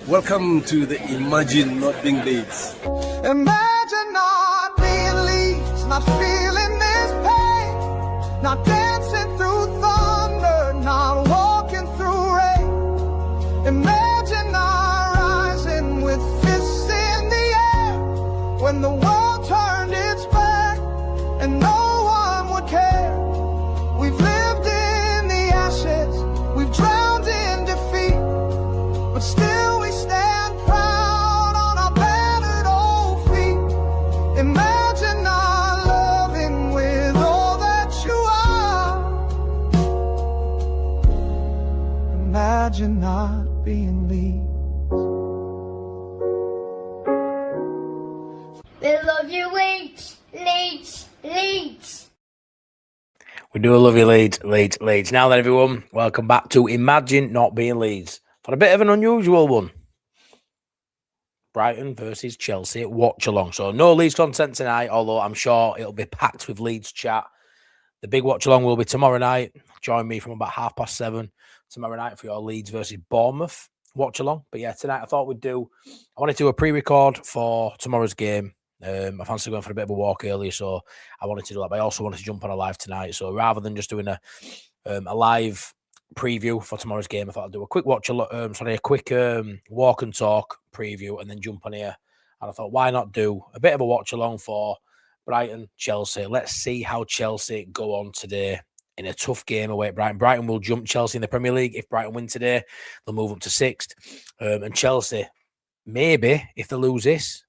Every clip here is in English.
Welcome to the Imagine Not Being Leeds. Imagine not being Leeds, not feeling this pain, not dancing through thunder, not walking through rain. Imagine not rising with fists in the air when the world turned its back and no one would care. We've lived in the ashes, we've drowned in defeat, but still we stand proud on our battered old feet. Imagine not loving with all that you are. Imagine not being Leeds. We love you, Leeds, Leeds, Leeds. We do love you, Leeds, Leeds, Leeds. Now then, everyone, welcome back to Imagine Not Being Leeds. For a bit of an unusual one. Brighton versus Chelsea at Watchalong. So no Leeds content tonight, although I'm sure it'll be packed with Leeds chat. The big Watchalong will be tomorrow night. Join me from about 7:30 tomorrow night for your Leeds versus Bournemouth Watchalong. But yeah, tonight I wanted to do a pre-record for tomorrow's game. I fancy going for a bit of a walk earlier, so I wanted to do that. But I also wanted to jump on a live tonight. So rather than just doing a live preview for tomorrow's game, I thought I'd do a quick walk and talk preview and then jump on here. And I thought, why not do a bit of a watch along for Brighton, Chelsea? Let's see how Chelsea go on today in a tough game away at Brighton. Brighton will jump Chelsea in the Premier League. If Brighton win today, they'll move up to 6th. And Chelsea, maybe, if they lose this,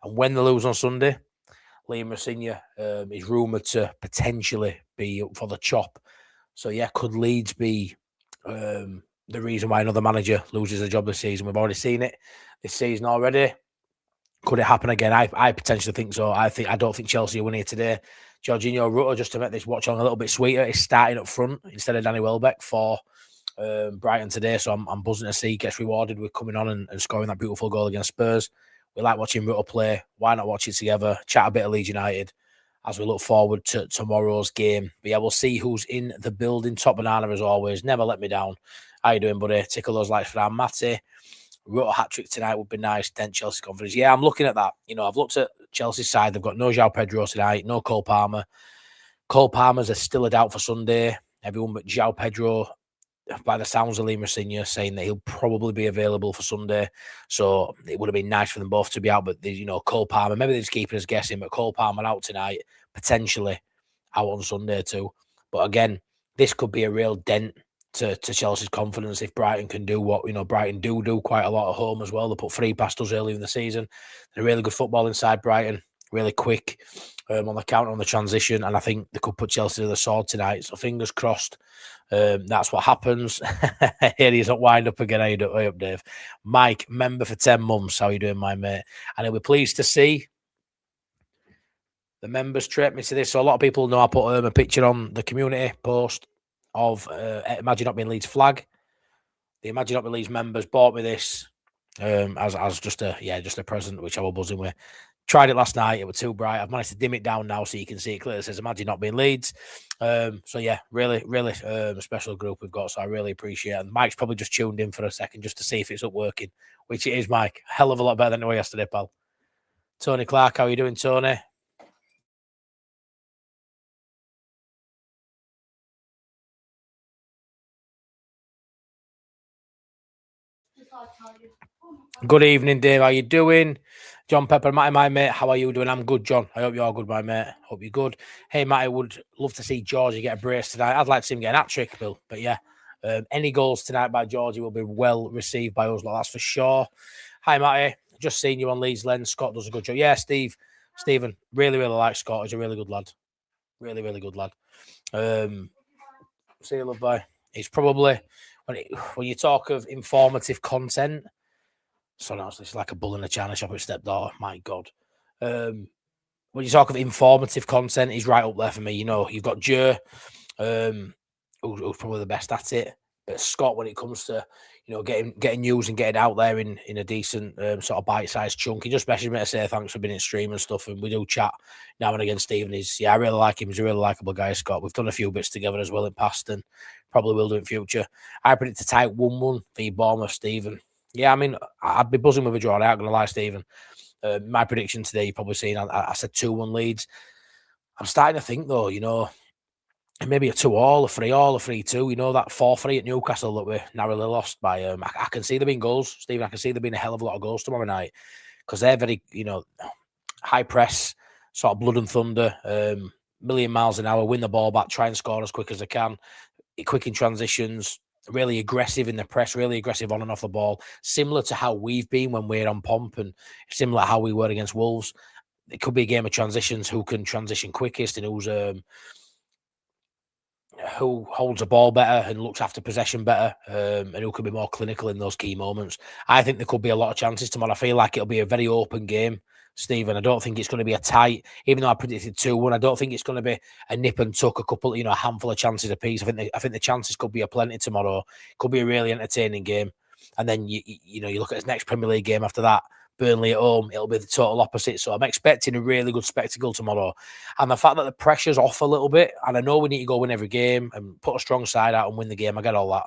and when they lose on Sunday, Liam Rosinha is rumoured to potentially be up for the chop. So, yeah, could Leeds be the reason why another manager loses a job this season? We've already seen it this season already. Could it happen again? I potentially think so. I don't think Chelsea will win here today. Jorginho Rutter, just to make this watch on a little bit sweeter, is starting up front instead of Danny Welbeck for Brighton today. So I'm buzzing to see he gets rewarded with coming on and scoring that beautiful goal against Spurs. We like watching Rutter play. Why not watch it together? Chat a bit of Leeds United as we look forward to tomorrow's game. But yeah, we'll see who's in the building. Top banana as always. Never let me down. How you doing, buddy? Tickle those likes for our Matty. Rutter hat-trick tonight would be nice. Dent Chelsea confidence. Yeah, I'm looking at that. You know, I've looked at Chelsea's side. They've got no João Pedro tonight, no Cole Palmer. Cole Palmer's still a doubt for Sunday. Everyone but João Pedro, by the sounds of Liam Rosinha, saying that he'll probably be available for Sunday. So it would have been nice for them both to be out. But, Cole Palmer, maybe they're just keeping us guessing, but Cole Palmer out tonight, potentially out on Sunday too. But again, this could be a real dent to Chelsea's confidence if Brighton can do what, Brighton do quite a lot at home as well. They put 3 past us earlier in the season. They're really good football inside Brighton, really quick on the counter, on the transition, and I think they could put Chelsea to the sword tonight. So fingers crossed that's what happens. Here he's not wind up again. How you up, Dave? Mike, member for 10 months. How you doing, my mate? And he'll be pleased to see the members treat me to this. So a lot of people know I put a picture on the community post of Imagine Not Being Leeds flag. The Imagine Not Being Leeds members bought me this as just a present, which I was buzzing with. Tried it last night. It was too bright. I've managed to dim it down now so you can see it clearly. It says Imagine Not Being Leeds. So yeah, really, really a special group we've got. So I really appreciate it. And Mike's probably just tuned in for a second just to see if it's up working, which it is, Mike. Hell of a lot better than it was yesterday, pal. Tony Clark, how are you doing, Tony? Good evening, Dave. How you doing? John Pepper, Matty, my mate. How are you doing? I'm good, John. I hope you're good, my mate. Hope you're good. Hey, Matty, would love to see Georgie get a brace tonight. I'd like to see him get an hat-trick, Bill. But yeah, any goals tonight by Georgie will be well received by us, that's for sure. Hi, Matty. Just seen you on Leeds Lens. Scott does a good job. Yeah, Stephen, really, really like Scott. He's a really good lad. Really, really good lad. See you, love boy. He's probably, when you talk of informative content, so now it's like a bull in a china shop at stepdaughter. My God. When you talk of informative content, he's right up there for me. You've got Joe, who's probably the best at it. But Scott, when it comes to, getting news and getting out there in a decent sort of bite-sized chunk, he just messaged me to say thanks for being in stream and stuff. And we do chat now and again. Stephen I really like him. He's a really likeable guy, Scott. We've done a few bits together as well in past and probably will do in future. I predict a tight 1-1 for Bournemouth, Stephen. Yeah, I mean, I'd be buzzing with a draw. I'm not going to lie, Stephen. My prediction today, you've probably seen, I said 2-1 Leeds. I'm starting to think, though, maybe a 2-all, a 3-all, a 3-2. That 4-3 at Newcastle that we narrowly lost by. I can see there being goals, Stephen. I can see there being a hell of a lot of goals tomorrow night because they're very, high press, sort of blood and thunder, million miles an hour, win the ball back, try and score as quick as they can, quick in transitions, really aggressive in the press, really aggressive on and off the ball, similar to how we've been when we're on pomp and similar to how we were against Wolves. It could be a game of transitions, who can transition quickest and who holds the ball better and looks after possession better, and who can be more clinical in those key moments. I think there could be a lot of chances tomorrow. I feel like it'll be a very open game, Stephen. I don't think it's going to be a tight, even though I predicted 2-1. I don't think it's going to be a nip and tuck, a couple, a handful of chances apiece. I think the chances could be aplenty tomorrow. Could be a really entertaining game. And then you look at his next Premier League game after that, Burnley at home, it'll be the total opposite. So I'm expecting a really good spectacle tomorrow. And the fact that the pressure's off a little bit, and I know we need to go win every game and put a strong side out and win the game, I get all that.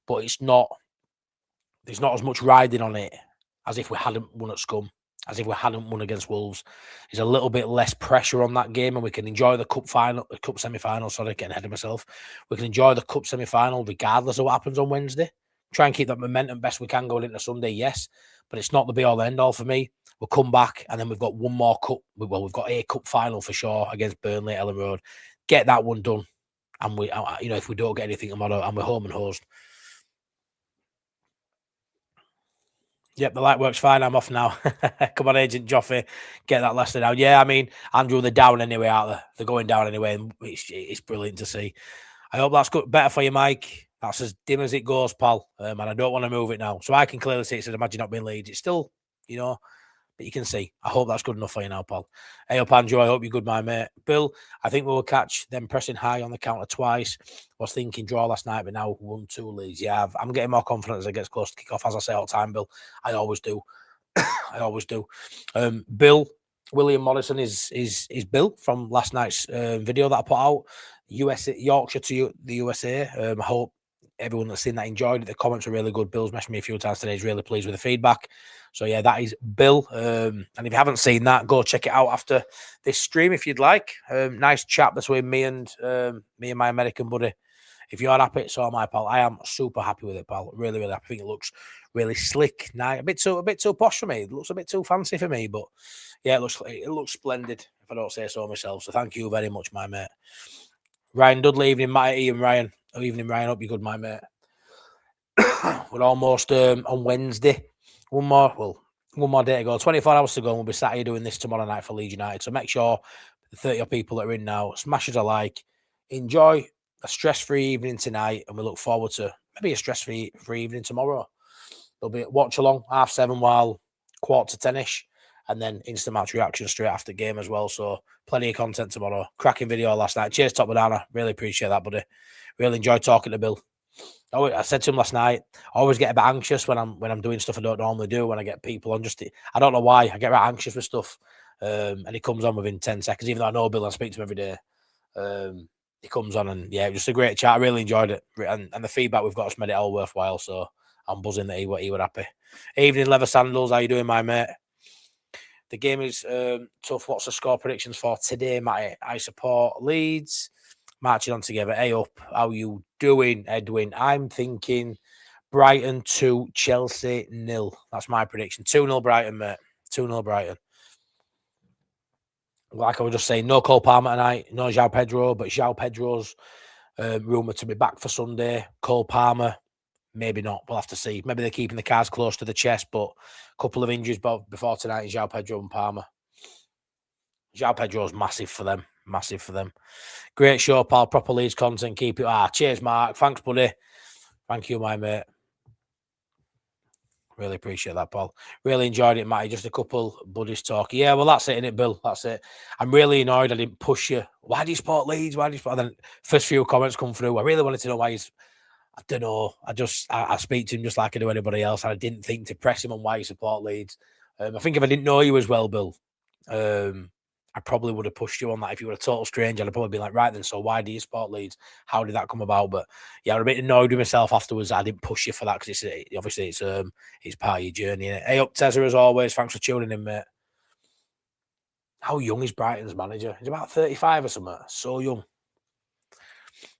But there's not as much riding on it as if we hadn't won at Scum, as if we hadn't won against Wolves. There's a little bit less pressure on that game, and we can enjoy the cup semi-final. Sorry, getting ahead of myself. We can enjoy the cup semi-final regardless of what happens on Wednesday. Try and keep that momentum best we can going into Sunday, yes. But it's not the be-all, end-all for me. We'll come back, and then we've got one more cup. Well, we've got a cup final for sure against Burnley at Ellen Road. Get that one done. And we, if we don't get anything tomorrow, and we're home and hosed. Yep, the light works fine. I'm off now. Come on, Agent Joffrey, get that Leicester down. Yeah, I mean, Andrew, they're down anyway, aren't they? They're going down anyway, and it's brilliant to see. I hope that's good, better for you, Mike. That's as dim as it goes, pal. And I don't want to move it now. So I can clearly see it says Imagine Not Being Leeds. It's still, but you can see. I hope that's good enough for you now, pal. Hey up, Andrew. I hope you're good, my mate. Bill, I think we will catch them pressing high on the counter twice. Was thinking draw last night, but now 1-2 Leeds. Yeah, I'm getting more confident as I get close to kick off, as I say all the time, Bill. I always do. I always do. Bill, William Morrison is Bill from last night's video that I put out. Yorkshire to the USA. I hope everyone that's seen that enjoyed it. The comments are really good. Bill's messaged me a few times today. He's really pleased with the feedback. So yeah, that is Bill. And if you haven't seen that, go check it out after this stream if you'd like. Nice chat between me and my American buddy. If you're happy, so am I, pal. I am super happy with it, pal. Really, really happy. I think it looks really slick, nice, a bit too posh for me. It looks a bit too fancy for me, but yeah, it looks splendid. If I don't say so myself. So thank you very much, my mate. Ryan Dudley, evening, Matty, Ian Ryan. Oh, evening, Ryan. Hope you're good, my mate. We're almost on Wednesday. One more day to go. 24 hours to go, and we'll be sat here doing this tomorrow night for Leeds United. So make sure the 30 people that are in now, smash us a like. Enjoy a stress-free evening tonight, and we look forward to maybe a stress-free evening tomorrow. There'll be a watch along 7:30 while 10:15ish, and then instant match reaction straight after game as well. So plenty of content tomorrow. Cracking video last night. Cheers, Top Banana. Really appreciate that, buddy. Really enjoyed talking to Bill. I said to him last night, I always get a bit anxious when I'm doing stuff I don't normally do. When I get people on, I don't know why I get right anxious with stuff, and he comes on within 10 seconds. Even though I know Bill, I speak to him every day. He comes on, and yeah, just a great chat. I really enjoyed it, and the feedback we've got has made it all worthwhile. So I'm buzzing that he were happy. Evening, Leather Sandals. How you doing, my mate? The game is tough. What's the score predictions for today, Matty? I support Leeds. Marching on together. Hey up, how you doing, Edwin? I'm thinking Brighton 2, Chelsea 0. That's my prediction. 2-0 Brighton, mate. 2-0 Brighton. Like I was just saying, no Cole Palmer tonight, no João Pedro, but João Pedro's rumoured to be back for Sunday. Cole Palmer, maybe not. We'll have to see. Maybe they're keeping the cards close to the chest, but a couple of injuries before tonight, João Pedro and Palmer. João Pedro's massive for them. Massive for them. Great show, pal. Proper Leeds content. Keep it. Cheers, Mark. Thanks, buddy. Thank you, my mate. Really appreciate that, Paul. Really enjoyed it, Matty. Just a couple buddies talk. Yeah, well, that's it, innit, Bill? That's it. I'm really annoyed I didn't push you. Why do you support Leeds? Why do you support? And then first few comments come through. I really wanted to know why he's. I don't know. I speak to him just like I do anybody else, and I didn't think to press him on why you support Leeds. I think if I didn't know you as well, Bill, I probably would have pushed you on that. If you were a total stranger, I'd probably be like, right then, so why do you support Leeds? How did that come about? But yeah, I was a bit annoyed with myself afterwards. I didn't push you for that because obviously it's part of your journey. Innit? Hey up, Tezza, as always. Thanks for tuning in, mate. How young is Brighton's manager? He's about 35 or something. So young.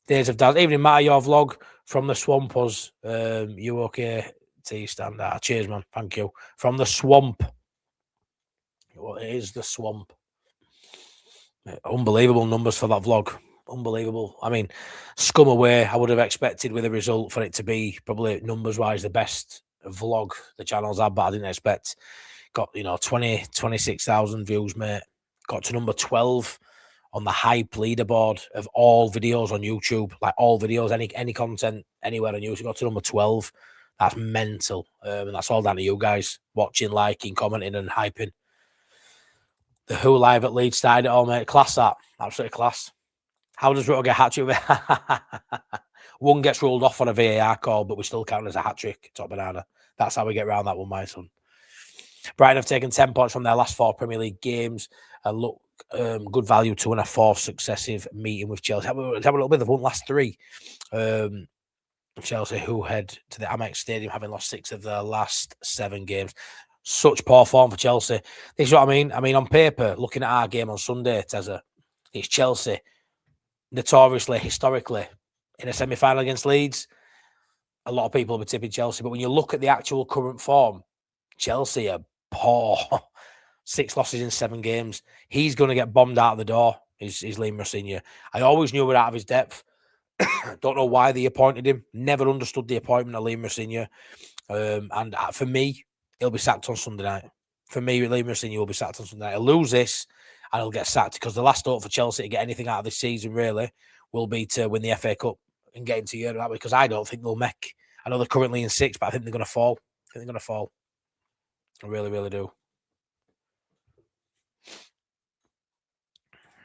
Days of Dad. Evening, Matt, your vlog from the swamp was you okay? Tea stand. Cheers, man. Thank you. From the swamp. What is the swamp? Unbelievable numbers for that vlog. Unbelievable. I mean, scum away. I would have expected with the result for it to be probably numbers-wise the best vlog the channel's had, but I didn't expect. Got, 26,000 views, mate. Got to number 12 on the hype leaderboard of all videos on YouTube. Like all videos, any content anywhere on YouTube. Got to number 12. That's mental. And that's all down to you guys watching, liking, commenting, and hyping. The Who Live at Leeds started it all, mate. Class that. Absolutely class. How does Rutter get hat-trick? One gets ruled off on a VAR call, but we still count as a hat-trick. Top banana. That's how we get around that one, my son. Brighton have taken 10 points from their last 4 Premier League games and look good value to win a 4th successive meeting with Chelsea. Have a little bit of one last 3. Chelsea, who head to the Amex Stadium, having lost 6 of their last 7 games. Such poor form for Chelsea. This is what I mean. I mean, on paper, looking at our game on Sunday, Tezza, it's Chelsea, notoriously, historically, in a semi-final against Leeds. A lot of people will be tipping Chelsea, but when you look at the actual current form, Chelsea are poor. 6 losses in 7 games. He's going to get bombed out of the door, is Liam Rosenior. I always knew we're out of his depth. Don't know why they appointed him. Never understood the appointment of Liam Rosenior. And for me, he'll be sacked on Sunday night. For me, Liam Rosenior will be sacked on Sunday night. He'll lose this and he'll get sacked because the last hope for Chelsea to get anything out of this season, really, will be to win the FA Cup and get into Europe that way, because I don't think they'll make. I know they're currently in 6th, but I think they're going to fall. I really, really do.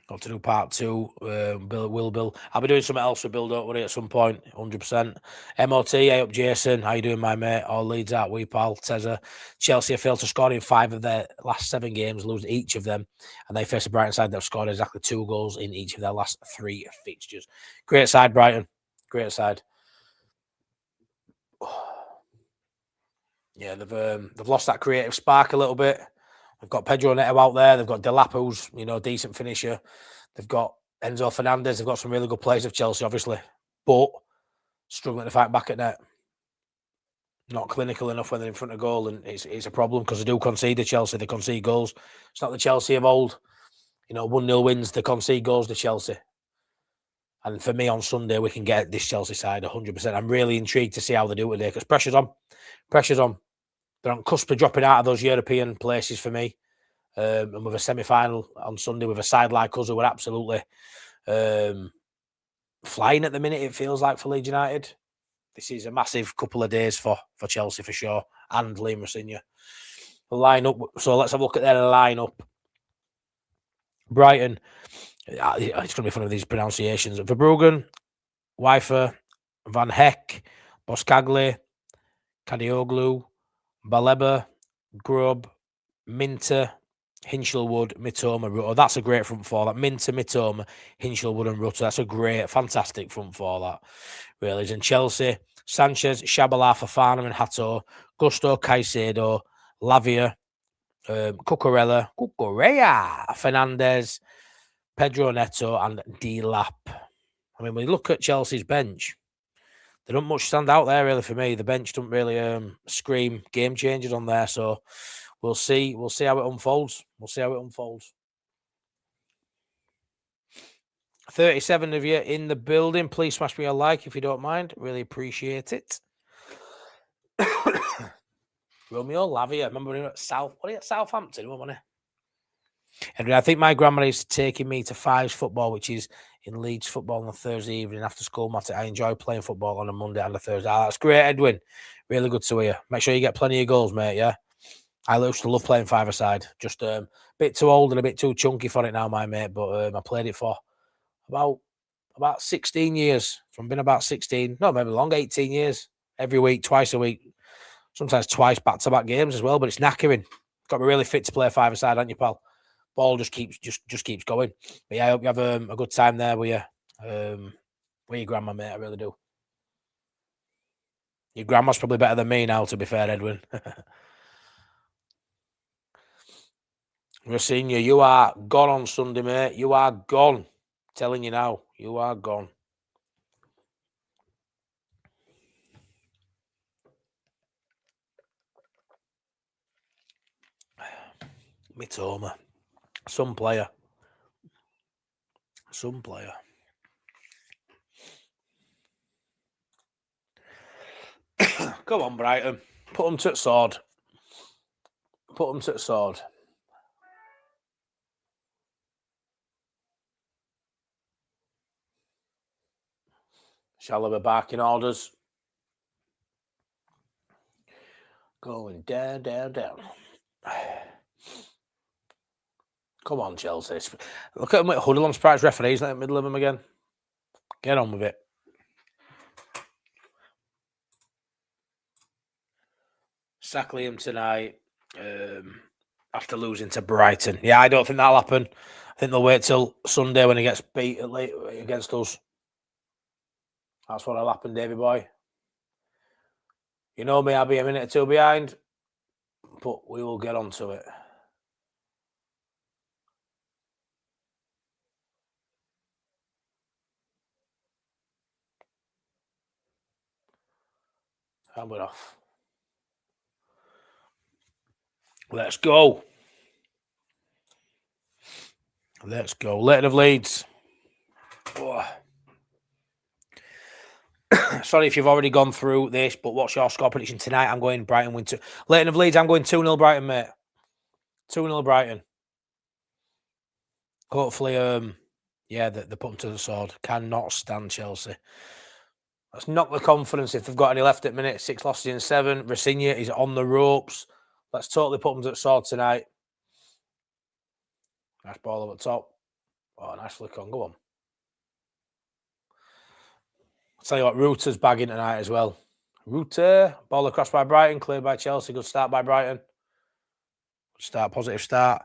Got to do part 2. Bill. I'll be doing something else with build up with it at some point. 100%. MOT, hey up, Jason. How you doing, my mate? All Leeds out. We pal. Tezza. Chelsea have failed to score in 5 of their last 7 games, losing each of them, and they face a Brighton side that have scored exactly 2 goals in each of their last 3 fixtures. Great side, Brighton. Great side. Yeah, they've lost that creative spark a little bit. They've got Pedro Neto out there. They've got Delap, who's, decent finisher. They've got Enzo Fernandez. They've got some really good players of Chelsea, obviously, but struggling to fight back at net. Not clinical enough when they're in front of goal, and it's a problem because they do concede to Chelsea. They concede goals. It's not the Chelsea of old. 1-0 wins. They concede goals to Chelsea. And for me, on Sunday, we can get this Chelsea side 100%. I'm really intrigued to see how they do it today because pressure's on. Pressure's on. They're on cusp of dropping out of those European places for me. And with a semi-final on Sunday with a side like us who are absolutely flying at the minute, it feels like, for Leeds United. This is a massive couple of days for Chelsea for sure, and Liam Rosenior. The line-up, so let's have a look at their line-up. Brighton, it's going to be fun of these pronunciations. Verbruggen, Weifer, Van Heck, Boscagli, Kadioglu, Baleba, Grubb, Minter, Hinchelwood, Mitoma, Rutter. That's a great front four. That Minter, Mitoma, Hinchelwood, and Rutter. That's a great, fantastic front four. That really is. And Chelsea, Sanchez, Shabalala, Fofana, and Hato, Gusto, Caicedo, Lavia, Cucurella, Fernandez, Pedro Neto, and Delap. I mean, when you look at Chelsea's bench, they don't much stand out there really for me. The bench don't really scream game changers on there. So we'll see. We'll see how it unfolds. 37 of you in the building. Please smash me a like if you don't mind. Really appreciate it. Romeo Lavia. Remember him at Southampton, wasn't he? And I think my grandmother is taking me to Fives football, which is in Leeds football on a Thursday evening after school. Matt, I enjoy playing football on a Monday and a Thursday. That's great, Edwin. Really good to hear. Make sure you get plenty of goals, mate, yeah? I used to love playing five-a-side. Just a bit too old and a bit too chunky for it now, my mate, but I played it for about 16 years. From being about 16, no, maybe long, 18 years. Every week, twice a week. Sometimes twice back-to-back games as well, but it's knackering. Got me really fit to play five-a-side, haven't you, pal? Ball just keeps going. But yeah, I hope you have a good time there with your grandma, mate. I really do. Your grandma's probably better than me now, to be fair, Edwin. Rosinia, you are gone on Sunday, mate. You are gone. Telling you now, you are gone. Mitoma. Some player. Come on, Brighton. Put them to the sword. Chalobah barking orders. Going down. Come on, Chelsea. Look at them huddle on surprise referees in the middle of them again. Get on with it. Sack Liam tonight after losing to Brighton. Yeah, I don't think that'll happen. I think they'll wait till Sunday when he gets beat late against us. That's what'll happen, Davy boy. You know me, I'll be a minute or two behind, but we will get onto it. And we're off. Let's go. Leighton of Leeds. Oh. Sorry if you've already gone through this, but what's your score prediction tonight? I'm going Brighton win 2. Leighton of Leeds, I'm going 2-0 Brighton, mate. 2-0 Brighton. Hopefully, they put them to the sword. Cannot stand Chelsea. Let's knock the confidence if they've got any left at minute. 6 losses in 7. Rosinia is on the ropes. Let's totally put them to the sword tonight. Nice ball up at top. Oh, nice flick on. Go on. I'll tell you what, Router's bagging tonight as well. Router, ball across by Brighton, cleared by Chelsea. Good start by Brighton. Good start, positive start.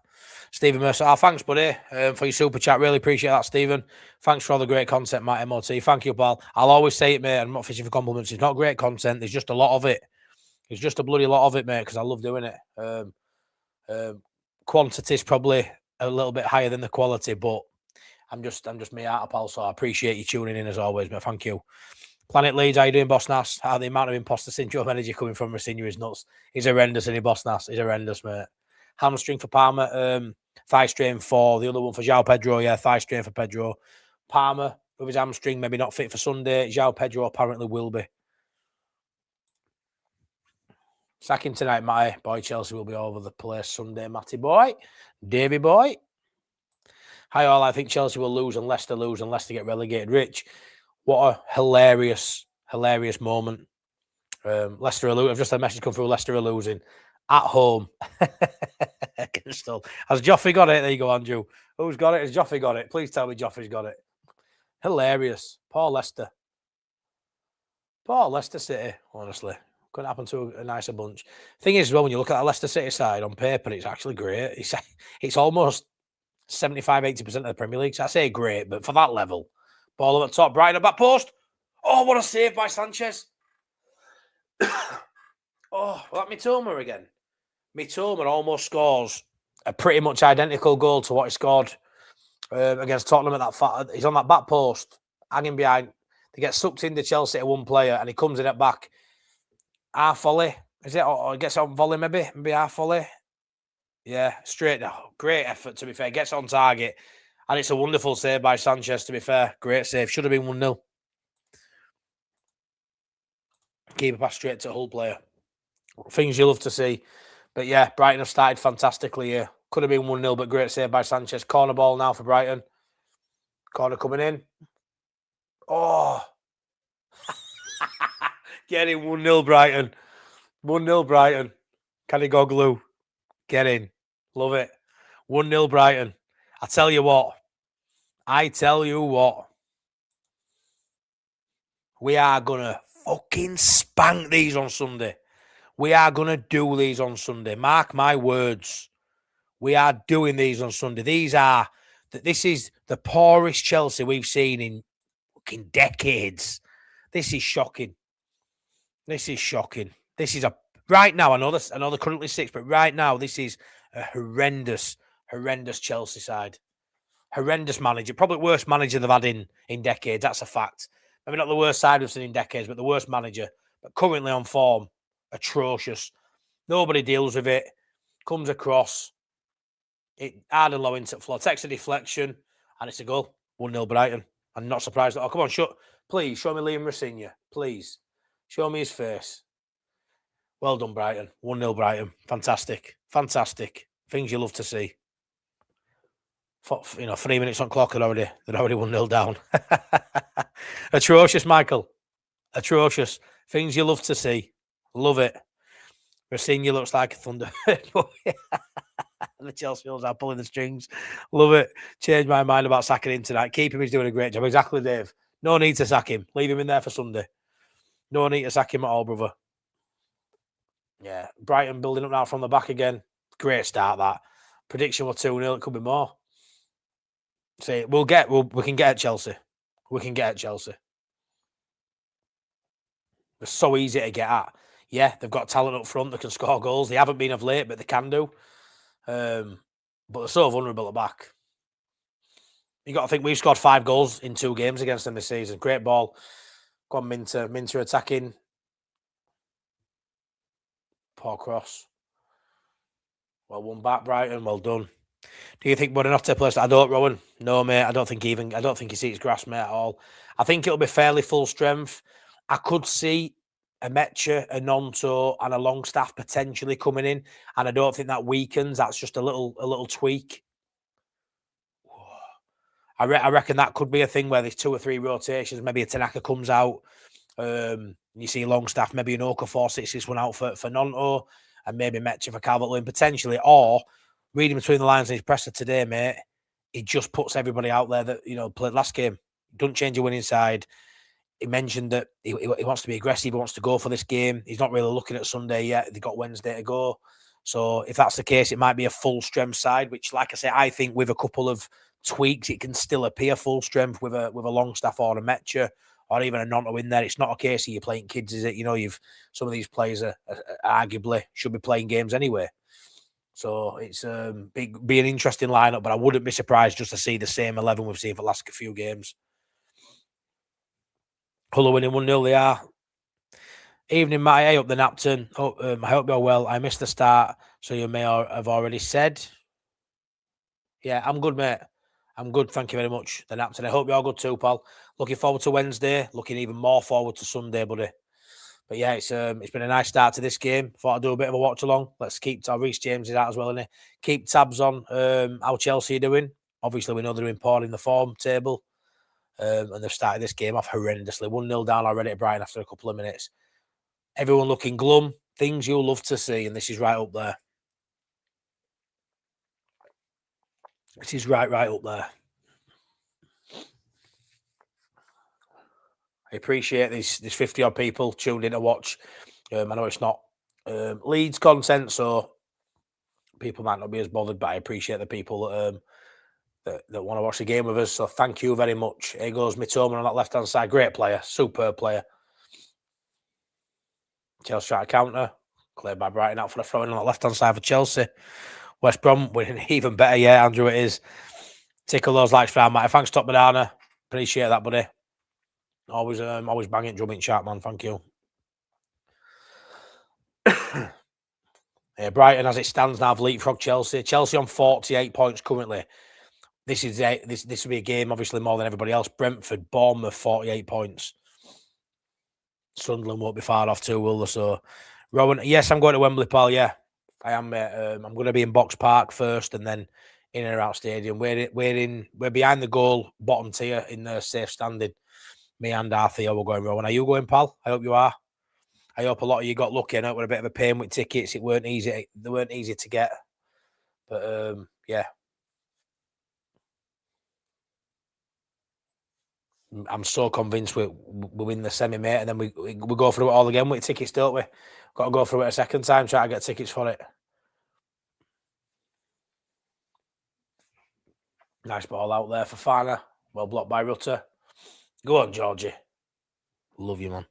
Stephen Mercer, thanks, buddy, for your super chat. Really appreciate that, Stephen. Thanks for all the great content, Matt MOT. Thank you, pal. I'll always say it, mate. I'm not fishing for compliments. It's not great content. There's just a lot of it. There's just a bloody lot of it, mate, because I love doing it. Quantity's probably a little bit higher than the quality, but I'm just me out, pal. So I appreciate you tuning in as always, mate. Thank you. Planet Leeds, how you doing, Boss Nass? How the amount of imposter syndrome energy coming from Rosinia is nuts. He's horrendous, isn't he, Boss Nass? He's horrendous, mate. Hamstring for Palmer, thigh strain for the other one for João Pedro. Yeah, thigh strain for Pedro. Palmer with his hamstring, maybe not fit for Sunday. João Pedro apparently will be. Sacking tonight, Matty. Boy, Chelsea will be all over the place Sunday, Matty boy. Davy boy. Hi all, I think Chelsea will lose and Leicester get relegated. Rich, what a hilarious moment. Leicester are losing. I've just had a message come through. Leicester are losing at home against Hull. Has Joffrey got it? There you go, Andrew. Who's got it? Has Joffrey got it? Please tell me Joffrey's got it. Hilarious. Poor Leicester City, honestly. Couldn't happen to a nicer bunch. Thing is, well, when you look at that Leicester City side on paper, it's actually great. It's almost 75-80% of the Premier League. So I say great, but for that level, ball up at top, Brighton at back post. Oh, what a save by Sanchez. Oh, that Mitoma again. Mitoma almost scores a pretty much identical goal to what he scored against Tottenham at that. He's on that back post, hanging behind. They get sucked into Chelsea to one player, and he comes in at back. Half volley, is it? Or gets on volley, maybe half volley. Yeah, straight. Oh, great effort, to be fair. Gets on target. And it's a wonderful save by Sanchez, to be fair. Great save. Should have been 1-0. Keeper pass straight to Hull player. Things you love to see. But yeah, Brighton have started fantastically here. Could have been 1-0, but great save by Sanchez. Corner ball now for Brighton. Corner coming in. Oh. Get in, 1-0 Brighton. 1-0 Brighton. Can he go glue? Get in. Love it. 1-0 Brighton. I tell you what. We are going to fucking spank these on Sunday. We are going to do these on Sunday. Mark my words. We are doing these on Sunday. This is the poorest Chelsea we've seen in fucking decades. This is shocking. This is shocking. This is right now. I know they're currently 6th, but right now this is a horrendous Chelsea side. Horrendous manager, probably worst manager they've had in decades. That's a fact. Maybe not the worst side we've seen in decades, but the worst manager. But currently on form, atrocious. Nobody deals with it. Comes across. It hard and low into the floor. Takes a deflection, and it's a goal. 1-0 Brighton. I'm not surprised. Oh, come on, please show me Liam Rossigna. Please show me his face. Well done, Brighton. 1-0 Brighton. Fantastic. Things you love to see. 3 minutes on clock, they're already 1-0 down. Atrocious, Michael. Atrocious. Things you love to see. Love it. Rossigna looks like a thunder. The Chelsea are pulling the strings. Love it. Changed my mind about sacking him tonight. Keep him. He's doing a great job. Exactly, Dave. No need to sack him. Leave him in there for Sunday. No need to sack him at all, brother. Yeah. Brighton building up now from the back again. Great start, that. Prediction was 2-0. It could be more. See, we can get at Chelsea. We can get at Chelsea. They're so easy to get at. Yeah, they've got talent up front that can score goals. They haven't been of late, but they can do. But they're so vulnerable at back. You got to think we've scored 5 goals in 2 games against them this season. Great ball. Go on, Minter attacking. Poor cross. Well won back, Brighton. Well done. Do you think Buonanotte plays? I don't, Rowan. No, mate. I don't think he sees grass, mate, at all. I think it'll be fairly full strength. I could see a Metcha, a Nonto, and a Longstaff potentially coming in, and I don't think that weakens. That's just a little tweak. I reckon that could be a thing where there's 2 or 3 rotations. Maybe a Tanaka comes out. You see Longstaff, maybe an Okafor sits this one out for Nonto, and maybe Metcha for Calvert-Lewin potentially. Or reading between the lines in his presser today, mate, he just puts everybody out there that played last game. Don't change your winning side. He mentioned that he wants to be aggressive. He wants to go for this game. He's not really looking at Sunday yet. They've got Wednesday to go. So if that's the case, it might be a full strength side, which, like I say, I think with a couple of tweaks, it can still appear full strength with a Longstaff or a Metcha or even a Nonto in there. It's not a case of you playing kids, is it? Some of these players are arguably should be playing games anyway. So it's be an interesting lineup, but I wouldn't be surprised just to see the same 11 we've seen for the last few games. Hull winning 1-0 they are. Evening, Matty. Hey up the Napton. I hope you're well. I missed the start, so you may have already said. Yeah, I'm good, mate. I'm good. Thank you very much, the Napton. I hope you're good too, pal. Looking forward to Wednesday. Looking even more forward to Sunday, buddy. But yeah, it's been a nice start to this game. Thought I'd do a bit of a watch along. Let's keep Reece James is out as well, isn't he? Keep tabs on how Chelsea are doing. Obviously, we know they're in poor in the form table. And they've started this game off horrendously. 1-0 down already at Brighton after a couple of minutes. Everyone looking glum. Things you'll love to see, and this is right up there. This is right up there. I appreciate these 50-odd people tuned in to watch. I know it's not Leeds content, so people might not be as bothered, but I appreciate the people that want to watch the game with us. So thank you very much. Here goes Mitoma on that left-hand side. Great player. Superb player. Chelsea try to counter. Cleared by Brighton out for the throw-in on the left-hand side for Chelsea. West Brom winning even better. Yeah, Andrew, it is. Tickle those likes for our Matty. Thanks, Top Banana. Appreciate that, buddy. Always banging drumming chat, man. Thank you. Yeah, Brighton, as it stands now, have leapfrog Chelsea. Chelsea on 48 points currently. This will be a game, obviously, more than everybody else. Brentford, Bournemouth, 48 points. Sunderland won't be far off too, will they? So, Rowan, yes, I'm going to Wembley, pal. Yeah, I am. I'm going to be in Box Park first, and then in and out stadium. We're behind the goal, bottom tier in the safe standing. Me and Arthur will going, Rowan. Are you going, pal? I hope you are. I hope a lot of you got lucky. I know it was a bit of a pain with tickets. They weren't easy to get. But yeah. I'm so convinced we win the semi, mate, and then we go through it all again with tickets, don't we? Got to go through it a second time, try to get tickets for it. Nice ball out there for Fana. Well blocked by Rutter. Go on, Georgie. Love you, man.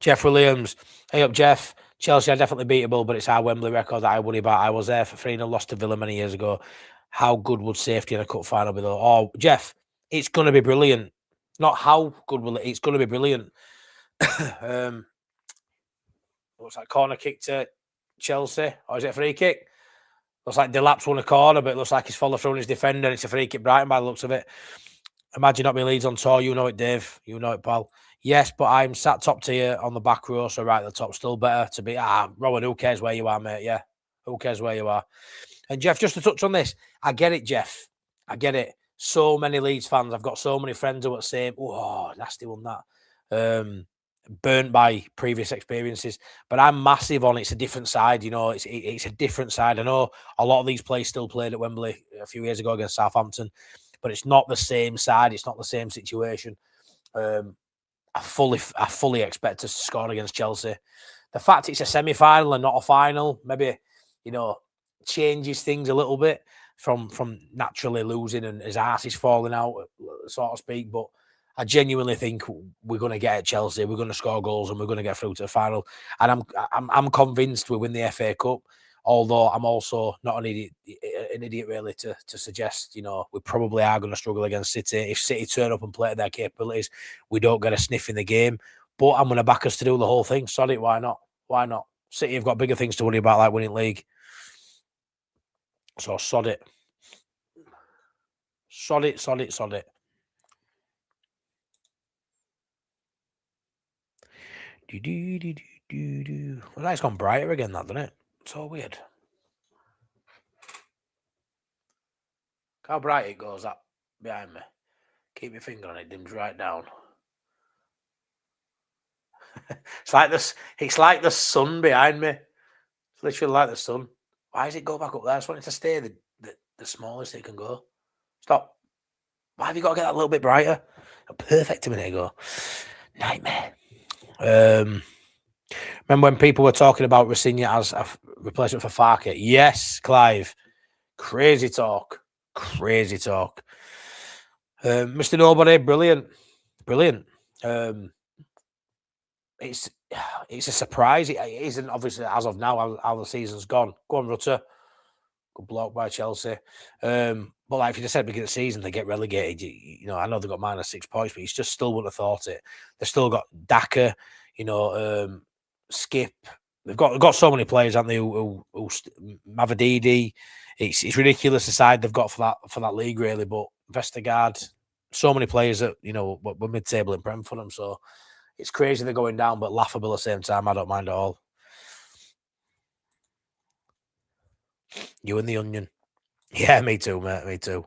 Jeff Williams. Hey up, Jeff. Chelsea are definitely beatable, but it's our Wembley record that I worry about. I was there for 3-0, lost to Villa many years ago. How good would safety in a cup final be, though? Oh, Jeff, it's going to be brilliant. Not how good will it? It's going to be brilliant. Looks like corner kick to Chelsea. Or is it a free kick? Looks like Delap's won a corner, but it looks like he's followed through on his defender. And it's a free kick, Brighton, by the looks of it. Imagine Not Being Leeds on tour. You know it, Dave. You know it, pal. Yes, but I'm sat top tier on the back row, so right at the top. Still better to be. Rowan, who cares where you are, mate? Yeah, who cares where you are? And Jeff, just to touch on this, I get it, Jeff. I get it. So many Leeds fans. I've got so many friends who are saying, "Oh, nasty one that." Burnt by previous experiences, but I'm massive on it's a different side. You know, it's a different side. I know a lot of these players still played at Wembley a few years ago against Southampton, but it's not the same side. It's not the same situation. I fully expect us to score against Chelsea. The fact it's a semi-final and not a final, maybe, you know, changes things a little bit from naturally losing and his arse is falling out, so to speak. But I genuinely think we're going to get at Chelsea. We're going to score goals and we're going to get through to the final. And I'm convinced we win the FA Cup. Although I'm also not an idiot really to suggest, you know, we probably are going to struggle against City. If City turn up and play to their capabilities, we don't get a sniff in the game. But I'm going to back us to do the whole thing. Sod it, why not? Why not? City have got bigger things to worry about, like winning league. So sod it. Sod it, sod it, sod it. Well, that's gone brighter again, that, doesn't it? So weird. How bright it goes up behind me. Keep your finger on it, dims right down. It's like the sun behind me. It's literally like the sun. Why does it go back up there? I just want it to stay the smallest it can go. Stop. Why have you got to get that a little bit brighter? Perfect a minute ago. Nightmare. Remember when people were talking about Rosinha as a replacement for Farke? Yes, Clive. Crazy talk. Crazy talk. Mr. Nobody, brilliant. Brilliant. It's a surprise. It isn't obviously as of now how the season's gone. Go on, Rutter. Good block by Chelsea. But like if you just said beginning of the season, they get relegated. You know, I know they've got -6 points, but you just still wouldn't have thought it. They've still got Daka, you know, Skip. They've got so many players, haven't they? Who Mavadidi. It's ridiculous the side they've got for that league, really. But Vestergaard, so many players that, you know, we're mid-table in Prem for them. So it's crazy they're going down, but laughable at the same time. I don't mind at all. You and the onion. Yeah, me too, mate. Me too.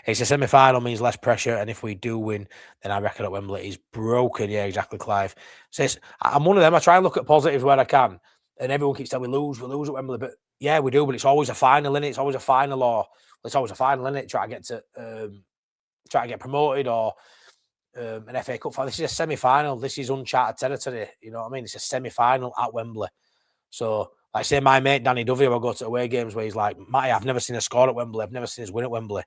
It's a semi-final, means less pressure, and if we do win, then I reckon at Wembley is broken. Yeah, exactly, Clive. So I'm one of them. I try and look at positives where I can, and everyone keeps telling me we lose at Wembley, but yeah, we do. But it's always a final, innit? It's always a final, or it's always a final, innit? Try to get promoted or an FA Cup final. This is a semi-final. This is uncharted territory. You know what I mean? It's a semi-final at Wembley. So, like say my mate Danny Dovey, will go to away games where he's like, Matty, I've never seen us score at Wembley. I've never seen us win at Wembley.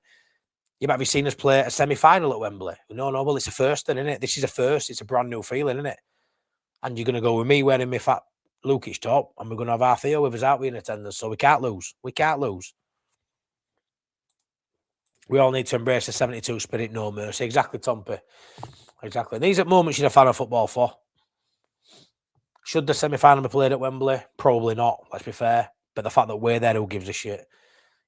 Yeah, but have you seen us play a semi-final at Wembley? No, well, it's a first then, innit? This is a first. It's a brand new feeling, innit? And you're going to go with me wearing my fat Lukic top, and we're going to have our Theo with us, aren't we, in attendance? So we can't lose. We can't lose. We all need to embrace the 72 spirit, no mercy. Exactly, Tompy. Exactly. And these are moments you're a fan of football for. Should the semi-final be played at Wembley? Probably not, let's be fair. But the fact that we're there, who gives a shit?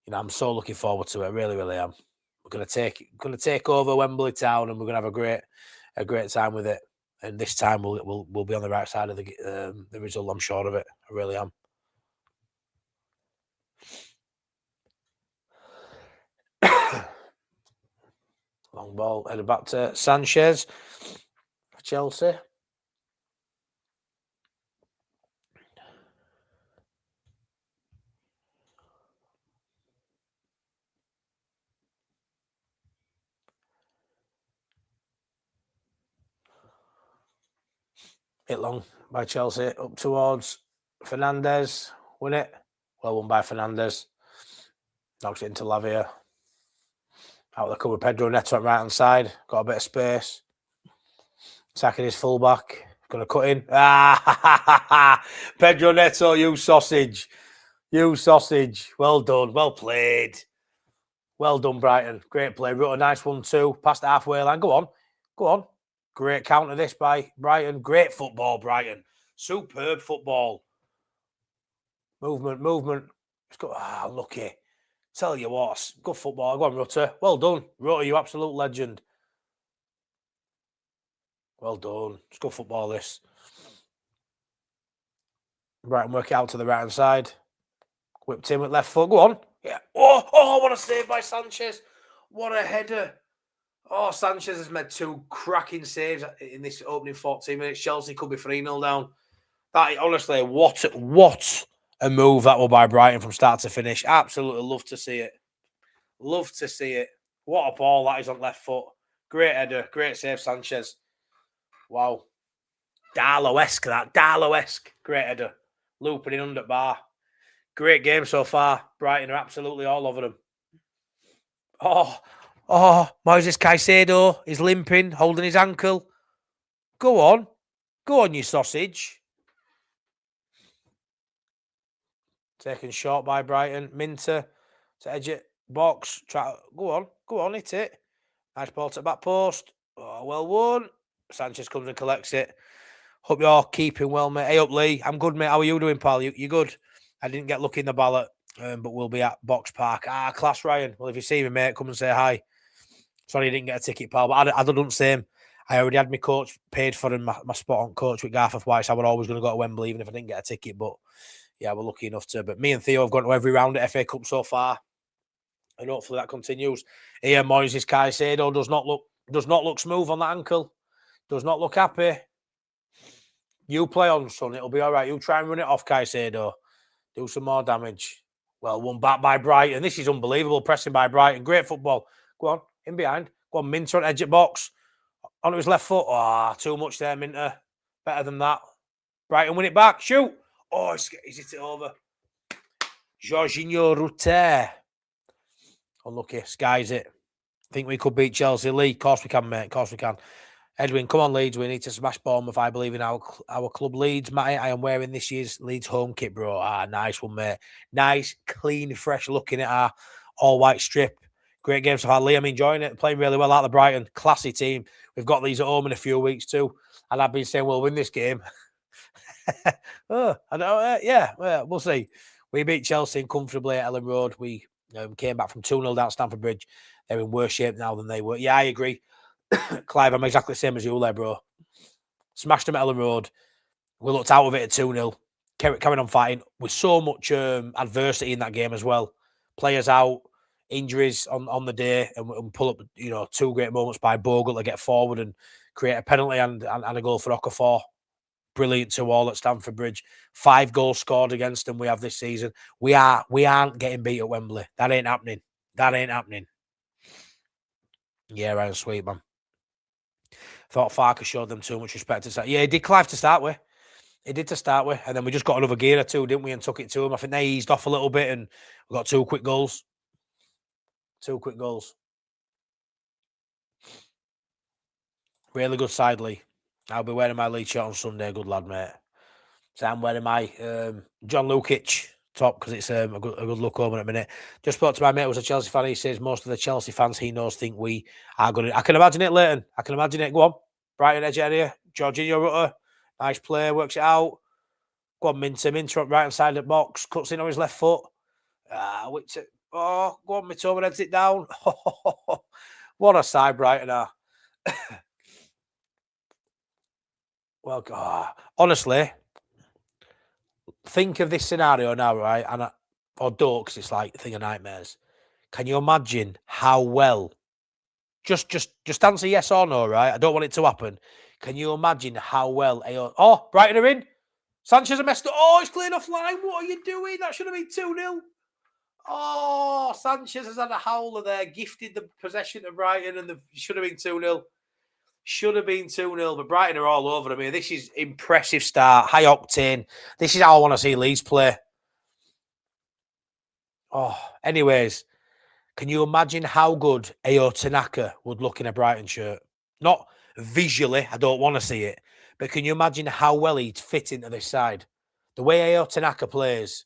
You know, I'm so looking forward to it. I really, really am. We're going to take over Wembley town, and we're going to have a great time with it. And this time we'll be on the right side of the result. I'm sure of it. I really am. Long ball headed back to Sanchez for Chelsea. Hit long by Chelsea up towards Fernandez. Win it. Well won by Fernandez. Knocks it into Lavia. Out the cover, Pedro Neto on right hand side. Got a bit of space. Attacking his fullback. Gonna cut in. Pedro Neto, you sausage. You sausage. Well done. Well played. Well done, Brighton. Great play. Wrote a nice 1-2. Past the halfway line. Go on. Go on. Great counter this by Brighton. Great football, Brighton. Superb football. Movement. Let's go. Lucky. Tell you what. Good football. Go on, Rutter. Well done. Rutter, you absolute legend. Well done. It's good football, this. Brighton work it out to the right-hand side. Whipped in with left foot. Go on. Yeah. Oh, what a save by Sanchez. What a header. Oh, Sanchez has made 2 cracking saves in this opening 14 minutes. Chelsea could be 3-0 down. That, honestly, what a move that was by Brighton from start to finish. Absolutely love to see it. Love to see it. What a ball that is on left foot. Great header. Great save, Sanchez. Wow. Darlow-esque, that. Darlow-esque. Great header. Looping in under bar. Great game so far. Brighton are absolutely all over them. Oh, Moises Caicedo is limping, holding his ankle. Go on, you sausage. Taken short by Brighton. Minter to edge it. Box. Go on, hit it. Nice ball to the back post. Oh, well won. Sanchez comes and collects it. Hope you're keeping well, mate. Hey up, Lee. I'm good, mate. How are you doing, pal? You good? I didn't get lucky in the ballot, but we'll be at Box Park. Class, Ryan. Well, if you see me, mate, come and say hi. Sorry you didn't get a ticket, pal, but I done the same. I already had my coach paid for and my spot on coach with Gareth White, so I was always going to go to Wembley, even if I didn't get a ticket. But yeah, we're lucky enough to. But me and Theo have gone to every round at FA Cup so far, and hopefully that continues. Here, Moises Caicedo does not look smooth on that ankle. Does not look happy. You play on, son. It'll be all right. You try and run it off, Caicedo. Do some more damage. Well, one back by Brighton. This is unbelievable. Pressing by Brighton. Great football. Go on. In behind. Go on. Minter on edge at box. Onto his left foot. Too much there, Minter. Better than that. Brighton win it back. Shoot. He's hit it over. Jorginho Rutter. Unlucky. Skies it. Think we could beat Chelsea. Lee. Of course we can, mate. Of course we can. Edwin, come on, Leeds. We need to smash Bournemouth. I believe in our club, Leeds. Matty, I am wearing this year's Leeds home kit, bro. Nice one, mate. Nice, clean, fresh looking at our all-white strip. Great game so far. Lee, I'm enjoying it. Playing really well out of Brighton. Classy team. We've got these at home in a few weeks too. And I've been saying we'll win this game. We'll see. We beat Chelsea comfortably at Ellen Road. We came back from 2-0 down Stamford Bridge. They're in worse shape now than they were. Yeah, I agree. Clive, I'm exactly the same as you there, bro. Smashed them at Ellen Road. We looked out of it at 2-0. Carried on fighting with so much adversity in that game as well. Players out, injuries on the day, and pull up, 2 great moments by Bogle to get forward and create a penalty and a goal for Okafor. Brilliant to all at Stamford Bridge. 5 goals scored against them we have this season. We aren't getting beat at Wembley. That ain't happening. Yeah, Ryan, sweet, man. Thought Farker showed them too much respect to start. Yeah, he did, Clive, to start with. And then we just got another gear or two, didn't we, and took it to him. I think they eased off a little bit, and we got 2 quick goals. 2 quick goals. Really good side, Lee. I'll be wearing my Leeds shirt on Sunday. Good lad, mate. So I'm wearing my John Lukic top because it's a good look home in a minute. Just spoke to my mate who was a Chelsea fan. He says most of the Chelsea fans he knows think we are good. I can imagine it, Leighton. I can imagine it. Go on. Brighton edge area. Jorginho Rutter. Nice play. Works it out. Go on, Minter on right hand side of the box. Cuts in on his left foot. Whips it. Go on, Mitoma heads it down. What a side Brighton are. Well, God, honestly, think of this scenario now, right? Or don't, because it's like a thing of nightmares. Can you imagine how well? Just answer yes or no, right? I don't want it to happen. Can you imagine how well? Brighton are in. Sanchez has messed up. It's cleared off line. What are you doing? That should have been 2-0. Sanchez has had a howler there, gifted the possession to Brighton, and should have been 2-0. Should have been 2-0, but Brighton are all over them here. This is impressive start, high octane. This is how I want to see Leeds play. Anyways, Can you imagine how good Ao Tanaka would look in a Brighton shirt? Not visually, I don't want to see it, but can you imagine how well he'd fit into this side? The way Ao Tanaka plays,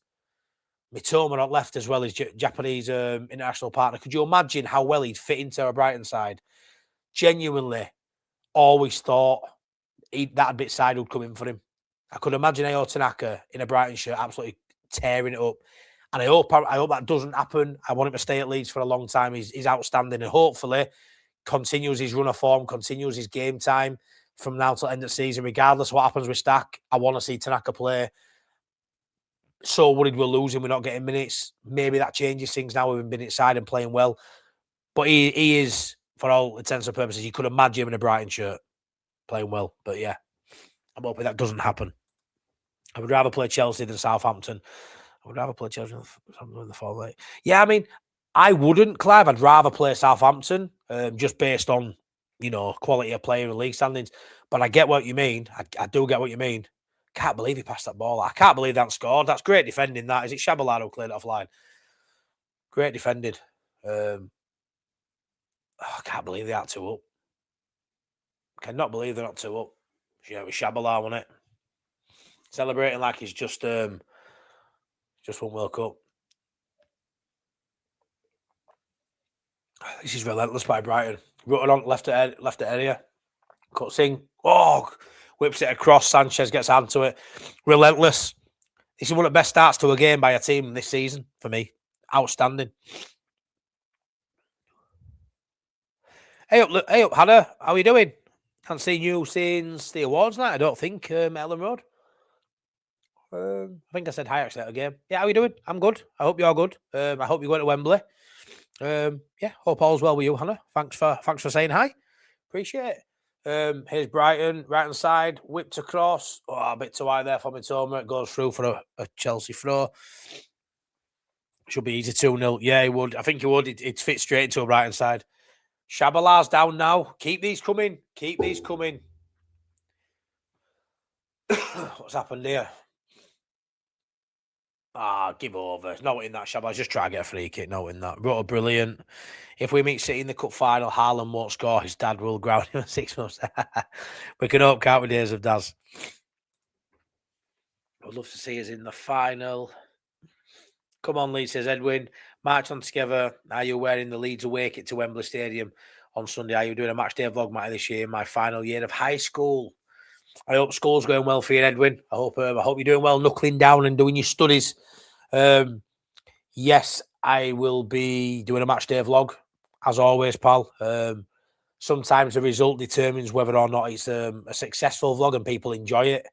Mitoma not left as well as Japanese international partner. Could you imagine how well he'd fit into a Brighton side? Genuinely, always thought that bit side would come in for him. I could imagine Ao Tanaka in a Brighton shirt absolutely tearing it up. And I hope that doesn't happen. I want him to stay at Leeds for a long time. He's outstanding and hopefully continues his run of form, continues his game time from now till end of the season, regardless of what happens with Stack. I want to see Tanaka play. So worried we're losing, we're not getting minutes. Maybe that changes things now with him being inside and playing well. But he is, for all intents and purposes, you could imagine him in a Brighton shirt playing well. But yeah, I'm hoping that doesn't happen. I would rather play Chelsea than Southampton. I would rather play Chelsea than the forward. Yeah, I mean, I wouldn't, Clive. I'd rather play Southampton just based on, quality of player and league standings. But I get what you mean. I do get what you mean. Can't believe he passed that ball. I can't believe that scored. That's great defending, that. Is it Shabalala who cleared it offline? Great defended. I can't believe they had 2 up. I cannot believe they're not 2 up. Yeah, it was Shabalala, wasn't it? Celebrating like he's just won World Cup. This is relentless by Brighton. Watchalong left area. Cuts in. Oh, whips it across. Sanchez gets onto it. Relentless. This is one of the best starts to a game by a team this season for me. Outstanding. Hey up, Hannah. How are you doing? Haven't seen you since the awards night, I don't think, Ellen Road. I think I said hi actually at a game. Yeah, how are you doing? I'm good. I hope you're good. I hope you're going to Wembley. Yeah, hope all's well with you, Hannah. Thanks for saying hi. Appreciate it. Here's Brighton, right hand side, whipped across. Oh, a bit too high there for Mitoma. It goes through for a Chelsea throw. Should be easy 2-0. Yeah, he would. I think he would. It'd fit straight into a right hand side. Shabalala's down now. Keep these coming. Keep these coming. What's happened here? Give over. It's not in that, Shabba. Just try to get a free kick. Not in that. Rota brilliant. If we meet City in the cup final, Haaland won't score. His dad will ground him at 6 months. We can hope, can't we, days of Daz? I'd love to see us in the final. Come on, Leeds, says Edwin. March on together. Are you wearing the Leeds away kit to Wembley Stadium on Sunday? Are you doing a match day vlog, Matty, this year? My final year of high school. I hope school's going well for you, Edwin. I hope you're doing well, knuckling down and doing your studies. Yes, I will be doing a match day vlog, as always, pal. Sometimes the result determines whether or not it's a successful vlog and people enjoy it.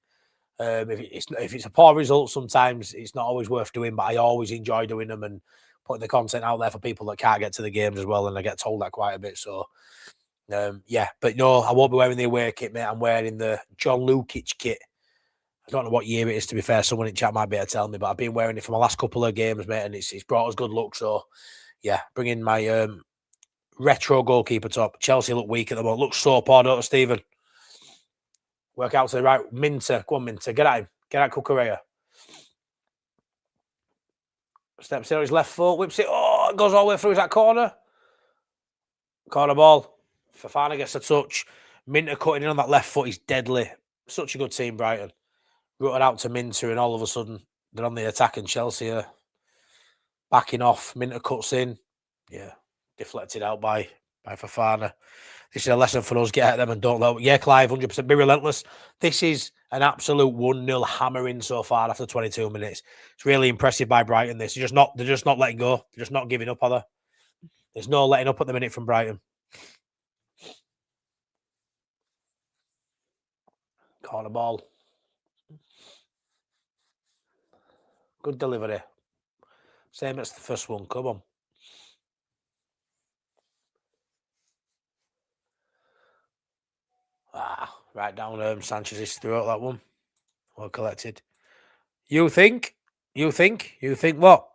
If it's a poor result, sometimes it's not always worth doing, but I always enjoy doing them and putting the content out there for people that can't get to the games as well, and I get told that quite a bit. So, yeah, but no, I won't be wearing the away kit, mate. I'm wearing the John Lukic kit. I don't know what year it is, to be fair. Someone in chat might be able to tell me, but I've been wearing it for my last couple of games, mate, and it's brought us good luck. So, yeah, bringing my retro goalkeeper top. Chelsea look weak at the moment. Looks so poor, don't they, Stephen? Work out to the right. Minter. Go on, Minter. Get at him. Get at Cucurella. Steps in on his left foot. Whips it. Oh, it goes all the way through. Is that corner? Corner ball. Fofana gets a touch. Minter cutting in on that left foot. He's deadly. Such a good team, Brighton. Rooted out to Minter, and all of a sudden, they're on the attack, and Chelsea are backing off. Minter cuts in. Yeah. Deflected out by Fofana. This is a lesson for us. Get at them and don't let. Yeah, Clive, 100%. Be relentless. This is an absolute 1-0 hammering so far after 22 minutes. It's really impressive by Brighton. They're just not letting go. They're just not giving up, are they? There's no letting up at the minute from Brighton. Corner ball. Good delivery. Same as the first one. Come on. Right down Sanchez's throat, that one. Well collected. You think what?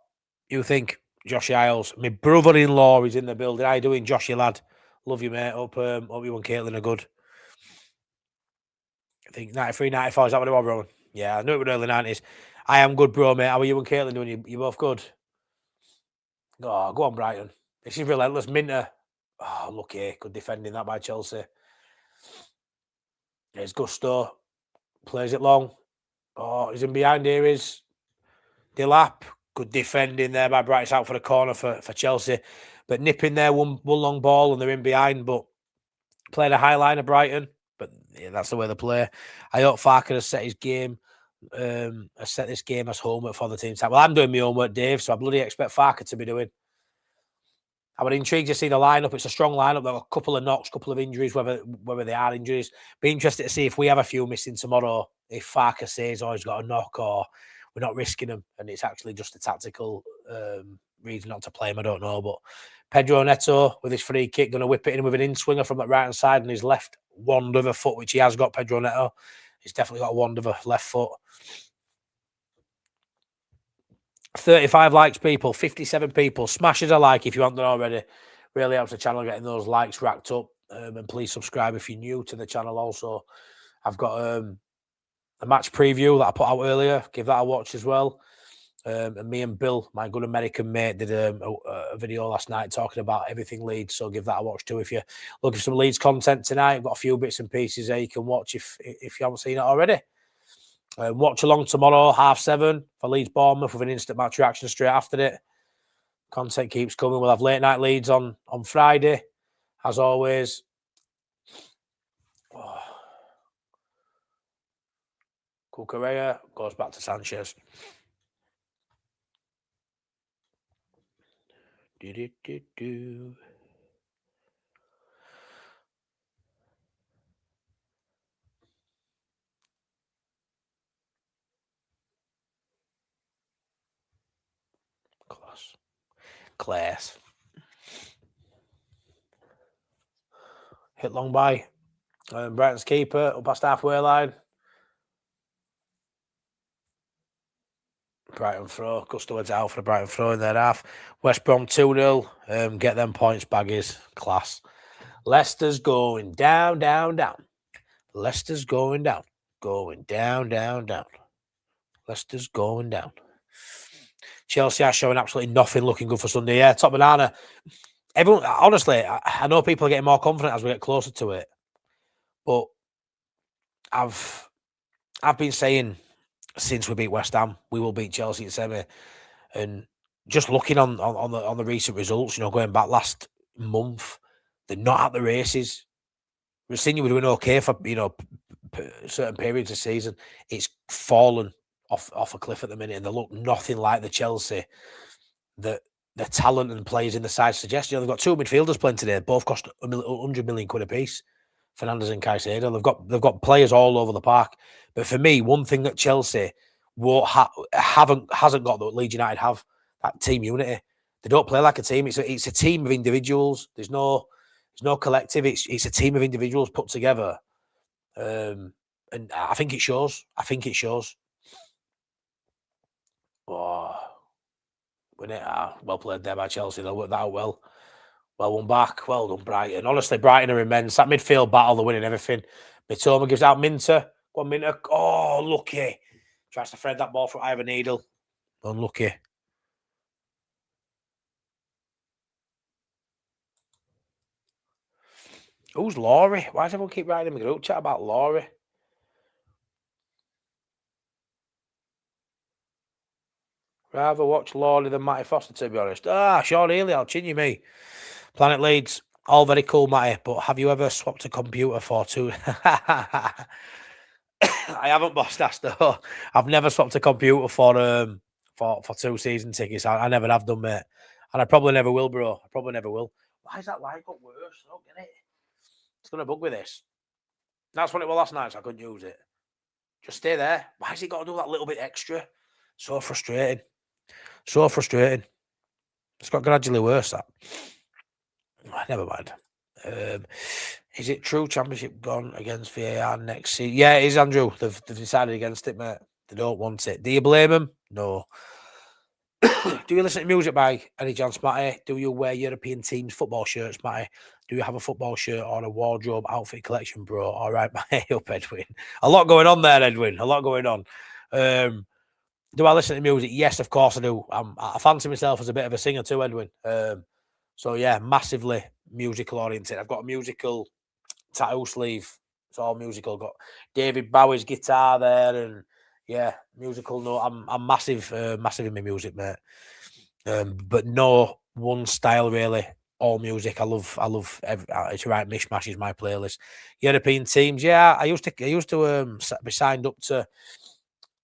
You think Joshy Isles, my brother-in-law, is in the building. How you doing, Joshy lad? Love you, mate. Hope you and Caitlin are good. I think 93, 94, is that what it was, bro? Yeah, I knew it was early 90s. I am good, bro, mate. How are you and Caitlin doing? You both good? Oh, go on, Brighton. This is relentless. Minter. Oh, lucky. Good defending that by Chelsea. There's Gusto. Plays it long. Oh, he's in behind here. Is Delap. Good defending there by Brighton. It's out for the corner for Chelsea. But nipping there, one long ball, and they're in behind. But playing a high line of Brighton. But yeah, that's the way they play. I hope Farker has set his game. Has set this game as homework for the team. Well, I'm doing my homework, Dave, so I bloody expect Farker to be doing. I was intrigued to see the lineup. It's a strong lineup. There are a couple of knocks, a couple of injuries, whether they are injuries. Be interested to see if we have a few missing tomorrow. If Farker says, "Oh, he's got a knock," or we're not risking him, and it's actually just a tactical reason not to play him. I don't know, but Pedro Neto with his free kick, going to whip it in with an in-swinger from the right-hand side and his left wand of a foot, which he has got, Pedro Neto. He's definitely got a wand of a left foot. 35 likes, people. 57 people. Smash us a like if you haven't done already. Really helps the channel getting those likes racked up. And please subscribe if you're new to the channel also. I've got a match preview that I put out earlier. Give that a watch as well. And me and Bill, my good American mate, did a video last night talking about everything Leeds. So give that a watch too. If you're looking for some Leeds content tonight, I've got a few bits and pieces there you can watch if you haven't seen it already. Watch along tomorrow, 7:30 for Leeds Bournemouth with an instant match reaction straight after it. Content keeps coming. We'll have late night Leeds on Friday, as always. Oh. Cucurella goes back to Sanchez. Class. Hit long by Brighton's keeper up past halfway line. Brighton throw. Gusto heads out for the Brighton throw in their half. West Brom 2-0. Get them points, baggies. Class. Leicester's going down, down, down. Leicester's going down. Going down, down, down. Leicester's going down. Chelsea are showing absolutely nothing looking good for Sunday. Yeah, top banana. Everyone, honestly, I know people are getting more confident as we get closer to it. But I've been saying since we beat West Ham, we will beat Chelsea in semi. And just looking on the recent results, going back last month, they're not at the races. We've seen you were doing okay for certain periods of season. It's fallen off a cliff at the minute, and they look nothing like the Chelsea that the talent and players in the side suggest. They've got two midfielders playing today. Both cost 100 million quid apiece. Fernandes and Caicedo. They've got players all over the park. But for me, one thing that Chelsea hasn't got that Leeds United have, that team unity. They don't play like a team. It's a team of individuals. There's no collective. It's a team of individuals put together. And I think it shows. Oh, well played there by Chelsea. They'll work that out well. Well won back. Well done, Brighton. Honestly, Brighton are immense. That midfield battle, they're winning everything. Mitoma gives out Minter. Go on, Minter. Oh, lucky. Tries to thread that ball from Ivan Needle. Unlucky. Who's Laurie? Why does everyone keep writing in the group chat about Laurie? Rather watch Laurie than Matty Foster, to be honest. Sean Healy, I'll chin you, me. Planet Leeds, all very cool, Matty, but have you ever swapped a computer for two? I haven't, boss. That's though. I've never swapped a computer for 2 season tickets. I never have done, mate. And I probably never will, bro. I probably never will. Why is that light got worse? I don't get it. It's going to bug with this. That's what it was last night, so I couldn't use it. Just stay there. Why has it got to do that little bit extra? So frustrating. It's got gradually worse, that. Never mind. Is it true Championship gone against VAR next season? Yeah, it is, Andrew. They've decided against it, mate. They don't want it. Do you blame them? No. Do you listen to music by any chance, Matty? Do you wear European teams football shirts, Matty? Do you have a football shirt or a wardrobe outfit collection, bro? All right, Matty. Up, Edwin. A lot going on there, Edwin. A lot going on. Do I listen to music? Yes, of course I do. I fancy myself as a bit of a singer too, Edwin. So yeah, massively musical oriented. I've got a musical tattoo sleeve. It's all musical. Got David Bowie's guitar there, and yeah, musical note. I'm massive, massive in my music, mate. But no one style really. All music. I love. It's right. Mishmash is my playlist. European teams. Yeah, I used to be signed up to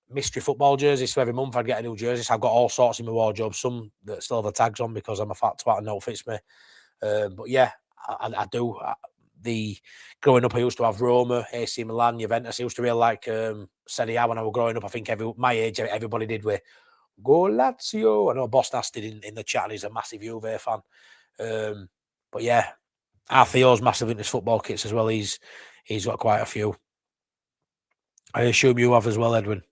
mystery football jerseys. So every month I'd get a new jersey. So I've got all sorts in my wardrobe. Some that still have the tags on because I'm a fat twat and no fits me. But yeah, I do. The growing up, I used to have Roma, AC Milan, Juventus. I used to really like Serie A when I was growing up. I think my age, everybody did with Go Lazio. I know Boss Nasty in the chat, and he's a massive Juve fan. But yeah, Artheo's massive into his football kits as well. He's got quite a few. I assume you have as well, Edwin.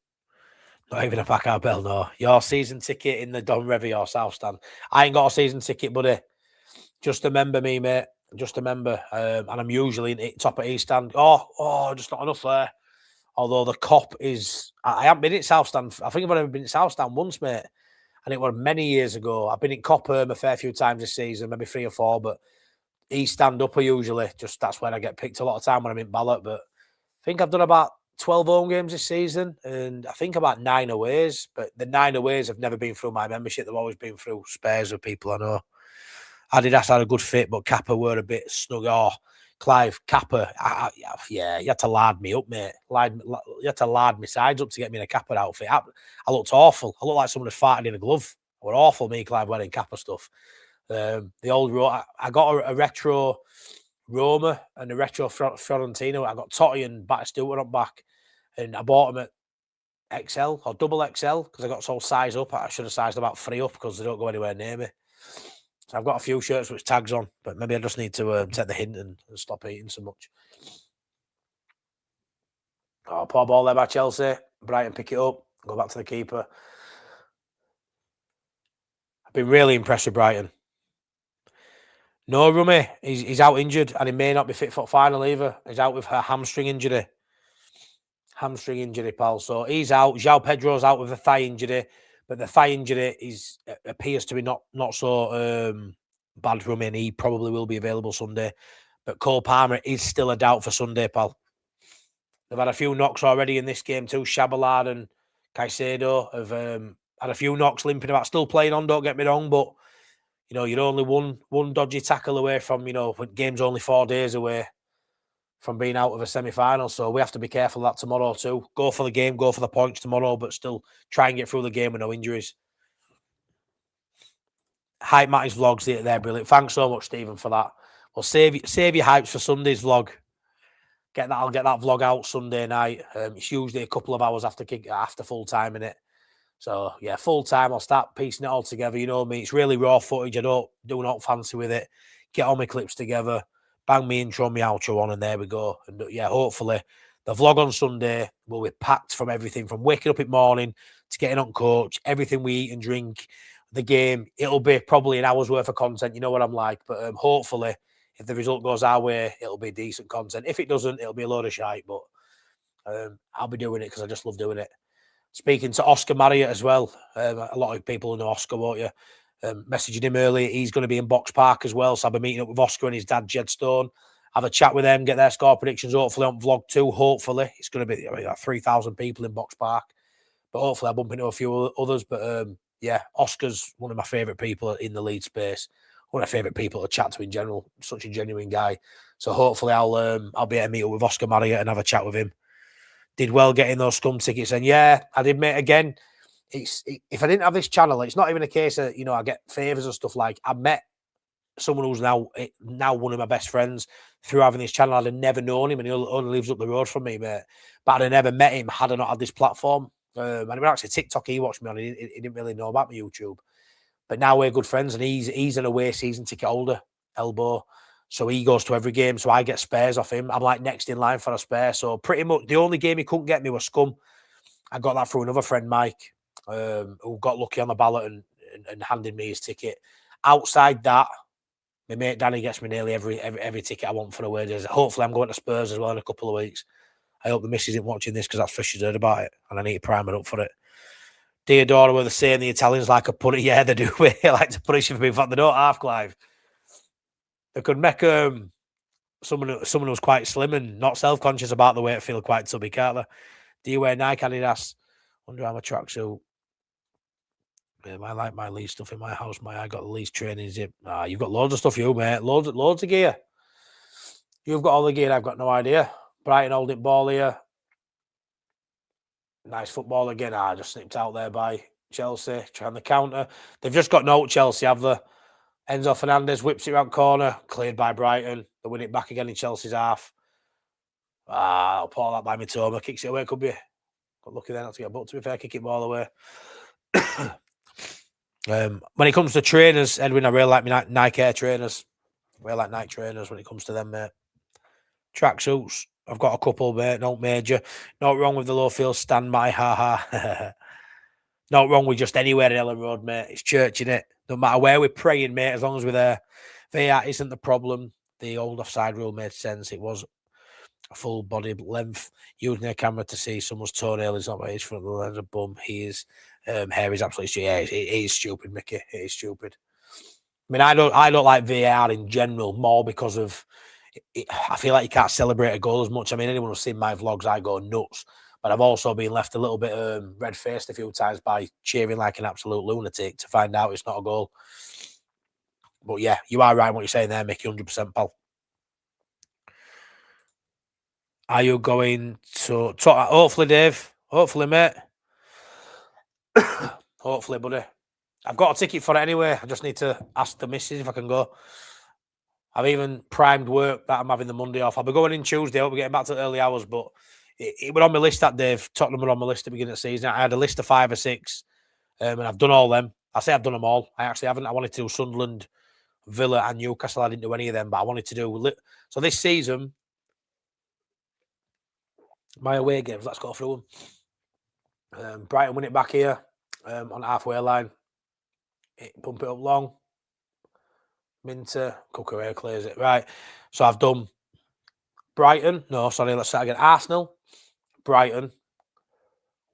Not even a Packard Bell, no. Your season ticket in the Don Revy or South Stand. I ain't got a season ticket, buddy. Just remember me, mate. Just remember. And I'm usually in top of East Stand. Oh, just not enough there. Although the cop is... I haven't been in South Stand. I think I've only been in South Stand once, mate. And it was many years ago. I've been in Copperm a fair few times this season, maybe 3 or 4, but East Stand upper usually. Just that's when I get picked a lot of time when I'm in ballot. But I think I've done about 12 home games this season, and I think about 9 aways. But the 9 aways have never been through my membership. They've always been through spares of people I know. Adidas had a good fit, but Kappa were a bit snug. Oh, Clive, Kappa, yeah, you had to lard me up, mate. You had to lard my sides up to get me in a Kappa outfit. I looked awful. I looked like someone had farted in a glove. I were awful, me, Clive, wearing Kappa stuff. The old, I got a retro Roma and a retro Fiorentino. I got Totti and Batistuta on back, and I bought them at XL or double XL because I got so size up. I should have sized about 3 up because they don't go anywhere near me. So I've got a few shirts with tags on, but maybe I just need to take the hint and stop eating so much. Oh, poor ball there by Chelsea. Brighton pick it up, go back to the keeper. I've been really impressed with Brighton. No, Rummy, he's out injured and he may not be fit for final either. He's out with her hamstring injury. Hamstring injury, pal. So he's out. João Pedro's out with a thigh injury. But the thigh injury appears to be not so bad, Rummy, and he probably will be available Sunday. But Cole Palmer is still a doubt for Sunday, pal. They've had a few knocks already in this game too. Shabalad and Caicedo have had a few knocks, limping about. Still playing on, don't get me wrong, but you know, you're only one dodgy tackle away from, you know, when game's only 4 days away from being out of a semi-final. So we have to be careful of that tomorrow too. Go for the game, go for the points tomorrow, but still try and get through the game with no injuries. Hype Matty's vlogs, they're brilliant. Thanks so much, Stephen, for that. Well, save your hypes for Sunday's vlog. I'll get that vlog out Sunday night. It's usually a couple of hours after full time in it. So yeah, full time. I'll start piecing it all together. You know me, it's really raw footage. I do not fancy with it. Get all my clips together. Bang me intro, me outro on, and there we go. And yeah, hopefully the vlog on Sunday will be packed from everything from waking up in the morning to getting on coach, everything we eat and drink, the game. It'll be probably an hour's worth of content. You know what I'm like. But hopefully, if the result goes our way, it'll be decent content. If it doesn't, it'll be a load of shite. But I'll be doing it because I just love doing it. Speaking to Oscar Marriott as well. A lot of people know Oscar, won't you? Messaging him earlier. He's going to be in Box Park as well. So I'll be meeting up with Oscar and his dad, Jed Stone. Have a chat with them, get their score predictions, hopefully on vlog 2. Hopefully. It's going to be like 3,000 people in Box Park. But hopefully I'll bump into a few others. But yeah, Oscar's one of my favourite people in the Leeds space. One of my favourite people to chat to in general. Such a genuine guy. So hopefully I'll be able to meet up with Oscar Marriott and have a chat with him. Did well getting those scum tickets. And yeah, I did, mate. Again, if I didn't have this channel, it's not even a case of, you know, I get favours and stuff. Like, I met someone who's now one of my best friends through having this channel. I'd have never known him, and he only lives up the road from me, mate. But I'd have never met him had I not had this platform. And it was actually TikTok he watched me on. He didn't really know about my YouTube. But now we're good friends, and he's an away season ticket holder, Elbow. So he goes to every game, so I get spares off him. I'm like next in line for a spare. So pretty much the only game he couldn't get me was Scum. I got that through another friend, Mike, who got lucky on the ballot and handed me his ticket. Outside that, my mate Danny gets me nearly every ticket I want for away days. Hopefully I'm going to Spurs as well in a couple of weeks. I hope the missus isn't watching this because that's first she's heard about it, and I need to prime her up for it. Diodora were the same. The Italians like a punish. Yeah, they do. They like to punish you for being fat. They don't half, Clive. They could make someone who's quite slim and not self-conscious about the weight feel quite tubby, can't they? Do you wear Nike, Adidas, Under Armour tracksuit? Yeah, I like my Leeds stuff in my house. I got the Leeds training zip. You've got loads of stuff, you mate. Loads of gear. You've got all the gear. I've got no idea. Brighton holding ball here. Nice football again. Just snipped out there by Chelsea. Trying the counter. They've just got no Chelsea, have they? Enzo Fernandez whips it round corner. Cleared by Brighton. They win it back again in Chelsea's half. I'll pull that by Mitoma. Kicks it away. Could be. Got lucky there not to get booked. To be fair, kick it ball away. When it comes to trainers, Edwin, I really like my Nike Air trainers. I really like Nike trainers when it comes to them, mate. Tracksuits, I've got a couple, mate. No major. Not wrong with the low field standby. Ha. Not wrong with just anywhere in Ellen Road, mate. It's church, innit? No matter where we're praying, mate, as long as we're there. VAR isn't the problem. The old offside rule made sense. It was a full body length. Using a camera to see someone's toenail is not by his front of the lens of bum. His hair is absolutely stupid. Yeah, it is stupid, Mickey. It is stupid. I mean, I don't like VAR in general, more because of I feel like you can't celebrate a goal as much. I mean, anyone who's seen my vlogs, I go nuts. But I've also been left a little bit red-faced a few times by cheering like an absolute lunatic to find out it's not a goal. But yeah, you are right in what you're saying there, Mickey, 100%, pal. Are you going to talk? Hopefully, Dave. Hopefully, mate. Hopefully, buddy. I've got a ticket for it anyway. I just need to ask the missus if I can go. I've even primed work that I'm having the Monday off. I'll be going in Tuesday. I'll be getting back to the early hours, but it was on my list that day. Tottenham were on my list at the beginning of the season. I had a list of 5 or 6, and I've done all them. I say I've done them all. I actually haven't. I wanted to do Sunderland, Villa, and Newcastle. I didn't do any of them, but I wanted to do. So this season, my away games. Let's go through them. Brighton win it back here on the halfway line. Pump it up long. Minter, Cucurella clears it. Right. So I've done Brighton. No, sorry, let's start again. Arsenal, Brighton,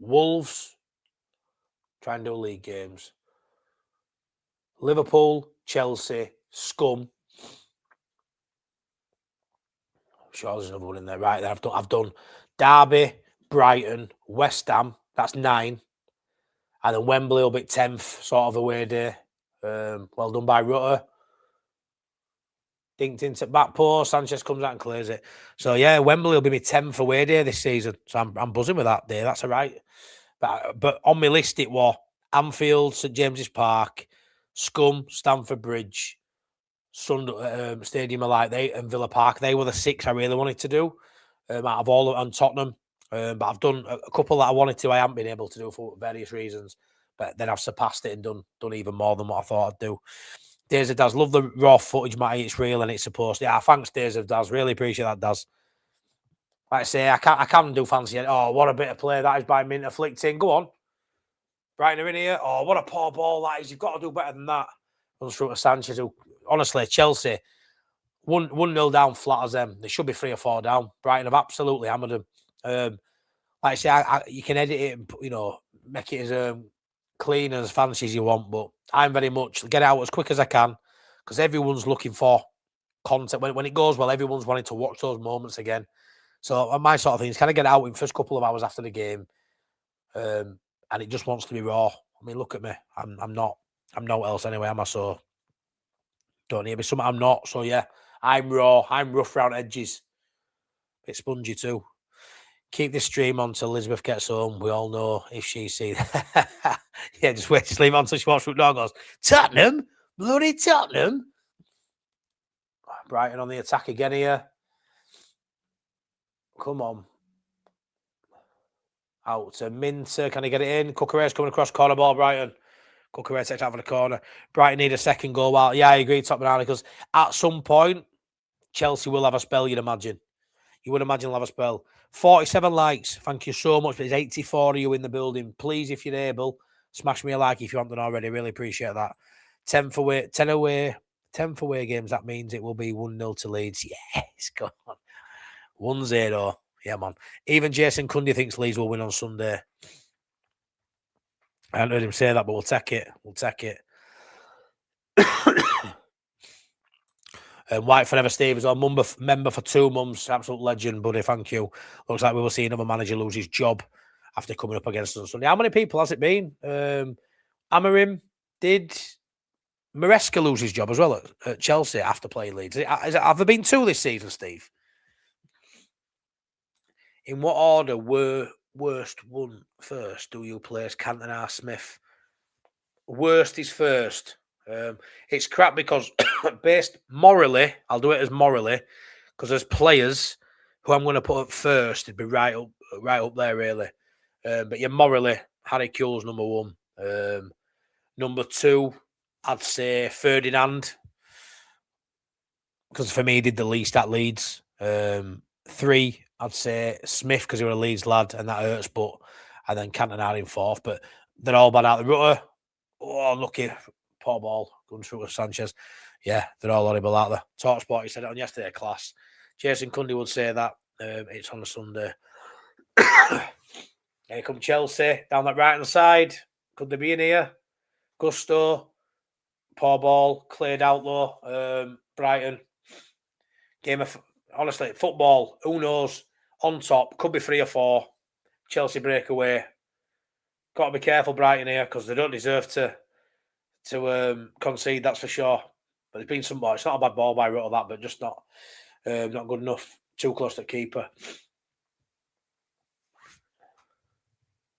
Wolves. Try and do league games. Liverpool, Chelsea, Scum. I'm sure there's another one in there. Right there. I've done Derby, Brighton, West Ham. That's 9. And then Wembley will be 10th, sort of away day. Well done by Rutter. Dinked into back post. Sanchez comes out and clears it. So yeah, Wembley will be my 10th away day this season. So I'm buzzing with that day. That's all right. But on my list it was Anfield, St James's Park, Scum, Stamford Bridge, Stadium of Light, and Villa Park. They were the 6 I really wanted to do out of all on Tottenham. But I've done a couple that I wanted to. I haven't been able to do for various reasons. But then I've surpassed it and done even more than what I thought I'd do. Days of Daz, love the raw footage, Matty. It's real and it's supposed to. Yeah, thanks, Days of Daz. Really appreciate that, Daz. Like I say, I can do fancy it. Oh, what a bit of play that is by Minter flicked in. Go on. Brighton are in here. Oh, what a poor ball that is. You've got to do better than that. Runs through to Sanchez, who, honestly, Chelsea, 1-0 down flat as them. They should be 3 or 4 down. Brighton have absolutely hammered them. Like I say, you can edit it and, make it as clean and as fancy as you want, but I'm very much get out as quick as I can because everyone's looking for content. When it goes well, everyone's wanting to watch those moments again. So my sort of thing is kind of get out in the first couple of hours after the game, and it just wants to be raw. I mean, look at me. I'm not else anyway, am I? So don't need to be something I'm not. So yeah, I'm raw. I'm rough around edges. Bit spongy too. Keep this stream on till Elizabeth gets home. We all know if she sees. Yeah, just wait to leave on until she walks through the door and goes, Tottenham? Bloody Tottenham? Brighton on the attack again here. Come on. Out to Minter. Can he get it in? Cucurella's coming across corner ball, Brighton. Cucurella takes out for the corner. Brighton need a second goal. Well, yeah, I agree, Top Banana, because at some point, Chelsea will have a spell, you'd imagine. You would imagine they'll have a spell. 47 likes. Thank you so much. There's 84 of you in the building. Please, if you're able, smash me a like if you haven't done already. Really appreciate that. 10 away games. That means it will be 1-0 to Leeds. Yes, go on. 1-0. Yeah, man. Even Jason Cundy thinks Leeds will win on Sunday. I haven't heard him say that, but we'll take it. White Forever Steve is our member for 2 months. Absolute legend, buddy. Thank you. Looks like we will see another manager lose his job after coming up against us on Sunday. How many people has it been? Amarim, did Maresca lose his job as well at Chelsea after playing Leeds? Have there been 2 this season, Steve? In what order were worst won first? Do you place Cantona, Smith? Worst is first. It's crap because based morally, I'll do it as morally, because as players who I'm going to put up first, it'd be right up there really. But yeah, morally, Harry Kewell's number 1. Number 2, I'd say Ferdinand, because for me he did the least at Leeds. 3, I'd say Smith because he was a Leeds lad and that hurts. And then Cantona in 4th, but they're all bad out the rudder. Oh, lucky. Poor ball going through with Sanchez. Yeah, they're all horrible out there. Talksport, he said it on yesterday, class. Jason Cundy would say that. It's on a Sunday. Here come Chelsea down that right hand side. Could they be in here? Gusto. Poor ball. Cleared out though. Brighton. Game of, honestly, football. Who knows? On top. Could be 3 or 4. Chelsea breakaway. Got to be careful, Brighton, here, because they don't deserve to concede, that's for sure. But there's been some ball. It's not a bad ball by Rutter, that, but just not good enough. Too close to the keeper.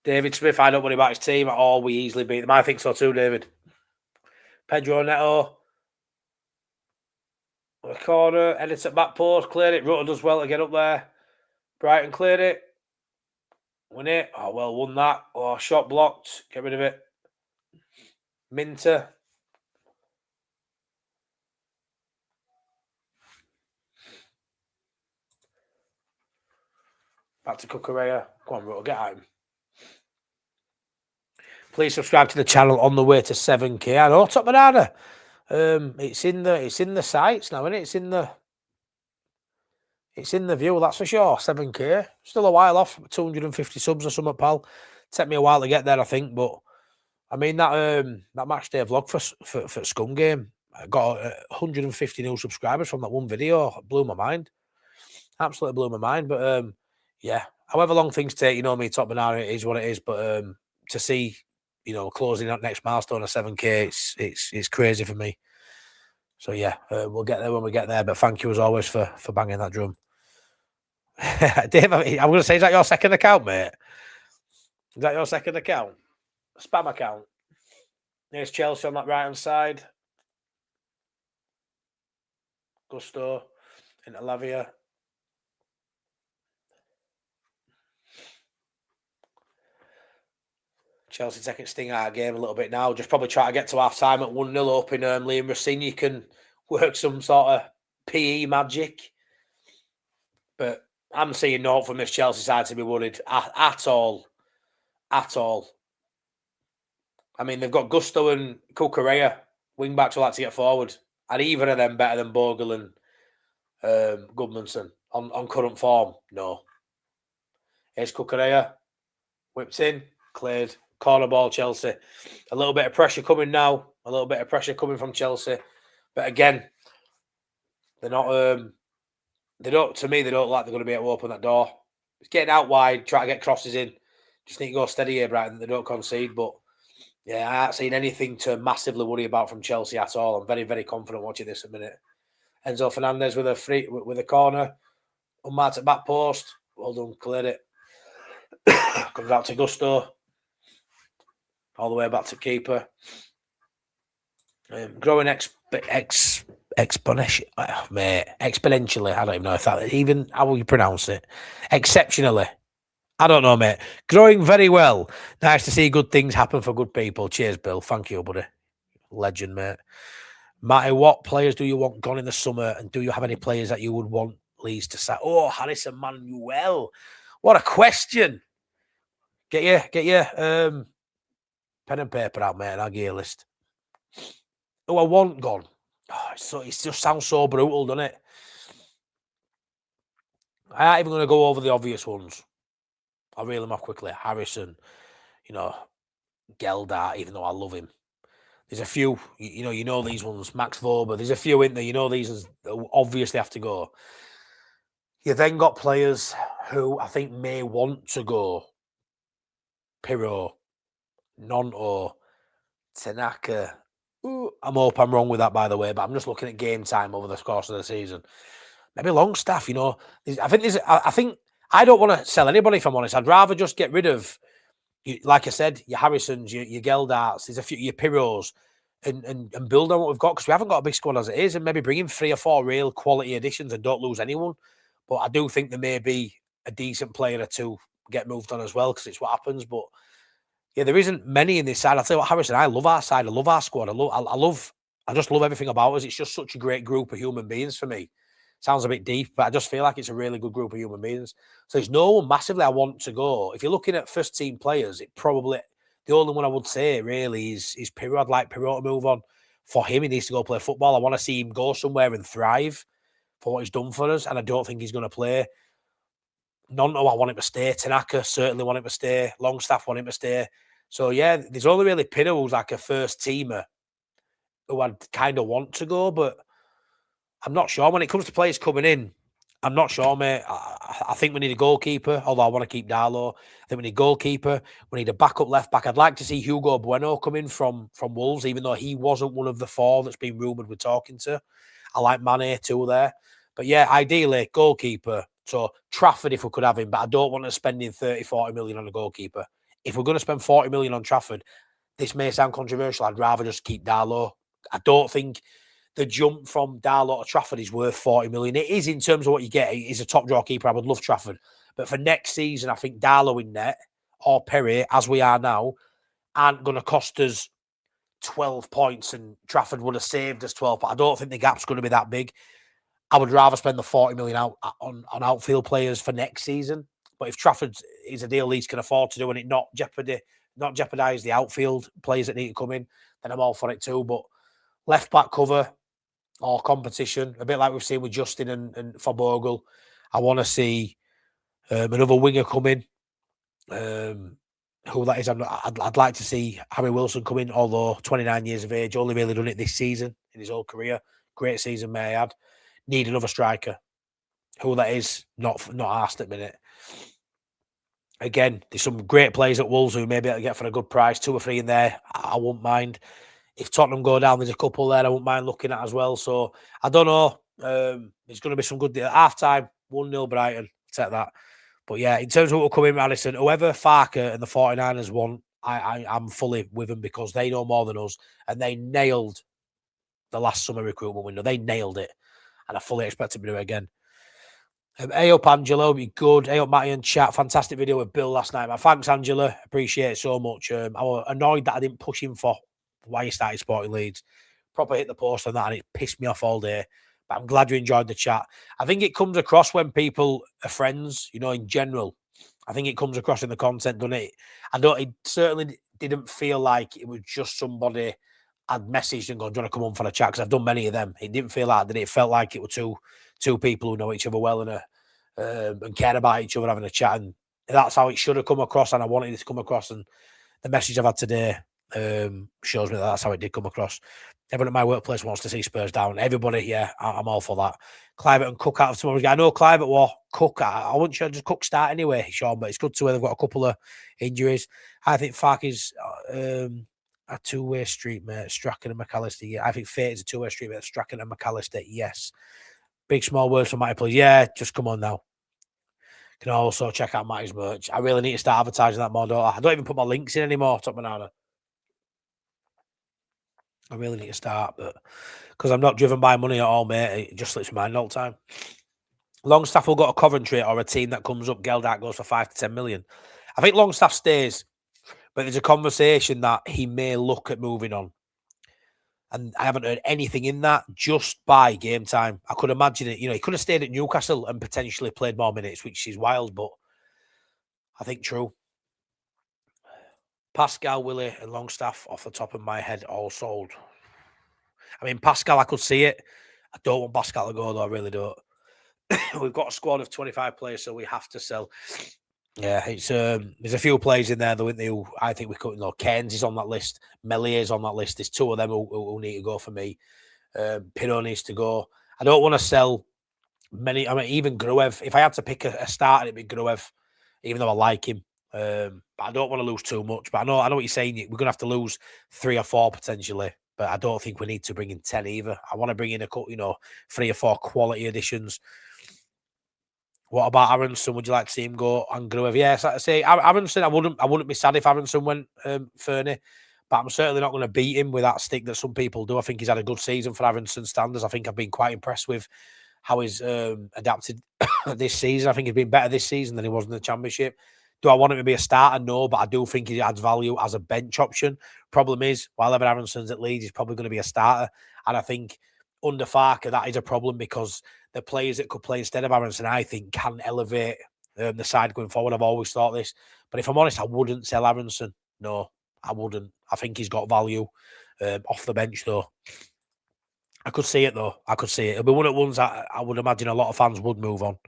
David Smith, I don't worry about his team at all. We easily beat them. I think so too, David. Pedro Neto. The corner, edit at back post, cleared it. Rutter does well to get up there. Brighton cleared it. Win it. Oh, well, won that. Oh, shot blocked. Get rid of it. Minter. Back to Cucurella. Go on, Rutter, get at him. Please subscribe to the channel on the way to 7K. I know, Top Banana. It's in the sites now, isn't it? It's in the view, that's for sure. 7K. Still a while off. 250 subs or something, pal. Take me a while to get there, I think. But I mean that match day vlog for Scum Game, I got 150 new subscribers from that one video. It blew my mind. Absolutely blew my mind. But yeah, however long things take, you know me, Top Banana, it is what it is. But to see, closing that next milestone of 7K, it's crazy for me. So yeah, we'll get there when we get there. But thank you as always for banging that drum. Dave, I'm going to say, is that your second account, mate? Is that your second account? Spam account. There's Chelsea on that right hand side. Gusto into Lavia. Chelsea taking sting out of the game a little bit now. Just probably try to get to half time at 1-0, hoping Liam Rossigny can work some sort of PE magic. But I'm seeing no from this Chelsea side to be worried at all. At all. I mean, they've got Gusto and Cucurella. Wing backs will like to get forward. Are either of them better than Bogle and Goodmanson on current form? No. Here's Cucurella. Whipped in. Cleared. Corner ball, Chelsea. A little bit of pressure coming now. A little bit of pressure coming from Chelsea. But again, they're not... They don't like they're going to be able to open that door. It's getting out wide, try to get crosses in. Just need to go steady here, Brighton. They don't concede. But yeah, I haven't seen anything to massively worry about from Chelsea at all. I'm very, very confident watching this a minute. Enzo Fernandez with a corner. Unmarked at back post. Well done, cleared it. Comes out to Gusto. All the way back to keeper. Growing exponentially. Mate, exponentially. I don't even know if that even how will you pronounce it. Exceptionally. I don't know, mate. Growing very well. Nice to see good things happen for good people. Cheers, Bill. Thank you, buddy. Legend, mate. Matty, what players do you want gone in the summer? And do you have any players that you would want Leeds to sign? Oh, Harrison Manuel. What a question. Get your pen and paper out, mate, and I'll give you a list. Who I want gone. Oh, it just sounds so brutal, doesn't it? I ain't even going to go over the obvious ones. I'll reel them off quickly. Harrison, Geldart, even though I love him. There's a few, you know these ones, Max Vober. There's a few in there. You know these obviously have to go. You then got players who I think may want to go. Pirro, Nonto, Tanaka. Ooh, I hope I'm wrong with that, by the way, but I'm just looking at game time over the course of the season. Maybe Longstaff, I think I don't want to sell anybody, if I'm honest. I'd rather just get rid of, like I said, your Harrisons, your Geldarts, there's a few, your Pirros, and build on what we've got, because we haven't got a big squad as it is, and maybe bring in 3 or 4 real quality additions and don't lose anyone. But I do think there may be a decent player or two get moved on as well, because it's what happens. But yeah, there isn't many in this side. I'll tell you what, Harrison, I love our side. I love our squad. I just love everything about us. It's just such a great group of human beings for me. Sounds a bit deep, but I just feel like it's a really good group of human beings. So there's no one massively I want to go. If you're looking at first team players, it probably, the only one I would say really is Pirro. I'd like Pirro to move on. For him, he needs to go play football. I want to see him go somewhere and thrive for what he's done for us, and I don't think he's going to play. Nonto, I want him to stay. Tanaka, certainly want him to stay. Longstaff, want him to stay. So, yeah, there's only really Pirro who's like a first teamer who I'd kind of want to go, but I'm not sure. When it comes to players coming in, I'm not sure, mate. I think we need a goalkeeper, although I want to keep Darlow. I think we need a goalkeeper. We need a backup left back. I'd like to see Hugo Bueno come in from Wolves, even though he wasn't one of the 4 that's been rumoured we're talking to. I like Mane too there. But yeah, ideally, goalkeeper. So Trafford, if we could have him, but I don't want to spend 30, 40 million on a goalkeeper. If we're going to spend 40 million on Trafford, this may sound controversial. I'd rather just keep Darlow. I don't think the jump from Darlow to Trafford is worth 40 million. It is in terms of what you get. He's a top draw keeper. I would love Trafford. But for next season, I think Darlow in net or Perry, as we are now, aren't going to cost us 12 points, and Trafford would have saved us 12. But I don't think the gap's going to be that big. I would rather spend the 40 million out on outfield players for next season. But if Trafford is a deal Leeds can afford to do and it not jeopardise the outfield players that need to come in, then I'm all for it too. But left back cover or competition, a bit like we've seen with Justin and for Bogle, I want to see another winger come in. Who that is, I'd like to see Harry Wilson come in, although 29 years of age, only really done it this season in his whole career. Great season, may I add. Need another striker. Who that is, not asked at the minute. Again, there's some great players at Wolves who maybe I'll get for a good price. 2 or 3 in there, I won't mind. If Tottenham go down, there's a couple there I won't mind looking at as well. So I don't know. There's going to be some good deal. Half time, 1-0 Brighton. Take that. But yeah, in terms of what will come in, Madison, whoever Farker and the 49ers want, I'm fully with them because they know more than us and they nailed the last summer recruitment window. They nailed it. And I fully expect them to do it again. Hey up, Angelo. Be good. Hey up, Matty and chat. Fantastic video with Bill last night, man. Thanks, Angela. Appreciate it so much. I was annoyed that I didn't push him for why he started Sporting Leeds. Proper hit the post on that and it pissed me off all day. But I'm glad you enjoyed the chat. I think it comes across when people are friends, in general. I think it comes across in the content, doesn't it? It certainly didn't feel like it was just somebody I'd messaged and gone, do you want to come on for a chat? Because I've done many of them. It didn't feel like that. It felt like it were two people who know each other well and care about each other having a chat. And that's how it should have come across. And I wanted it to come across. And the message I've had today shows me that's how it did come across. Everyone at my workplace wants to see Spurs down. Everybody, yeah, I'm all for that. Clivert and Cook out of tomorrow's game. I know Clivert will Cook. I wouldn't sure just Cook start anyway, Sean, but it's good to where they've got a couple of injuries. I think Fark is a two-way street, mate. Strachan and McAllister, yeah. I think Fate is a two-way street, mate. Strachan and McAllister, yes. Big small words from Matty, please. Yeah, just come on now. You can also check out Matty's merch. I really need to start advertising that more, don't I? I don't even put my links in anymore, Top Banana. I really need to start, but because I'm not driven by money at all, mate, it just slips my mind all the time. Longstaff will go to Coventry or a team that comes up, Geldart goes for 5 to 10 million. I think Longstaff stays, but there's a conversation that he may look at moving on. And I haven't heard anything in that just by game time. I could imagine it. He could have stayed at Newcastle and potentially played more minutes, which is wild, but I think true. Pascal, Willie, and Longstaff, off the top of my head, all sold. I mean, Pascal, I could see it. I don't want Pascal to go, though. I really don't. We've got a squad of 25 players, so we have to sell. Yeah, it's there's a few players in there though, who I think we could. Cairns is on that list. Melier is on that list. There's two of them who need to go for me. Pinot needs to go. I don't want to sell many. I mean, even Gruev. If I had to pick a starter, it'd be Gruev, even though I like him. But I don't want to lose too much. But I know what you're saying. We're gonna have to lose 3 or 4 potentially. But I don't think we need to bring in 10 either. I want to bring in 3 or 4 quality additions. What about Aronson? Would you like to see him go and Gruev? Yes, like I say, Aronson. I wouldn't be sad if Aronson went Fernie, but I'm certainly not going to beat him with that stick that some people do. I think he's had a good season for Aronson standards. I think I've been quite impressed with how he's adapted this season. I think he's been better this season than he was in the Championship. Do I want him to be a starter? No, but I do think he adds value as a bench option. Problem is, while Evan Aronson's at Leeds, he's probably going to be a starter. And I think under Farker, that is a problem because the players that could play instead of Aronson, I think, can elevate the side going forward. I've always thought this. But if I'm honest, I wouldn't sell Aronson. No, I wouldn't. I think he's got value off the bench, though. I could see it, though. I could see it. It'll be one of the ones I would imagine a lot of fans would move on.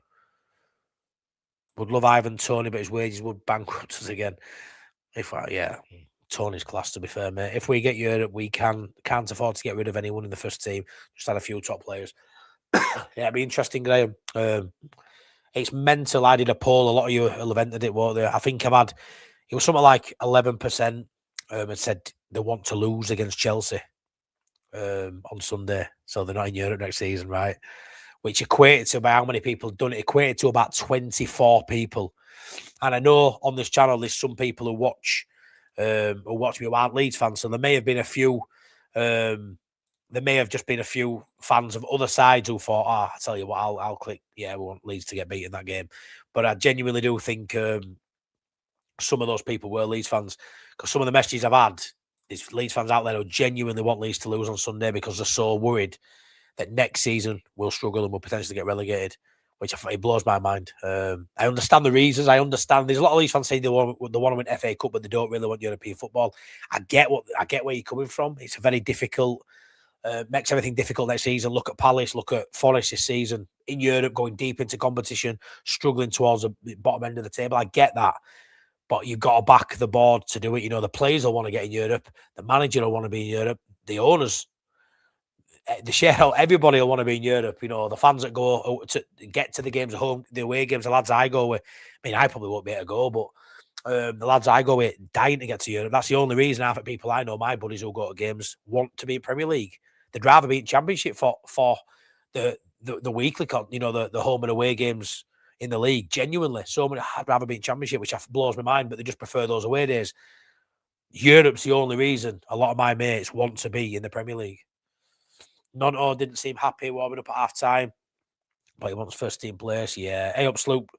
Would love Ivan Toney, but his wages would bankrupt us again. Tony's class, to be fair, mate. If we get Europe, we can't afford to get rid of anyone in the first team. Just had a few top players. Yeah, it'd be interesting, Graham. It's mental. I did a poll. A lot of you will have entered it, won't they? I think it was something like 11% and said they want to lose against Chelsea on Sunday. So they're not in Europe next season, right? Which equated to, by how many people done it, equated to about 24 people. And I know on this channel there's some people who watch me who aren't Leeds fans, so there may have been a few there may have just been a few fans of other sides who thought, I tell you what, I'll click, we want Leeds to get beat in that game. But I genuinely do think some of those people were Leeds fans, because some of the messages I've had, there's Leeds fans out there who genuinely want Leeds to lose on Sunday because they're so worried that next season we'll struggle and we'll potentially get relegated, which it blows my mind. I understand the reasons. I understand there's a lot of Leeds fans saying they want to win FA Cup, but they don't really want European football. I get where you're coming from. It's a very difficult, makes everything difficult next season. Look at Palace, look at Forest this season in Europe, going deep into competition, struggling towards the bottom end of the table. I get that. But you've got to back the board to do it. The players will want to get in Europe. The manager will want to be in Europe. The owners, the shareholder, everybody will want to be in Europe. The fans that go to get to the games at home, the away games, the lads I go with. I mean, I probably won't be able to go, but the lads I go with dying to get to Europe. That's the only reason half of people I know, my buddies who go to games, want to be in Premier League. They'd rather be in Championship for the weekly, the home and away games in the league. Genuinely, so many. I'd rather be in Championship, which blows my mind, but they just prefer those away days. Europe's the only reason a lot of my mates want to be in the Premier League. Nonto didn't seem happy warming up at half time, but he wants first team place. Yeah. Hey up, Sloop.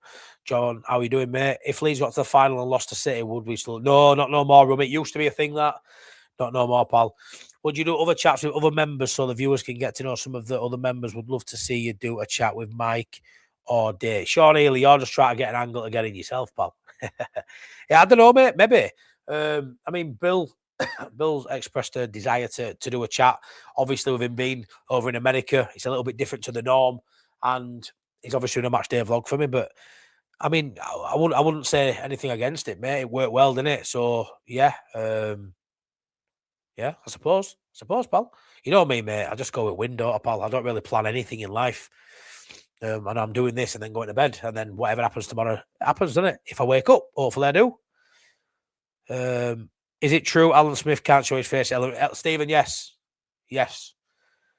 John, how are you doing, mate? If Leeds got to the final and lost to City, would we still? No, not no more, Rum. It used to be a thing that. Not no more, pal. Would you do other chats with other members so the viewers can get to know some of the other members? Would love to see you do a chat with Mike or Dave. Sean Healy, you're just trying to get an angle to get in yourself, pal. Yeah, I don't know, mate. Maybe. I mean, Bill's expressed a desire to do a chat. Obviously, with him being over in America, it's a little bit different to the norm, and he's obviously doing a match day vlog for me. But I mean, I wouldn't say anything against it, mate. It worked well, didn't it? So yeah, I suppose, pal. You know me, mate. I just go with window, pal. I don't really plan anything in life. And I'm doing this and then going to bed, and then whatever happens tomorrow happens, doesn't it? If I wake up, hopefully I do. Is it true Alan Smith can't show his face? Stephen, yes.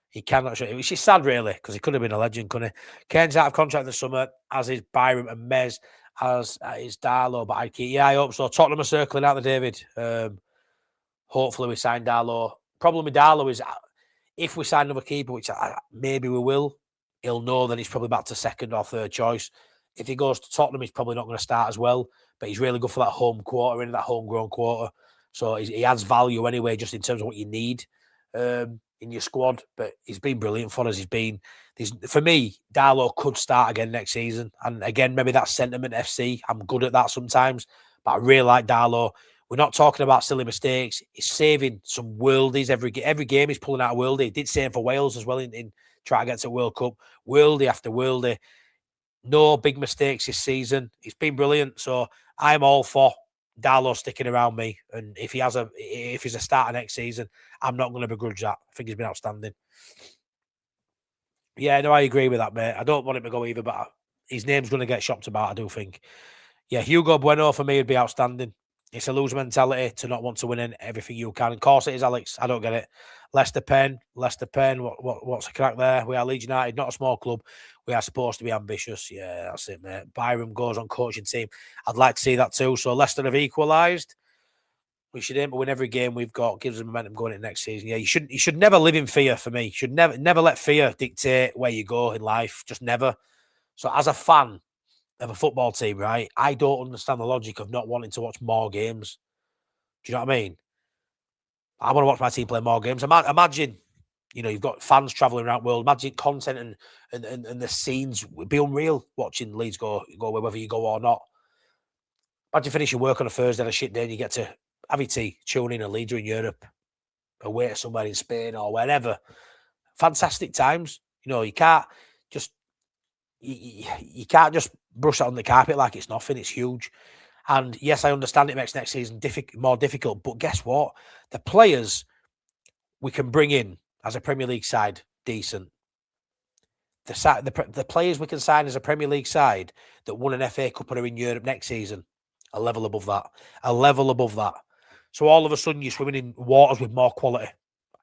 He cannot show it, which is sad, really, because he could have been a legend, couldn't he? Kane's out of contract in the summer, as is Byram and Mez, as is Darlow. But I hope so. Tottenham are circling out the David. Hopefully we sign Darlow. Problem with Darlow is if we sign another keeper, which maybe we will, he'll know that he's probably back to second or third choice. If he goes to Tottenham, he's probably not going to start as well, but he's really good for that home quarter, that homegrown quarter. So he adds value anyway, just in terms of what you need in your squad. But he's been brilliant for us. For me, Darlow could start again next season. And again, maybe that's sentiment FC. I'm good at that sometimes, but I really like Darlow. We're not talking about silly mistakes. He's saving some worldies every game. He's pulling out a worldie. He did same for Wales as well in trying to get to World Cup. Worldie after worldie. No big mistakes this season. It's been brilliant. So I'm all for Darlow sticking around me. And if he's a starter next season, I'm not going to begrudge that. I think he's been outstanding. Yeah, no, I agree with that, mate. I don't want him to go either, but his name's going to get shopped about, I do think. Yeah, Hugo Bueno for me would be outstanding. It's a loser mentality to not want to win in everything you can. Of course it is, Alex. I don't get it. Leicester Pen. What's the crack there? We are Leeds United, not a small club. We are supposed to be ambitious. Yeah, that's it, mate. Byram goes on coaching team. I'd like to see that too. So Leicester have equalised. We should aim to win every game we've got. Gives us momentum going into next season. Yeah, you should never live in fear for me. You should never let fear dictate where you go in life. Just never. So as a fan of a football team, right, I don't understand the logic of not wanting to watch more games. Do you know what I mean? I want to watch my team play more games. Imagine, you've got fans travelling around the world. Imagine content and the scenes would be unreal watching Leeds go whether you go or not. Imagine finishing work on a Thursday on a shit day and you get to have your tea, tune in a Leeds in Europe, away somewhere in Spain or wherever. Fantastic times. You can't just you can't just brush it on the carpet like it's nothing. It's huge. And yes, I understand it makes next season more difficult. But guess what? The players we can bring in as a Premier League side, decent. The players we can sign as a Premier League side that won an FA Cup and are in Europe next season, a level above that. A level above that. So all of a sudden you're swimming in waters with more quality.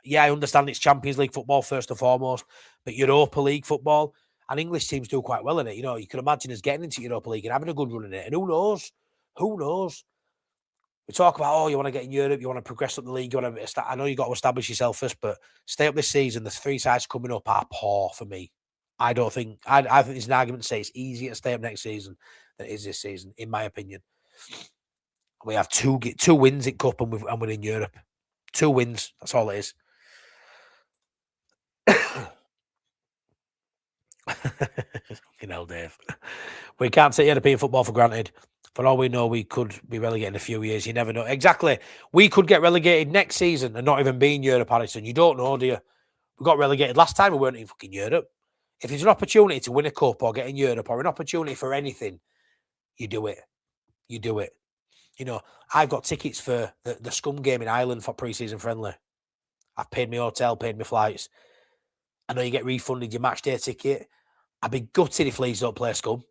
Yeah, I understand it's Champions League football first and foremost, but Europa League football, and English teams do quite well in it. You can imagine us getting into Europa League and having a good run in it. And who knows? Who knows? We talk about, you want to get in Europe, you want to progress up the league, I know you got to establish yourself first, but stay up this season. The 3 sides coming up are poor for me. I think there's an argument to say it's easier to stay up next season than it is this season, in my opinion. We have two wins in Cup and we're in Europe. 2 wins. That's all it is. Dave. We can't take European football for granted. For all we know, we could be relegated in a few years. You never know. Exactly. We could get relegated next season and not even be in Europe, Harrison. You don't know, do you? We got relegated last time. We weren't in fucking Europe. If there's an opportunity to win a cup or get in Europe or an opportunity for anything, you do it. You do it. I've got tickets for the Scum game in Ireland for pre-season friendly. I've paid my hotel, paid my flights. I know you get refunded your match day ticket. I'd be gutted if Leeds don't play Scum.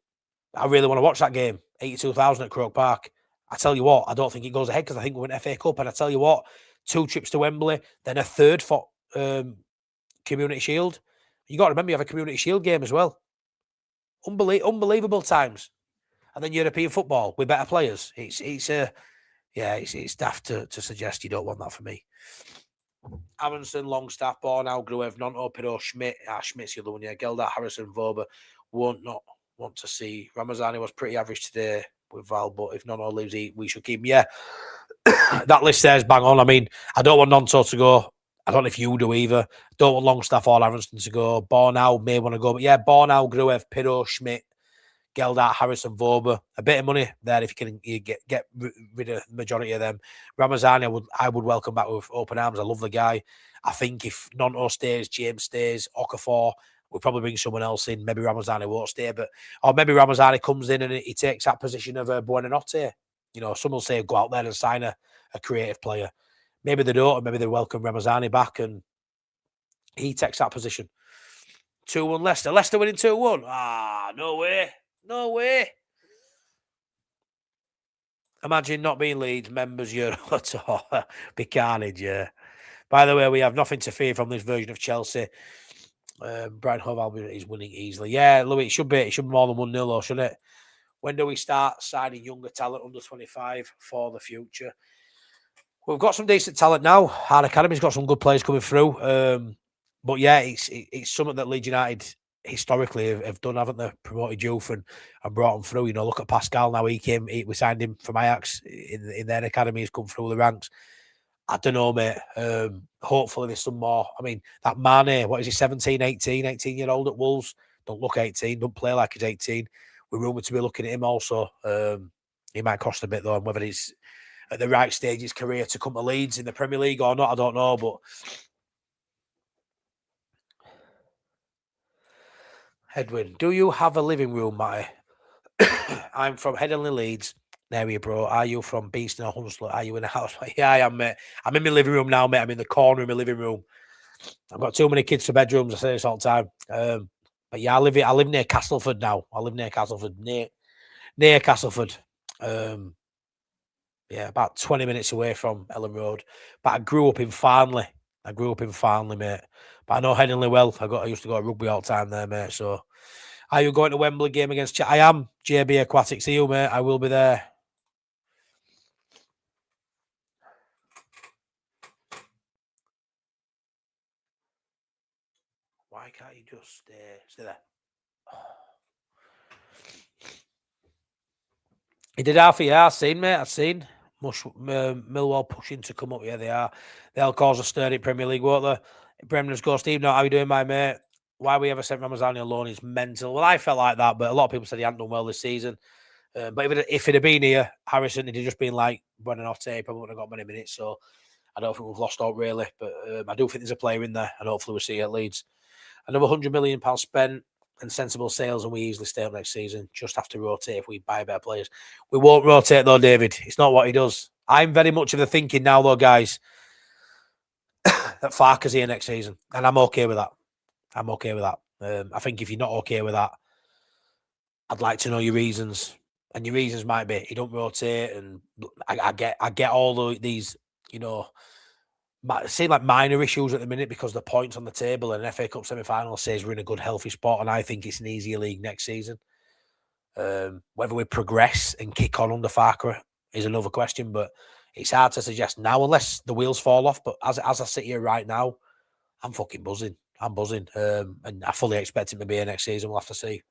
I really want to watch that game. 82,000 at Croke Park. I tell you what, I don't think it goes ahead because I think we win FA Cup. And I tell you what, 2 trips to Wembley, then a third for Community Shield. You got to remember you have a Community Shield game as well. Unbelievable times. And then European football with better players. It's daft to suggest you don't want that for me. Amundsen, Longstaff, Bornau, Gruev, Nonto, Piro, Schmidt. Schmidt's the other one, yeah. Geldart, Harrison, Vober. Won't not want to see. Ramazani was pretty average today with Val, but if Nonto leaves, we should keep him. Yeah, that list there is bang on. I mean, I don't want Nonto to go. I don't know if you do either. Don't want Longstaff or Amundsen to go. Bornau may want to go. But yeah, Bornau, Gruev, Piro, Schmidt, Geldart, Harrison, Vober. A bit of money there if you can get rid of the majority of them. Ramazani, I would welcome back with open arms. I love the guy. I think if Nonto stays, James stays, Okafor, we'll probably bring someone else in. Maybe Ramazani won't stay, or maybe Ramazani comes in and he takes that position of Buonanotte. Some will say go out there and sign a creative player. Maybe they don't, or maybe they welcome Ramazani back and he takes that position. 2-1 Leicester. Leicester winning 2-1. No way. No way. Imagine not being Leeds members Euro Tour. Be carnage, yeah. By the way, we have nothing to fear from this version of Chelsea. Brighton Hove Albion is winning easily. Yeah, Louis, it should be more than 1-0, or shouldn't it? When do we start signing younger talent under 25 for the future? We've got some decent talent now. Our academy's got some good players coming through. But yeah, it's something that Leeds United historically have done, haven't they? Promoted youth and brought them through. Look at Pascal now. We signed him from Ajax in their academy. He's come through the ranks. I don't know, mate. Hopefully there's some more. I mean, that Mane, what is he, 17, 18-year-old at Wolves? Don't look 18, don't play like he's 18. We're rumoured to be looking at him also. He might cost a bit, though, and whether he's at the right stage of his career to come to Leeds in the Premier League or not, I don't know. But Edwin, do you have a living room, Matty? I'm from Headingley, Leeds. There you, bro. Are you from Beeston or Hunslet? Are you in a house? Yeah, I am, mate. I'm in my living room now, mate. I'm in the corner of my living room. I've got too many kids for bedrooms. I say this all the time. But yeah, I live near Castleford now. I live near Castleford, near Castleford. Yeah, about 20 minutes away from Ellen Road. But I grew up in Farnley. Mate. But I know Headingley well. I used to go to rugby all the time there, mate. So, are you going to Wembley game against? I am. JB Aquatics. See you, mate. I will be there. Why can't you just stay there? He did half a year. I've seen, mate. I've seen. Millwall pushing to come up. Yeah, they are. They'll cause a stir in Premier League, won't they? Bremner's go, Steve, no, how you doing, my mate? Why we ever sent Ramazani alone is mental. Well, I felt like that, but a lot of people said he hadn't done well this season. But if it had been here, Harrison, he'd have just been like running off tape. Probably wouldn't have got many minutes. So I don't think we've lost out really. But I do think there's a player in there, and hopefully we'll see you at Leeds. Another £100 million spent and sensible sales, and we easily stay up next season. Just have to rotate if we buy better players. We won't rotate though, David. It's not what he does. I'm very much of the thinking now, though, guys, that Farke's here next season, and I'm okay with that. I think if you're not okay with that, I'd like to know your reasons. And your reasons might be he don't rotate, and I get all these, it seem like minor issues at the minute because the points on the table and FA Cup semi-final says we're in a good, healthy spot, and I think it's an easier league next season. Whether we progress and kick on under Farke is another question, but it's hard to suggest now unless the wheels fall off. But as I sit here right now, I'm fucking buzzing. I'm buzzing, and I fully expect him to be here next season. We'll have to see.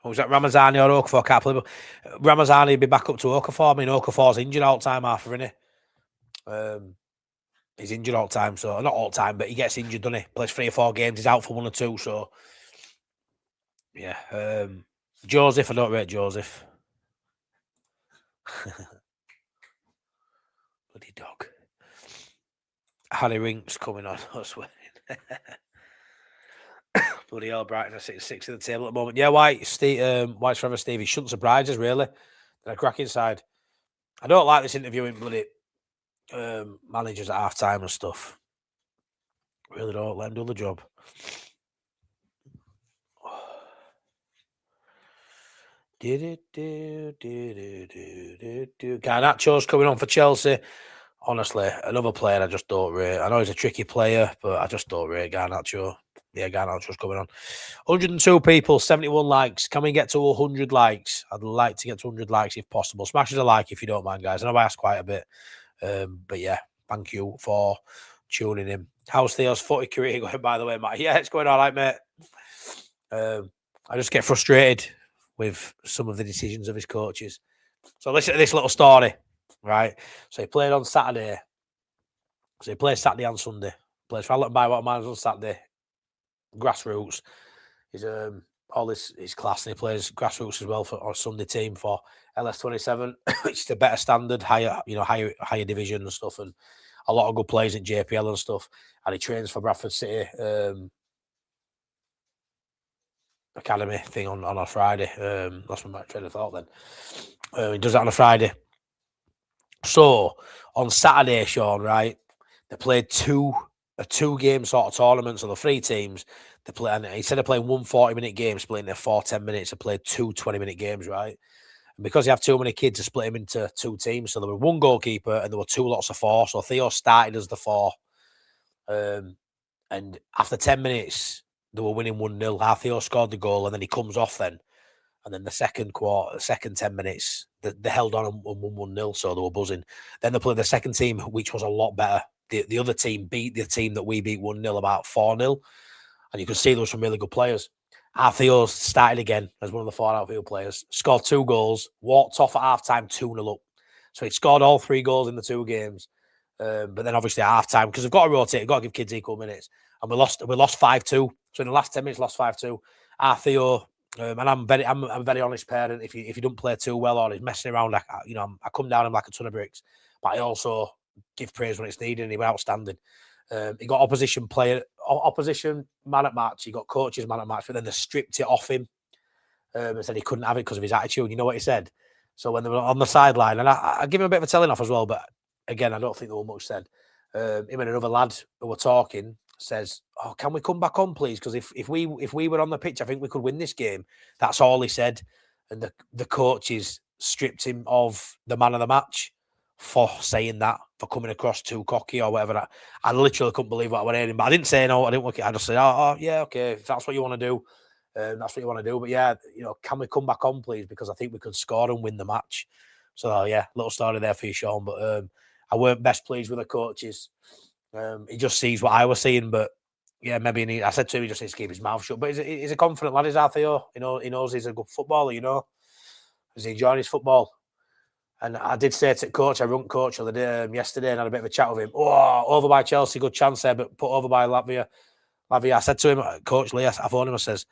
Was that Ramazani or Okafor? Can't believe it. Ramazani will be back up to Okafor. I mean, Okafor's injured all the time, Arthur, isn't he? He's injured all the time, so not all the time, but he gets injured, doesn't he? Plays 3 or 4 games, he's out for 1 or 2, so yeah. Joseph, I don't rate Joseph. Bloody dog. Harry Rinks coming on, I swear. Bloody hell, Brighton are 6 at the table at the moment. Yeah, White's forever Steve. He shouldn't surprise us, really. They're a cracking side. I don't like this interviewing bloody managers at half time and stuff. Really don't. Let him do the job. Garnacho's coming on for Chelsea. Honestly, another player I just don't rate. I know he's a tricky player, but I just don't rate Garnacho. Yeah, Garnacho's coming on. 102 people, 71 likes. Can we get to 100 likes? I'd like to get to 100 likes if possible. Smash us a like if you don't mind, guys. I know I asked quite a bit. But yeah, thank you for tuning in. How's Theo's footy career going, by the way, Matt? Yeah, it's going all right, mate. I just get frustrated with some of the decisions of his coaches. So listen to this little story, right? So he played on Saturday. So he plays Saturday and Sunday. Plays for Alton by what man on Saturday. Grassroots. He's all his class, and he plays grassroots as well for our Sunday team for LS27, which is a better standard, higher division and stuff, and a lot of good players in JPL and stuff. And he trains for Bradford City academy thing on a Friday. That's my train of thought then. He does that on a Friday. So on Saturday, Sean, right, they played a 2-game sort of tournament. So the 3 teams, they play, and instead of playing 1 40-minute game, splitting their 4 10-minutes, they played 2 20-minute games, right? And because you have too many kids, to split them into 2 teams. So there was 1 goalkeeper and there were 2 lots of 4. So Theo started as the 4. And after 10 minutes, they were winning 1-0. Theo scored the goal, and then he comes off then. And then the second 10 minutes, they held on and won 1-0, so they were buzzing. Then they played the second team, which was a lot better. The other team beat the team that we beat 1-0 about 4-0. And you could see there were some really good players. Theo started again as one of the 4 outfield players, scored 2 goals, walked off at half-time 2-0 up. So he'd scored all 3 goals in the 2 games. But then obviously at half-time, because they've got to rotate, they've got to give kids equal minutes. And we lost 5-2. So in the last 10 minutes, lost 5-2. Theo And I'm a very honest parent. If you don't play too well or he's messing around, I come down him like a ton of bricks. But I also give praise when it's needed, and he was outstanding. He got opposition man at match. He got coaches man at match, but then they stripped it off him and said he couldn't have it because of his attitude. You know what he said? So when they were on the sideline, and I give him a bit of a telling off as well, but again, I don't think there was much said. Him and another lad who were talking says, "Oh, can we come back on, please? Because if we were on the pitch, I think we could win this game." That's all he said, and the coaches stripped him of the man of the match for saying that, for coming across too cocky or whatever. I literally couldn't believe what I was hearing, but I didn't say no. I didn't look. I just said, "Oh, yeah, okay, if that's what you want to do, that's what you want to do." But yeah, can we come back on, please? Because I think we could score and win the match. So yeah, little story there for you, Sean. But I weren't best pleased with the coaches. He just sees what I was seeing, but yeah, maybe I said to him, he just needs to keep his mouth shut. But he's a confident lad, is Arthur. He knows he's a good footballer. He's enjoying his football. And I did say to coach, I rung coach yesterday and had a bit of a chat with him. Oh, over by Chelsea, good chance there, but put over by Latvia. I said to him, Coach Lee, I phoned him, I says,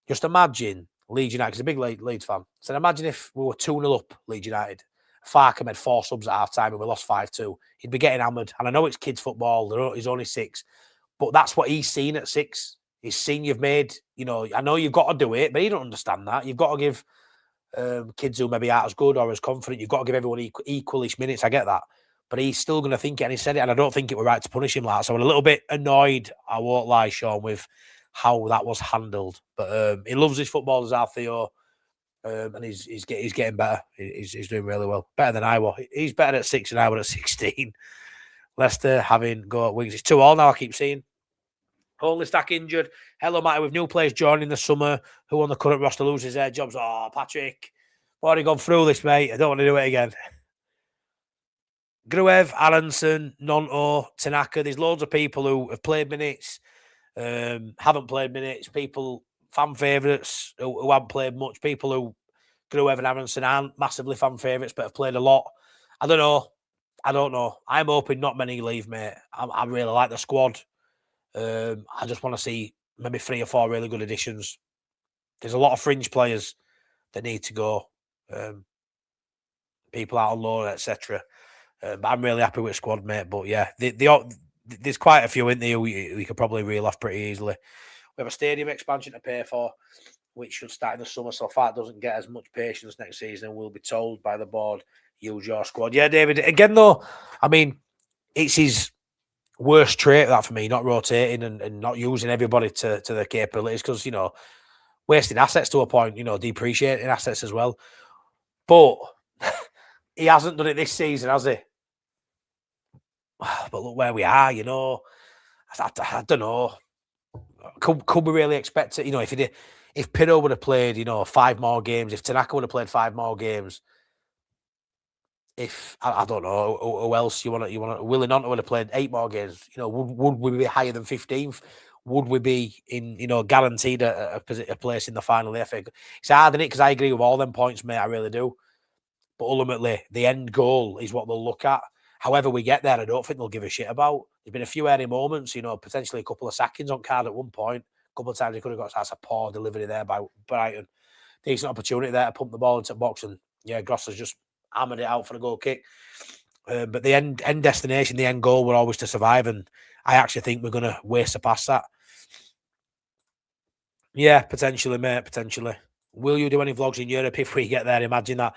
just imagine Leeds United, he's a big Leeds fan. I said, imagine if we were 2-0 up, Leeds United. Farkham had 4 subs at half time and we lost 5-2. He'd be getting hammered. And I know it's kids' football, he's only 6, but that's what he's seen at 6. He's seen you've made, I know you've got to do it, but he don't understand that. You've got to give kids who maybe aren't as good or as confident, you've got to give everyone equalish minutes. I get that. But he's still going to think it, and he said it, and I don't think it were right to punish him like that. So I'm a little bit annoyed, I won't lie, Sean, with how that was handled. But he loves his football, as our Theo, and he's getting better. He's doing really well. Better than I was. He's better at 6 than I was at 16. Leicester having go at wings. It's 2-2 now, I keep seeing. Only Stack injured. Hello, Matty, with new players joining the summer. Who on the current roster loses their jobs? Oh, Patrick. I've already gone through this, mate. I don't want to do it again. Gruev, Aronson, Nonto, Tanaka. There's loads of people who have played minutes, haven't played minutes, people, fan favourites who haven't played much, people who, Gruev and Aronson, aren't massively fan favourites but have played a lot. I don't know. I'm hoping not many leave, mate. I really like the squad. I just want to see maybe 3 or 4 really good additions. There's a lot of fringe players that need to go. People out on loan, etc. But I'm really happy with the squad, mate. But yeah, there's quite a few in there we could probably reel off pretty easily. We have a stadium expansion to pay for, which should start in the summer. So if that doesn't get as much patience next season, we'll be told by the board, use your squad. Yeah, David. Again, though, I mean, it's his worst trait, that for me, not rotating and not using everybody to their capabilities, because, wasting assets to a point, depreciating assets as well. But he hasn't done it this season, has he? But look where we are, I don't know. Could we really expect it? If Pirro would have played, 5 more games, if Tanaka would have played 5 more games, if I don't know who else you want to Willie Nonto would have played 8 more games, would we be higher than 15th? Would we be in guaranteed a place in the final of the FA? It's hard, isn't it? Because I agree with all them points, mate. I really do. But ultimately, the end goal is what they'll look at. However we get there, I don't think they'll give a shit about. There's been a few early moments, potentially a couple of sackings on card at one point. A couple of times he could have got that's a poor delivery there by Brighton. Decent opportunity there to pump the ball into the box, and yeah, Gross has just hammered it out for a goal kick. But the end destination, the end goal, were always to survive, and I actually think we're going to waste past that. Yeah, potentially, mate, potentially. Will you do any vlogs in Europe if we get there? Imagine that.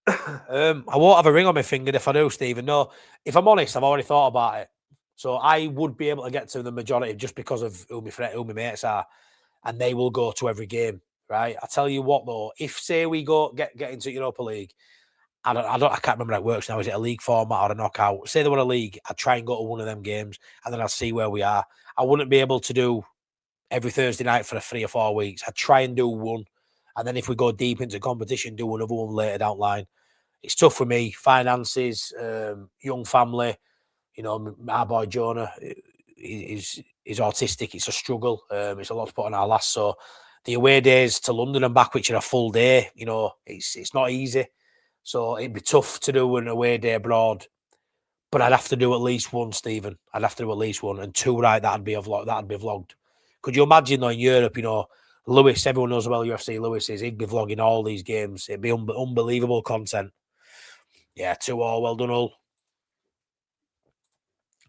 I won't have a ring on my finger if I do, Stephen. No, if I'm honest, I've already thought about it. So I would be able to get to the majority just because of who my mates are, and they will go to every game, right? I tell you what, though, if say we get into Europa League, I can't remember how it works now. Is it a league format or a knockout? Say they were a league, I'd try and go to one of them games, and then I'd see where we are. I wouldn't be able to do every Thursday night for 3 or 4 weeks. I'd try and do one, and then if we go deep into competition, do another one later down the line. It's tough for me. Finances, young family. Our boy Jonah is autistic. It's a struggle. It's a lot to put on our last. So the away days to London and back, which are a full day, it's not easy. So it'd be tough to do an away day abroad. But I'd have to do at least one, Stephen. I'd have to do at least one. And 2, right, that'd be vlogged. Could you imagine, though, in Europe, Lewis, everyone knows well UFC Lewis is. He'd be vlogging all these games. It'd be unbelievable content. Yeah, 2-2. Well done, all.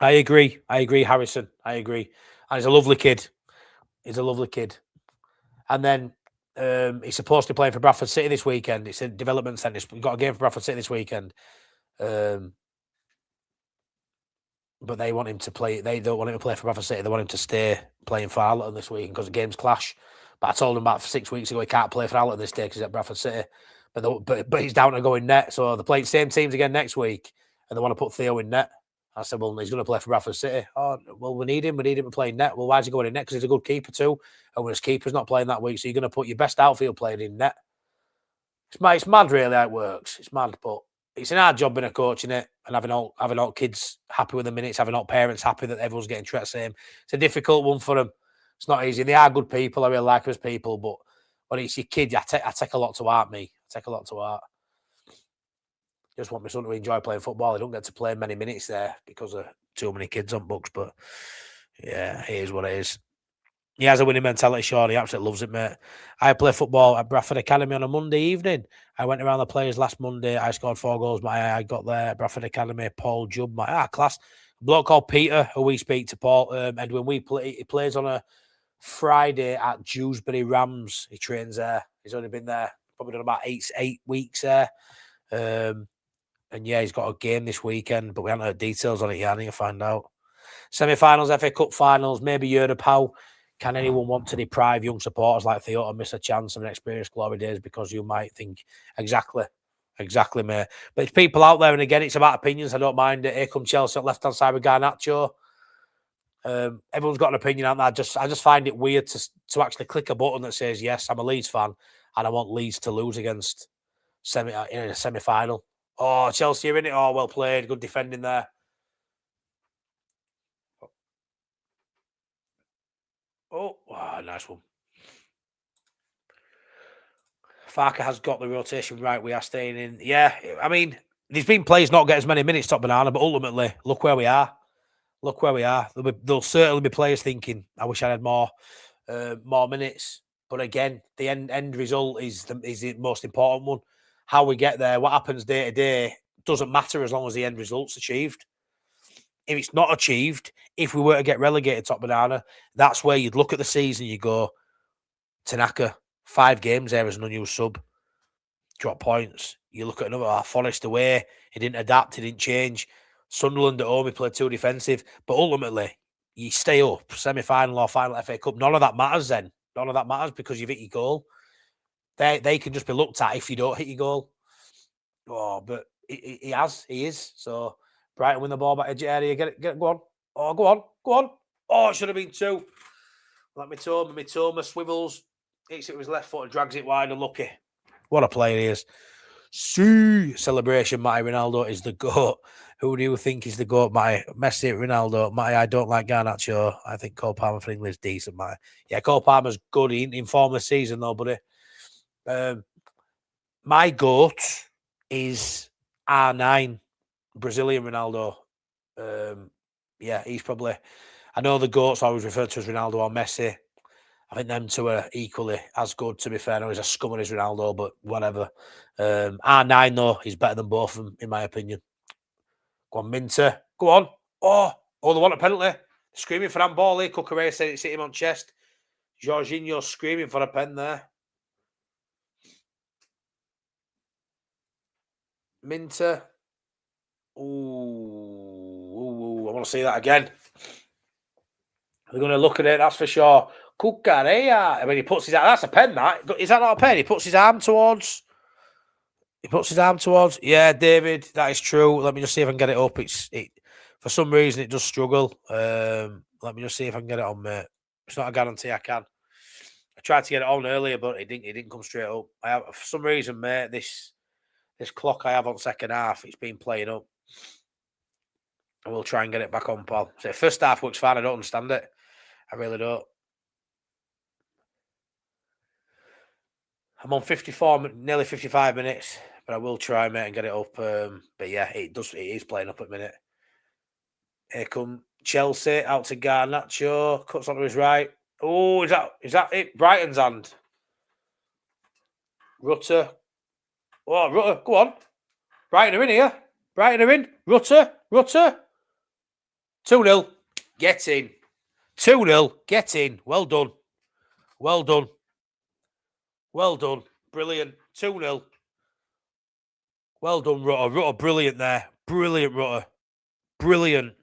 I agree, Harrison. I agree. And he's a lovely kid. And then he's supposed to be playing for Bradford City this weekend. It's a development centre. We've got a game for Bradford City this weekend. But they want him to play. They don't want him to play for Bradford City. They want him to stay playing for Allerton this weekend because the games clash. But I told him about 6 weeks ago he can't play for Allerton this day because he's at Bradford City. But he's down to go in net. So they're playing same teams again next week, and they want to put Theo in net. I said, well, he's going to play for Bradford City. Oh, well, we need him. We need him to play in net. Well, why is he going in net? Because he's a good keeper too. And when his keeper's not playing that week, so you're going to put your best outfield player in net. It's mad, really, how it works. It's mad, but it's an hard job being a coach in it and having all kids happy with the minutes, having all parents happy that everyone's getting treated the same. It's a difficult one for them. It's not easy. They are good people. I really like them as people, but when it's your kid, I take a lot to heart, me. I take a lot to heart. Just want my son to enjoy playing football. He don't get to play many minutes there because of too many kids on books, but yeah, it is what it is. He has a winning mentality, Sean. He absolutely loves it, mate. I play football at Bradford Academy on a Monday evening. I went around the players last Monday. I scored 4 goals. I got there at Bradford Academy. Paul Jubb, class. A bloke called Peter, who we speak to, Paul Edwin. He plays on a Friday at Dewsbury Rams. He trains there. He's only been there, probably done about 8 weeks there. And yeah, he's got a game this weekend, but we haven't heard details on it yet. I need to find out. Semi-finals, FA Cup finals, maybe Europe. How can anyone want to deprive young supporters like Theo to miss a chance of an experienced glory days because you might think exactly, mate. But it's people out there, and again, it's about opinions. I don't mind it. Here come Chelsea at left-hand side with Garnacho. Everyone's got an opinion on that. I just find it weird to actually click a button that says, yes, I'm a Leeds fan, and I want Leeds to lose against in a semi-final. Oh, Chelsea are in it. Oh, well played. Good defending there. Oh, wow, nice one. Farker has got the rotation right. We are staying in. Yeah, I mean, there's been players not get as many minutes, Top Banana, but ultimately, look where we are. There'll certainly be players thinking, I wish I had more minutes. But again, the end result is the most important one. How we get there, what happens day to day, doesn't matter as long as the end result's achieved. If it's not achieved, if we were to get relegated, Top Banana, that's where you'd look at the season, you go, Tanaka, 5 games there as an unused sub, drop points. You look at another, Forest away, he didn't adapt, he didn't change. Sunderland at home, he played too defensive. But ultimately, you stay up, semi-final or final FA Cup, none of that matters then. None of that matters because you've hit your goal. They can just be looked at if you don't hit your goal. Oh, but he is. So Brighton win the ball back edge area. Get it, go on. Oh, go on. Oh, it should have been 2. Like Mitoma swivels, hits it with his left foot and drags it wide. Unlucky. What a player he is. Celebration, Matty Ronaldo is the GOAT. Who do you think is the GOAT, Matty? Messi, Ronaldo. Matty, I don't like Garnacho. I think Cole Palmer for England is decent, Matty. Yeah, Cole Palmer's good. He in form this season, though, buddy. My GOAT is R9, Brazilian Ronaldo. Yeah, he's probably... I know the GOAT's always referred to as Ronaldo or Messi. I think them two are equally as good, to be fair. I know he's a scummer as Ronaldo, but whatever. R9, though, he's better than both of them, in my opinion. Go on, Minter. Go on. Oh, they want a penalty. Screaming for handball here. Cucurella said it's hit him on chest. Jorginho screaming for a pen there. Minter. Ooh, I want to see that again. We're going to look at it, that's for sure. Cucurella. I mean, he puts his arm. That's a pen, that. Is that not a pen? He puts his arm towards. Yeah, David, that is true. Let me just see if I can get it up. For some reason, it does struggle. Let me just see if I can get it on, mate. It's not a guarantee I can. I tried to get it on earlier, but it didn't come straight up. For some reason, mate, this clock I have on second half, it's been playing up. I will try and get it back on, pal. So first half works fine. I don't understand it. I really don't. I'm on 54, nearly 55 minutes, but I will try, mate, and get it up. But yeah, it is playing up at the minute. Here come Chelsea out to Garnacho. Cuts onto his right. Oh, is that it? Brighton's hand. Rutter. Oh, Rutter, go on. Brighton are in here. Brighton are in. Rutter. 2-0. Get in. 2-0. Get in. Well done. Brilliant. 2-0. Well done, Rutter. Rutter, brilliant there. Brilliant, Rutter. Brilliant.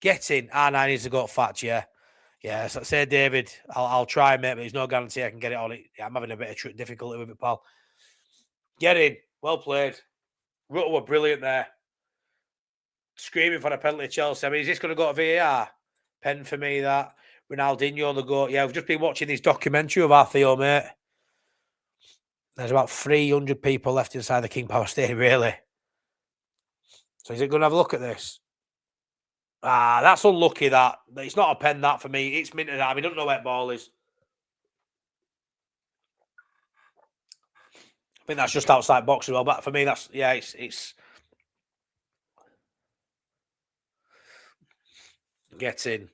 Get in. R9 needs to go fat, yeah. Yeah, so say David, I'll try, mate, but there's no guarantee I can get it on it. I'm having a bit of difficulty with it, pal. Get in. Well played. Rutter were brilliant there. Screaming for a penalty, Chelsea. I mean, is this going to go to VAR? Pen for me, that. Ronaldinho, the goal. Yeah, I've just been watching this documentary of our Theo, mate. There's about 300 people left inside the King Power Stadium, really. So is it going to have a look at this? Ah, that's unlucky, that. It's not a pen, that, for me. It's minted out. I don't know where ball is. I think that's just outside box as well. But for me, that's, yeah, it's... Get in.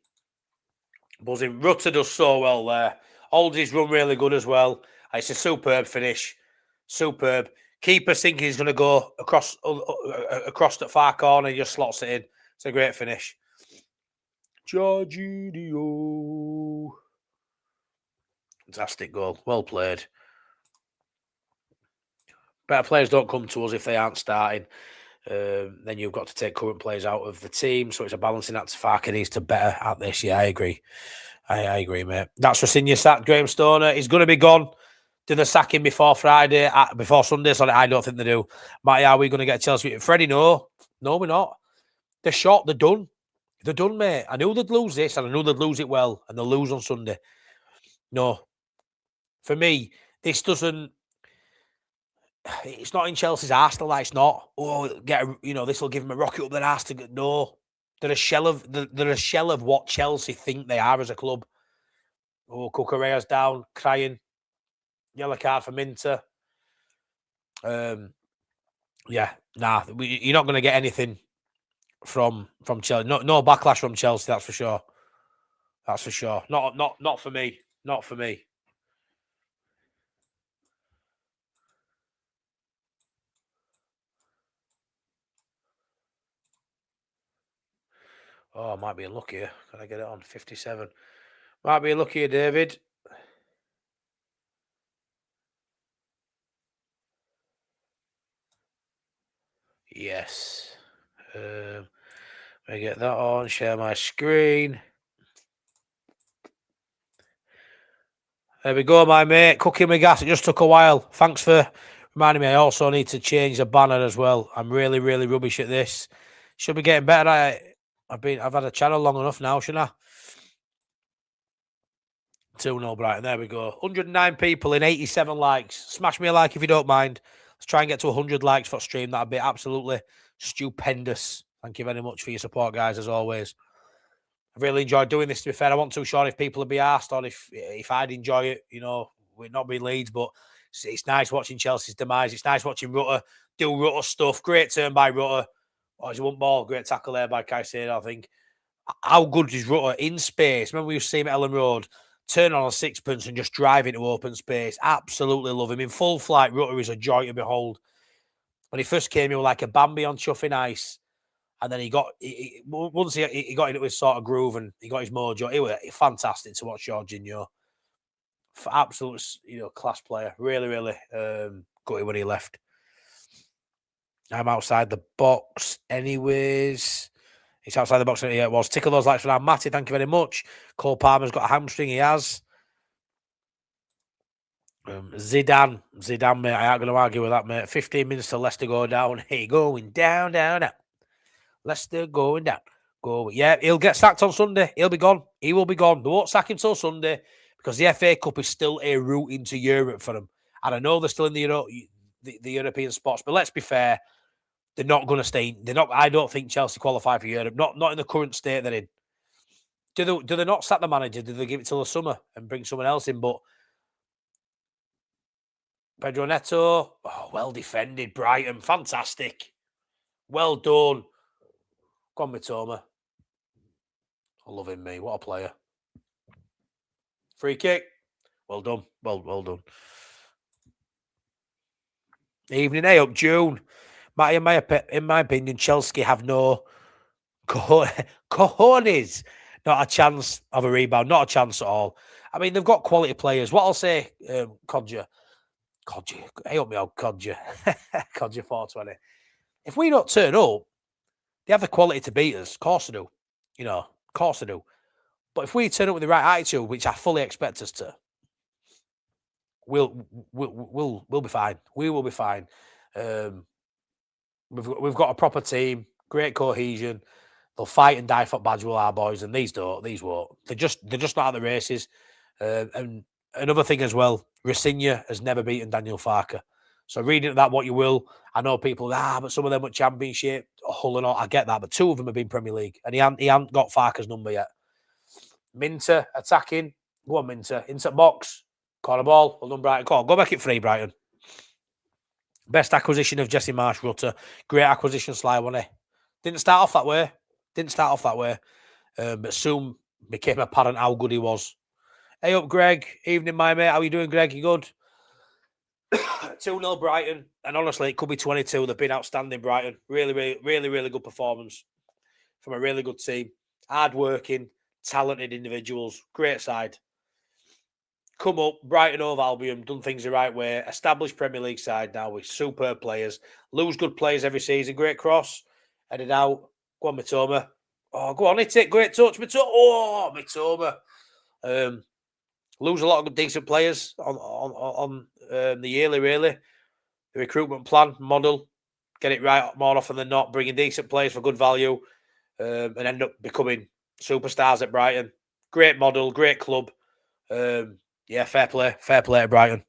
Buzzing. Rutter does so well there. Aldi's run really good as well. It's a superb finish. Superb. Keeper thinking he's going to go across the far corner. He just slots it in. It's a great finish. Jorginho. Fantastic goal. Well played. Better players don't come to us if they aren't starting. Then you've got to take current players out of the team. So it's a balancing act. Farker needs to better at this. Yeah, I agree. I agree, mate. That's for senior sack. Graham Stoner. He's going to be gone. Do they sack him before Friday? Before Sunday? Sorry, I don't think they do. Matty, are we going to get Chelsea? Freddie, no. No, we're not. They're shot. They're done. They're done, mate. I knew they'd lose this, and I knew they'd lose it well, and they'll lose on Sunday. No. For me, this doesn't... It's not in Chelsea's arse. It's not. Oh, this will give them a rocket up their arse to go. No. They're a shell of what Chelsea think they are as a club. Oh, Cucurella's down, crying. Yellow card for Minter. Yeah, nah, you're not going to get anything from Chelsea. No backlash from Chelsea. That's for sure. That's for sure. Not for me. Not for me. Oh, I might be unlucky here. Can I get it on 57? Might be unlucky here, David. Yes. Let me get that on. Share my screen. There we go, my mate. Cooking with gas. It just took a while. Thanks for reminding me. I also need to change the banner as well. I'm really, really rubbish at this. Should be getting better. I've had a channel long enough now, shouldn't I? 2-0 Brighton. There we go. 109 people in 87 likes. Smash me a like if you don't mind. Let's try and get to 100 likes for stream. That'd be absolutely stupendous. Thank you very much for your support, guys, as always. I've really enjoyed doing this, to be fair. I wasn't too sure if people would be asked or if I'd enjoy it, we're not being Leeds, but it's nice watching Chelsea's demise. It's nice watching Rutter do Rutter stuff. Great turn by Rutter. Oh, it's one ball. Great tackle there by Caicedo, I think. How good is Rutter in space? Remember we used to see him at Ellen Road, turn on a sixpence and just drive into open space. Absolutely love him. In full flight, Rutter is a joy to behold. When he first came, he was like a Bambi on chuffing ice. And then once he got into his sort of groove and he got his mojo, it was fantastic to watch Jorginho. Absolute, class player. Really, really gutty when he left. I'm outside the box anyways. It's outside the box. Yeah, it was. Tickle those likes for now. Matty, thank you very much. Cole Palmer's got a hamstring. He has. Zidane, mate. I ain't going to argue with that, mate. 15 minutes to Leicester go down. Hey, going down, down, down. Leicester going down. Yeah, he'll get sacked on Sunday. He'll be gone. He will be gone. They won't sack him till Sunday because the FA Cup is still a route into Europe for them. And I know they're still in the European spots, but let's be fair. They're not going to stay. They're not. I don't think Chelsea qualify for Europe. Not in the current state they're in. Do they not sack the manager? Do they give it till the summer and bring someone else in? But Pedro Neto, well defended. Brighton, fantastic. Well done. Go on, Mitoma. I love him, mate. What a player. Free kick. Well done. Well done. Evening, hey up, June. In my opinion, Chelsea have no cojones. Not a chance of a rebound. Not a chance at all. I mean, they've got quality players. What I'll say, Codger, hey up me out, Codger. Codger 420. If we don't turn up, they have the quality to beat us. Of course they do. Of course they do. But if we turn up with the right attitude, which I fully expect us to, we'll be fine. We will be fine. We've got a proper team, great cohesion. They'll fight and die for Badgewell, our boys, and these won't. They're just not at the races. And another thing as well, Racinha has never beaten Daniel Farker. So reading that what you will, I know people, but some of them were Championship, Hull and all. I get that, but two of them have been Premier League, and he hasn't got Farker's number yet. Minter attacking, go on Minter, into box, corner ball, well done Brighton. Come on, go back at 3, Brighton. Best acquisition of Jesse Marsh Rutter. Great acquisition, Sly, wasn't he? Didn't start off that way. But soon became apparent how good he was. Hey up, Greg. Evening, my mate. How you doing, Greg? You good? 2-0 Brighton. And honestly, it could be 22. They've been outstanding, Brighton. Really good performance from a really good team. Hard-working, talented individuals. Great side. Come up, Brighton over Albion, done things the right way. Established Premier League side now with superb players. Lose good players every season. Great cross. Headed out. Go on, Mitoma. Oh, go on, hit it. Great touch. Mitoma. Oh, Mitoma. Lose a lot of good, decent players on the yearly, really. The recruitment plan, model. Get it right more often than not. Bringing decent players for good value. And end up becoming superstars at Brighton. Great model. Great club. Yeah, fair play to Brighton.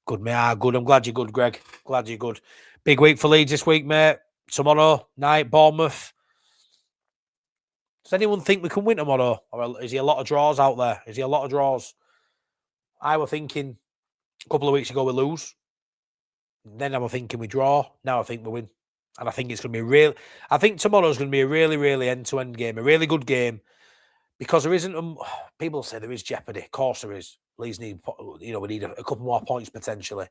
Good, mate. Good. I'm glad you're good, Greg. Glad you're good. Big week for Leeds this week, mate. Tomorrow night, Bournemouth. Does anyone think we can win tomorrow? Or is he a lot of draws out there? Is he a lot of draws? I was thinking a couple of weeks ago we lose. Then I was thinking we draw. Now I think we win. And I think it's going to be I think tomorrow's going to be a really end-to-end game. A really good game. Because there isn't, people say there is jeopardy. Of course there is. Leeds need, we need a couple more points potentially.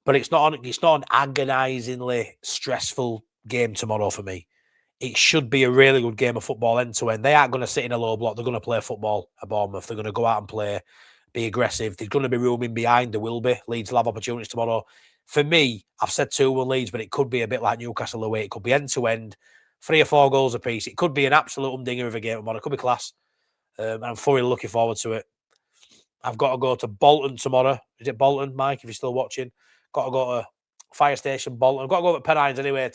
But it's not an agonisingly stressful game tomorrow for me. It should be a really good game of football end to end. They aren't going to sit in a low block. They're going to play football at Bournemouth. They're going to go out and play, be aggressive. There's going to be room in behind. There will be. Leeds will have opportunities tomorrow. For me, I've said 2-1 Leeds, but it could be a bit like Newcastle away. It could be end to end, 3 or 4 goals apiece. It could be an absolute humdinger of a game tomorrow. It could be class. And I'm fully looking forward to it. I've got to go to Bolton tomorrow. Is it Bolton, Mike, if you're still watching? Got to go to Fire Station Bolton. I've got to go to Pennines anyway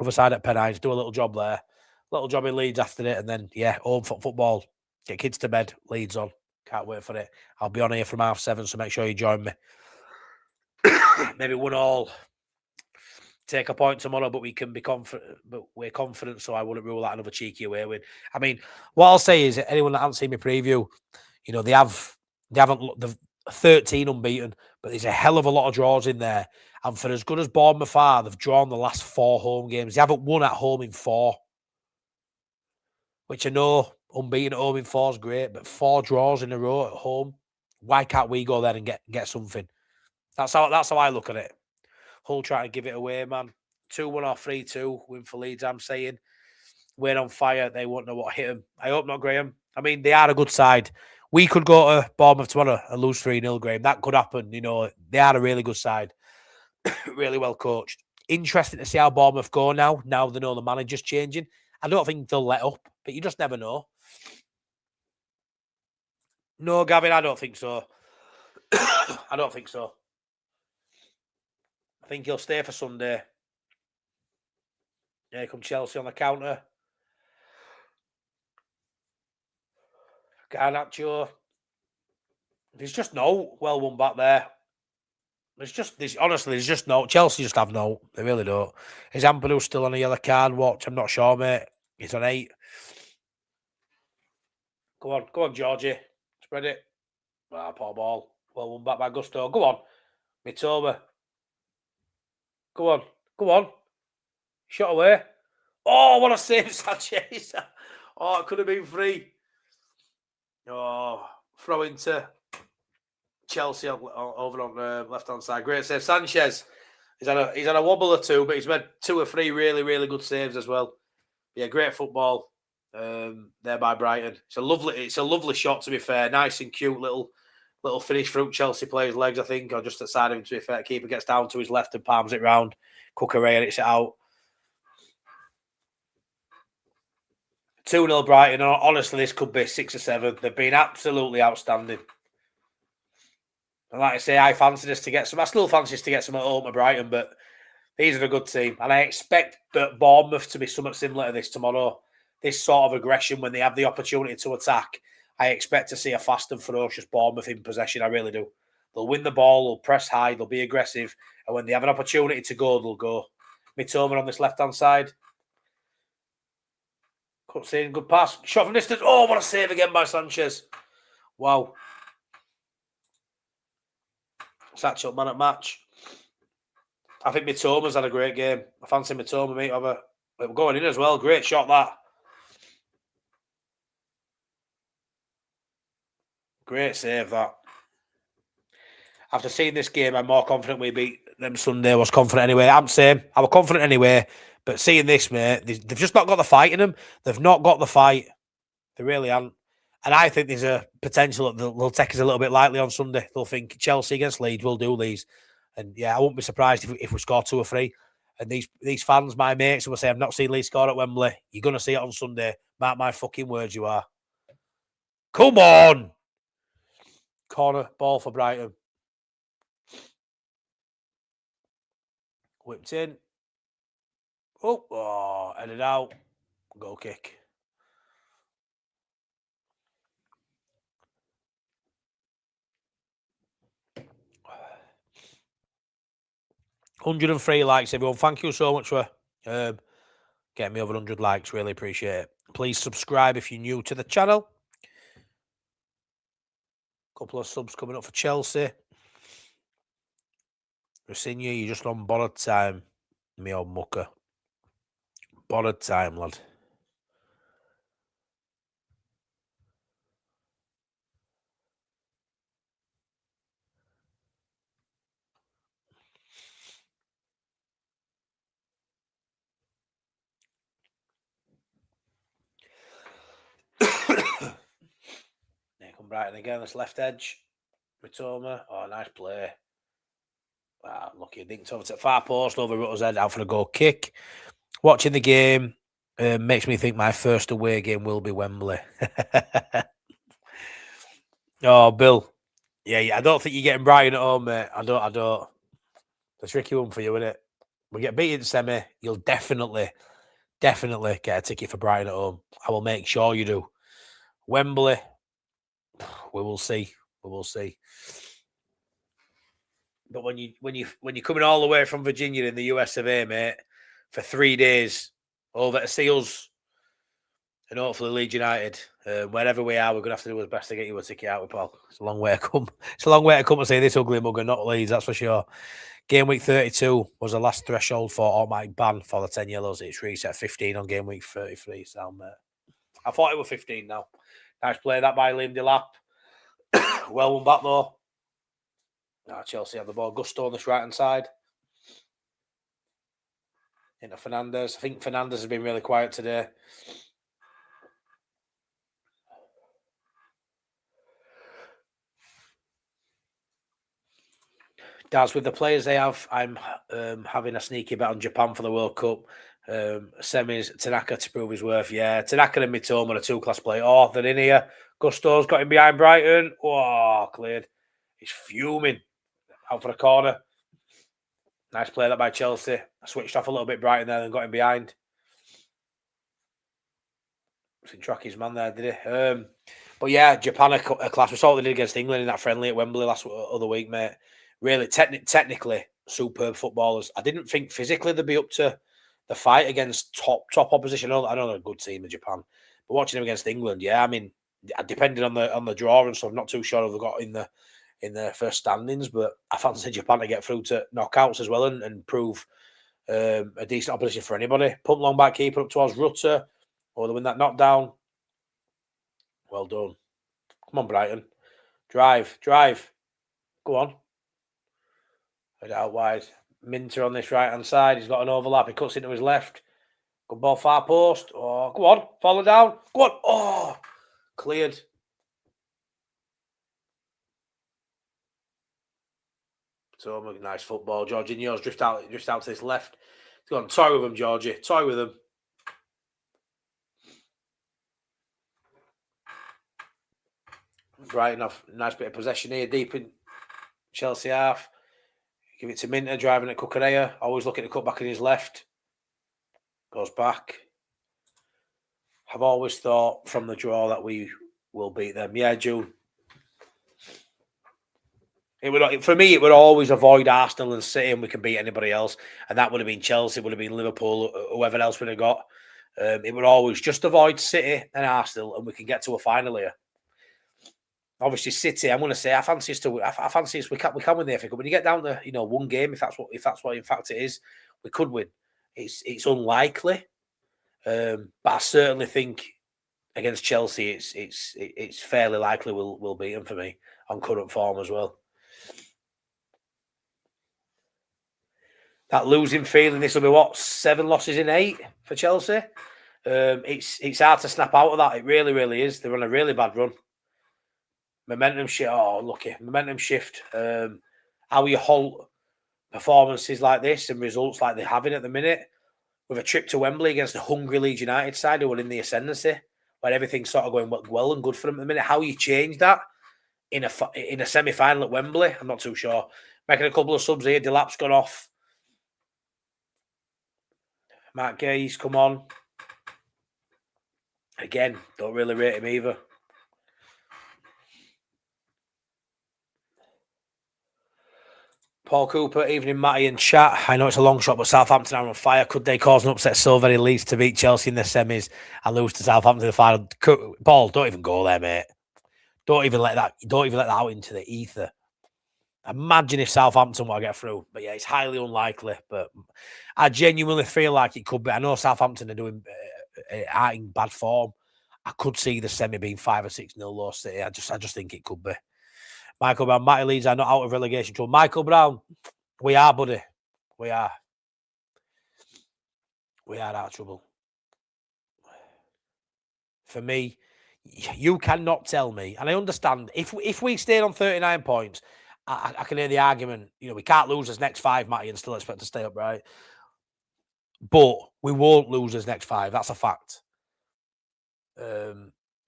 other side at Pennines, do a little job there. Little job in Leeds after it, and then, home football. Get kids to bed, Leeds on. Can't wait for it. I'll be on here from 7:30, so make sure you join me. Maybe 1-1. Take a point tomorrow, but we can be confident. But we're confident, so I wouldn't rule out another cheeky away win. I mean, what I'll say is, anyone that hasn't seen my preview, they haven't. They've 13 unbeaten, but there's a hell of a lot of draws in there. And for as good as Bournemouth are, they've drawn the last 4 home games. They haven't won at home in 4, which I know unbeaten at home in 4 is great, but 4 draws in a row at home. Why can't we go there and get something? That's how I look at it. Hull trying to give it away, man. 2-1 or 3-2 win for Leeds, I'm saying. We're on fire. They won't know what hit them. I hope not, Graham. I mean, they are a good side. We could go to Bournemouth tomorrow and lose 3-0, Graham. That could happen. They are a really good side. Really well coached. Interesting to see how Bournemouth go now. Now they know the manager's changing. I don't think they'll let up, but you just never know. No, Gavin, I don't think so. I don't think so. I think he'll stay for Sunday. Here come Chelsea on the counter. Garnacho. There's just no well won back there. Honestly, there's just no. Chelsea just have no. They really don't. Is Ampadu still on a yellow card? Watch, I'm not sure, mate. He's on 8. Go on, Georgie. Spread it. Poor ball. Well won back by Gusto. Go on. Mitoma. Go on. Shot away. Oh, what a save, Sanchez. Oh, it could have been 3. Oh, throw into Chelsea over on the left-hand side. Great save. Sanchez, he's had a wobble or 2, but he's made 2 or 3 really, really good saves as well. Yeah, great football there by Brighton. It's a lovely shot, to be fair. Nice and cute little finish through Chelsea player's legs, I think, or just outside of him, to be fair. Keeper gets down to his left and palms it round. Cucurella hits it out. 2-0 Brighton. Honestly, this could be 6 or 7. They've been absolutely outstanding. And like I say, I fancied us to get some. I still fancy us to get some at home to Brighton, but these are a good team. And I expect that Bournemouth to be somewhat similar to this tomorrow. This sort of aggression when they have the opportunity to attack. I expect to see a fast and ferocious Bournemouth in possession. I really do. They'll win the ball, they'll press high, they'll be aggressive. And when they have an opportunity to go, they'll go. Mitoma on this left-hand side. Cutscene, good pass. Shot from distance. Oh, what a save again by Sanchez. Wow. Satch up man at match. I think Mitoma's had a great game. I fancy Mitoma, mate. We're going in as well. Great shot, that. Great save, that. After seeing this game, I'm more confident we beat them Sunday. I was confident anyway. I'm the same. I was confident anyway. But seeing this, mate, they've just not got the fight in them. They've not got the fight. They really haven't. And I think there's a potential that they'll take us a little bit lightly on Sunday. They'll think Chelsea against Leeds will do these. And yeah, I won't be surprised if we score 2 or 3. And these fans, my mates, who will say, I've not seen Leeds score at Wembley. You're going to see it on Sunday. Mark my fucking words, you are. Come on! Corner ball for Brighton. Whipped in. Oh, headed out. Goal kick. $103 likes, everyone. Thank you so much for getting me over 100 likes. Really appreciate it. Please subscribe if you're new to the channel. Couple of subs coming up for Chelsea. Rosinha, you're just on borrowed time, me old mucker. Borrowed time, lad. There come Brighton again, this left edge. Mitoma. Oh, nice play. Wow, lucky. Dinked over to the far post, over Rutter's head, out for a goal kick. Watching the game makes me think my first away game will be Wembley. Oh, Bill. Yeah, I don't think you're getting Brighton at home, mate. I don't. The tricky one for you, isn't it? We get beaten semi, you'll definitely get a ticket for Brighton at home. I will make sure you do. Wembley, we will see. But when you're coming all the way from Virginia in the US of A, mate, for 3 days over to see us and hopefully Leeds United, wherever we are, we're gonna have to do our best to get you a ticket out with Paul. It's a long way to come. It's a long way to come to see this ugly mugger, not Leeds, that's for sure. Game week 32 was the last threshold for automatic ban for the 10 yellows. It's reset 15 on game week 33. So, mate. I thought it was 15 now. Nice play that by Liam Delap. Well won back though. Chelsea have the ball. Gusto on this right hand side. Into Fernandez. I think Fernandez has been really quiet today. Daz, with the players they have, I'm having a sneaky bet on Japan for the World Cup. Semis, Tanaka to prove his worth. Yeah, Tanaka and Mitoma are a 2-class play. Oh, they're in here. Gusto's got him behind Brighton. Oh, cleared. He's fuming. Out for a corner. Nice play that by Chelsea. I switched off a little bit Brighton there and got him behind. Didn't track his man there, did he? But yeah, Japan are a class. We saw what they did against England in that friendly at Wembley other week, mate. Really, technically, superb footballers. I didn't think physically they'd be up to the fight against top opposition. I know they're a good team in Japan, but watching them against England, yeah, I mean, depending on the draw and stuff, I'm not too sure if they've got in the first standings, but I fancy Japan to get through to knockouts as well and prove a decent opposition for anybody. Pump long back keeper up towards Rutter, or they win that knockdown. Well done. Come on, Brighton. Drive. Go on. Head out wide. Minter on this right-hand side. He's got an overlap. He cuts into his left. Good ball, far post. Oh, go on. Falling down. Go on. Oh, cleared. So nice football. Jorginho's drift out to his left. Go on, toy with him, Georgie. Toy with him. Brighton off. Nice bit of possession here, deep in Chelsea half. Give it to Minter, driving at Cucurella. Always looking to cut back in his left. Goes back. I've always thought from the draw that we will beat them. Yeah, June. For me, it would always avoid Arsenal and City, and we can beat anybody else. And that would have been Chelsea, would have been Liverpool, whoever else would have got. It would always just avoid City and Arsenal, and we can get to a final here. Obviously, City. I'm going to say I fancy us. We can win the FA Cup. When you get down to one game, if that's what in fact it is, we could win. It's unlikely, but I certainly think against Chelsea, it's fairly likely we'll beat them for me on current form as well. That losing feeling. This will be 7 losses in 8 for Chelsea. It's hard to snap out of that. It really, really is. They're on a really bad run. Momentum shift. Oh, lucky. Momentum shift. How you halt performances like this and results like they're having at the minute with a trip to Wembley against a hungry Leeds United side who are in the ascendancy, where everything's sort of going well and good for them at the minute. How you change that in a semi-final at Wembley, I'm not too sure. Making a couple of subs here. Delap's gone off. Matt Gay's come on. Again, don't really rate him either. Paul Cooper, evening Matty and chat. I know it's a long shot, but Southampton are on fire. Could they cause an upset so very least to beat Chelsea in the semis and lose to Southampton in the final? Paul, don't even go there, mate. Don't even let that out into the ether. Imagine if Southampton were to get through. But yeah, it's highly unlikely. But I genuinely feel like it could be. I know Southampton are in bad form. I could see the semi being 5 or 6-0 low City. I just think it could be. Michael Brown, Matty Leeds are not out of relegation trouble. Michael Brown, we are, buddy. We are. We are out of trouble. For me, you cannot tell me, and I understand, if we stayed on 39 points, I can hear the argument, we can't lose this next 5, Matty, and still expect to stay up, right? But we won't lose this next 5. That's a fact.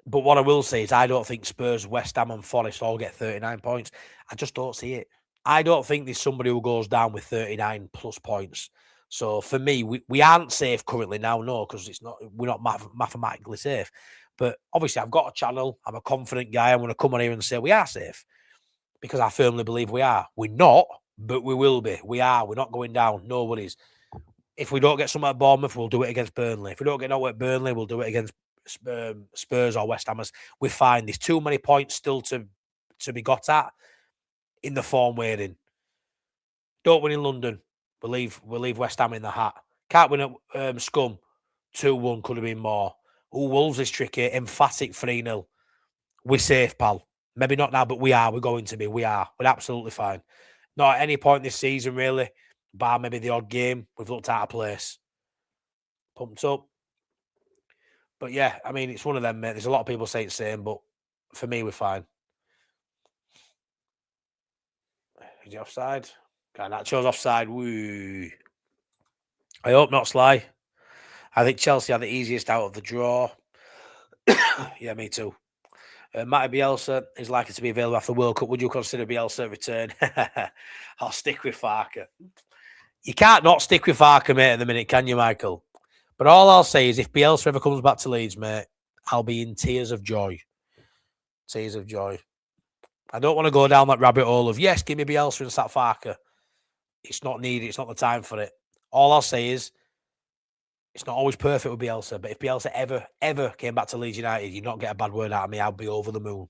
But what I will say is I don't think Spurs, West Ham and Forest all get 39 points. I just don't see it. I don't think there's somebody who goes down with 39 plus points. So for me, we aren't safe currently now, no, because we're not mathematically safe. But obviously I've got a channel. I'm a confident guy. I'm going to come on here and say we are safe because I firmly believe we are. We're not, but we will be. We are. We're not going down. Nobody's. If we don't get some at Bournemouth, we'll do it against Burnley. If we don't get no at Burnley, we'll do it against Spurs or West Hammers. We're fine. There's too many points still to be got at in the form we're in. Don't win in London. We'll leave West Ham in the hat. Can't win at Scum. 2-1 could have been more. Wolves is tricky. Emphatic 3-0. We're safe, pal. Maybe not now, but we are. We're going to be. We are. We're absolutely fine. Not at any point this season, really. Bar maybe the odd game. We've looked out of place. Pumped up. But yeah, I mean, it's one of them, mate. There's a lot of people say it's the same, but for me, we're fine. Is he offside? That shows offside. Woo. I hope not, Sly. I think Chelsea are the easiest out of the draw. Yeah, me too. Matty Bielsa is likely to be available after the World Cup. Would you consider Bielsa return? I'll stick with Farker. You can't not stick with Farker, mate, at the minute, can you, Michael? But all I'll say is if Bielsa ever comes back to Leeds, mate, I'll be in tears of joy. Tears of joy. I don't want to go down that rabbit hole of, yes, give me Bielsa and Sat Farker. It's not needed. It's not the time for it. All I'll say is it's not always perfect with Bielsa, but if Bielsa ever came back to Leeds United, you'd not get a bad word out of me. I'd be over the moon.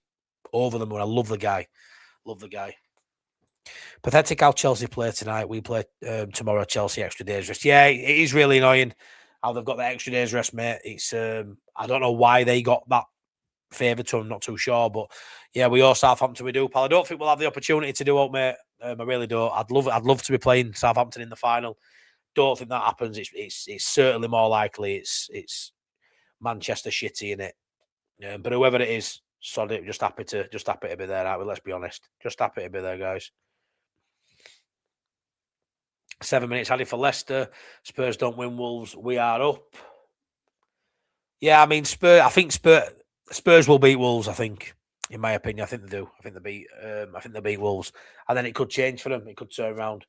Over the moon. I love the guy. Love the guy. Pathetic how Chelsea play tonight. We play tomorrow, Chelsea extra days rest. Yeah, it is really annoying how they've got the extra days rest, mate. It's I don't know why they got that favour to them, not too sure. But yeah, we all Southampton, we do, pal. I don't think we'll have the opportunity to do it, mate. I really don't. I'd love to be playing Southampton in the final. Don't think that happens. It's certainly more likely it's Manchester City in it. But whoever it is, sod it. Just happy to be there. Right? Let's be honest. Just happy to be there, guys. 7 minutes added for Leicester. Spurs don't win. Wolves, we are up. Yeah, I mean I think Spurs will beat Wolves. I think, in my opinion, I think they do. I think they beat Wolves, and then it could change for them. It could turn around.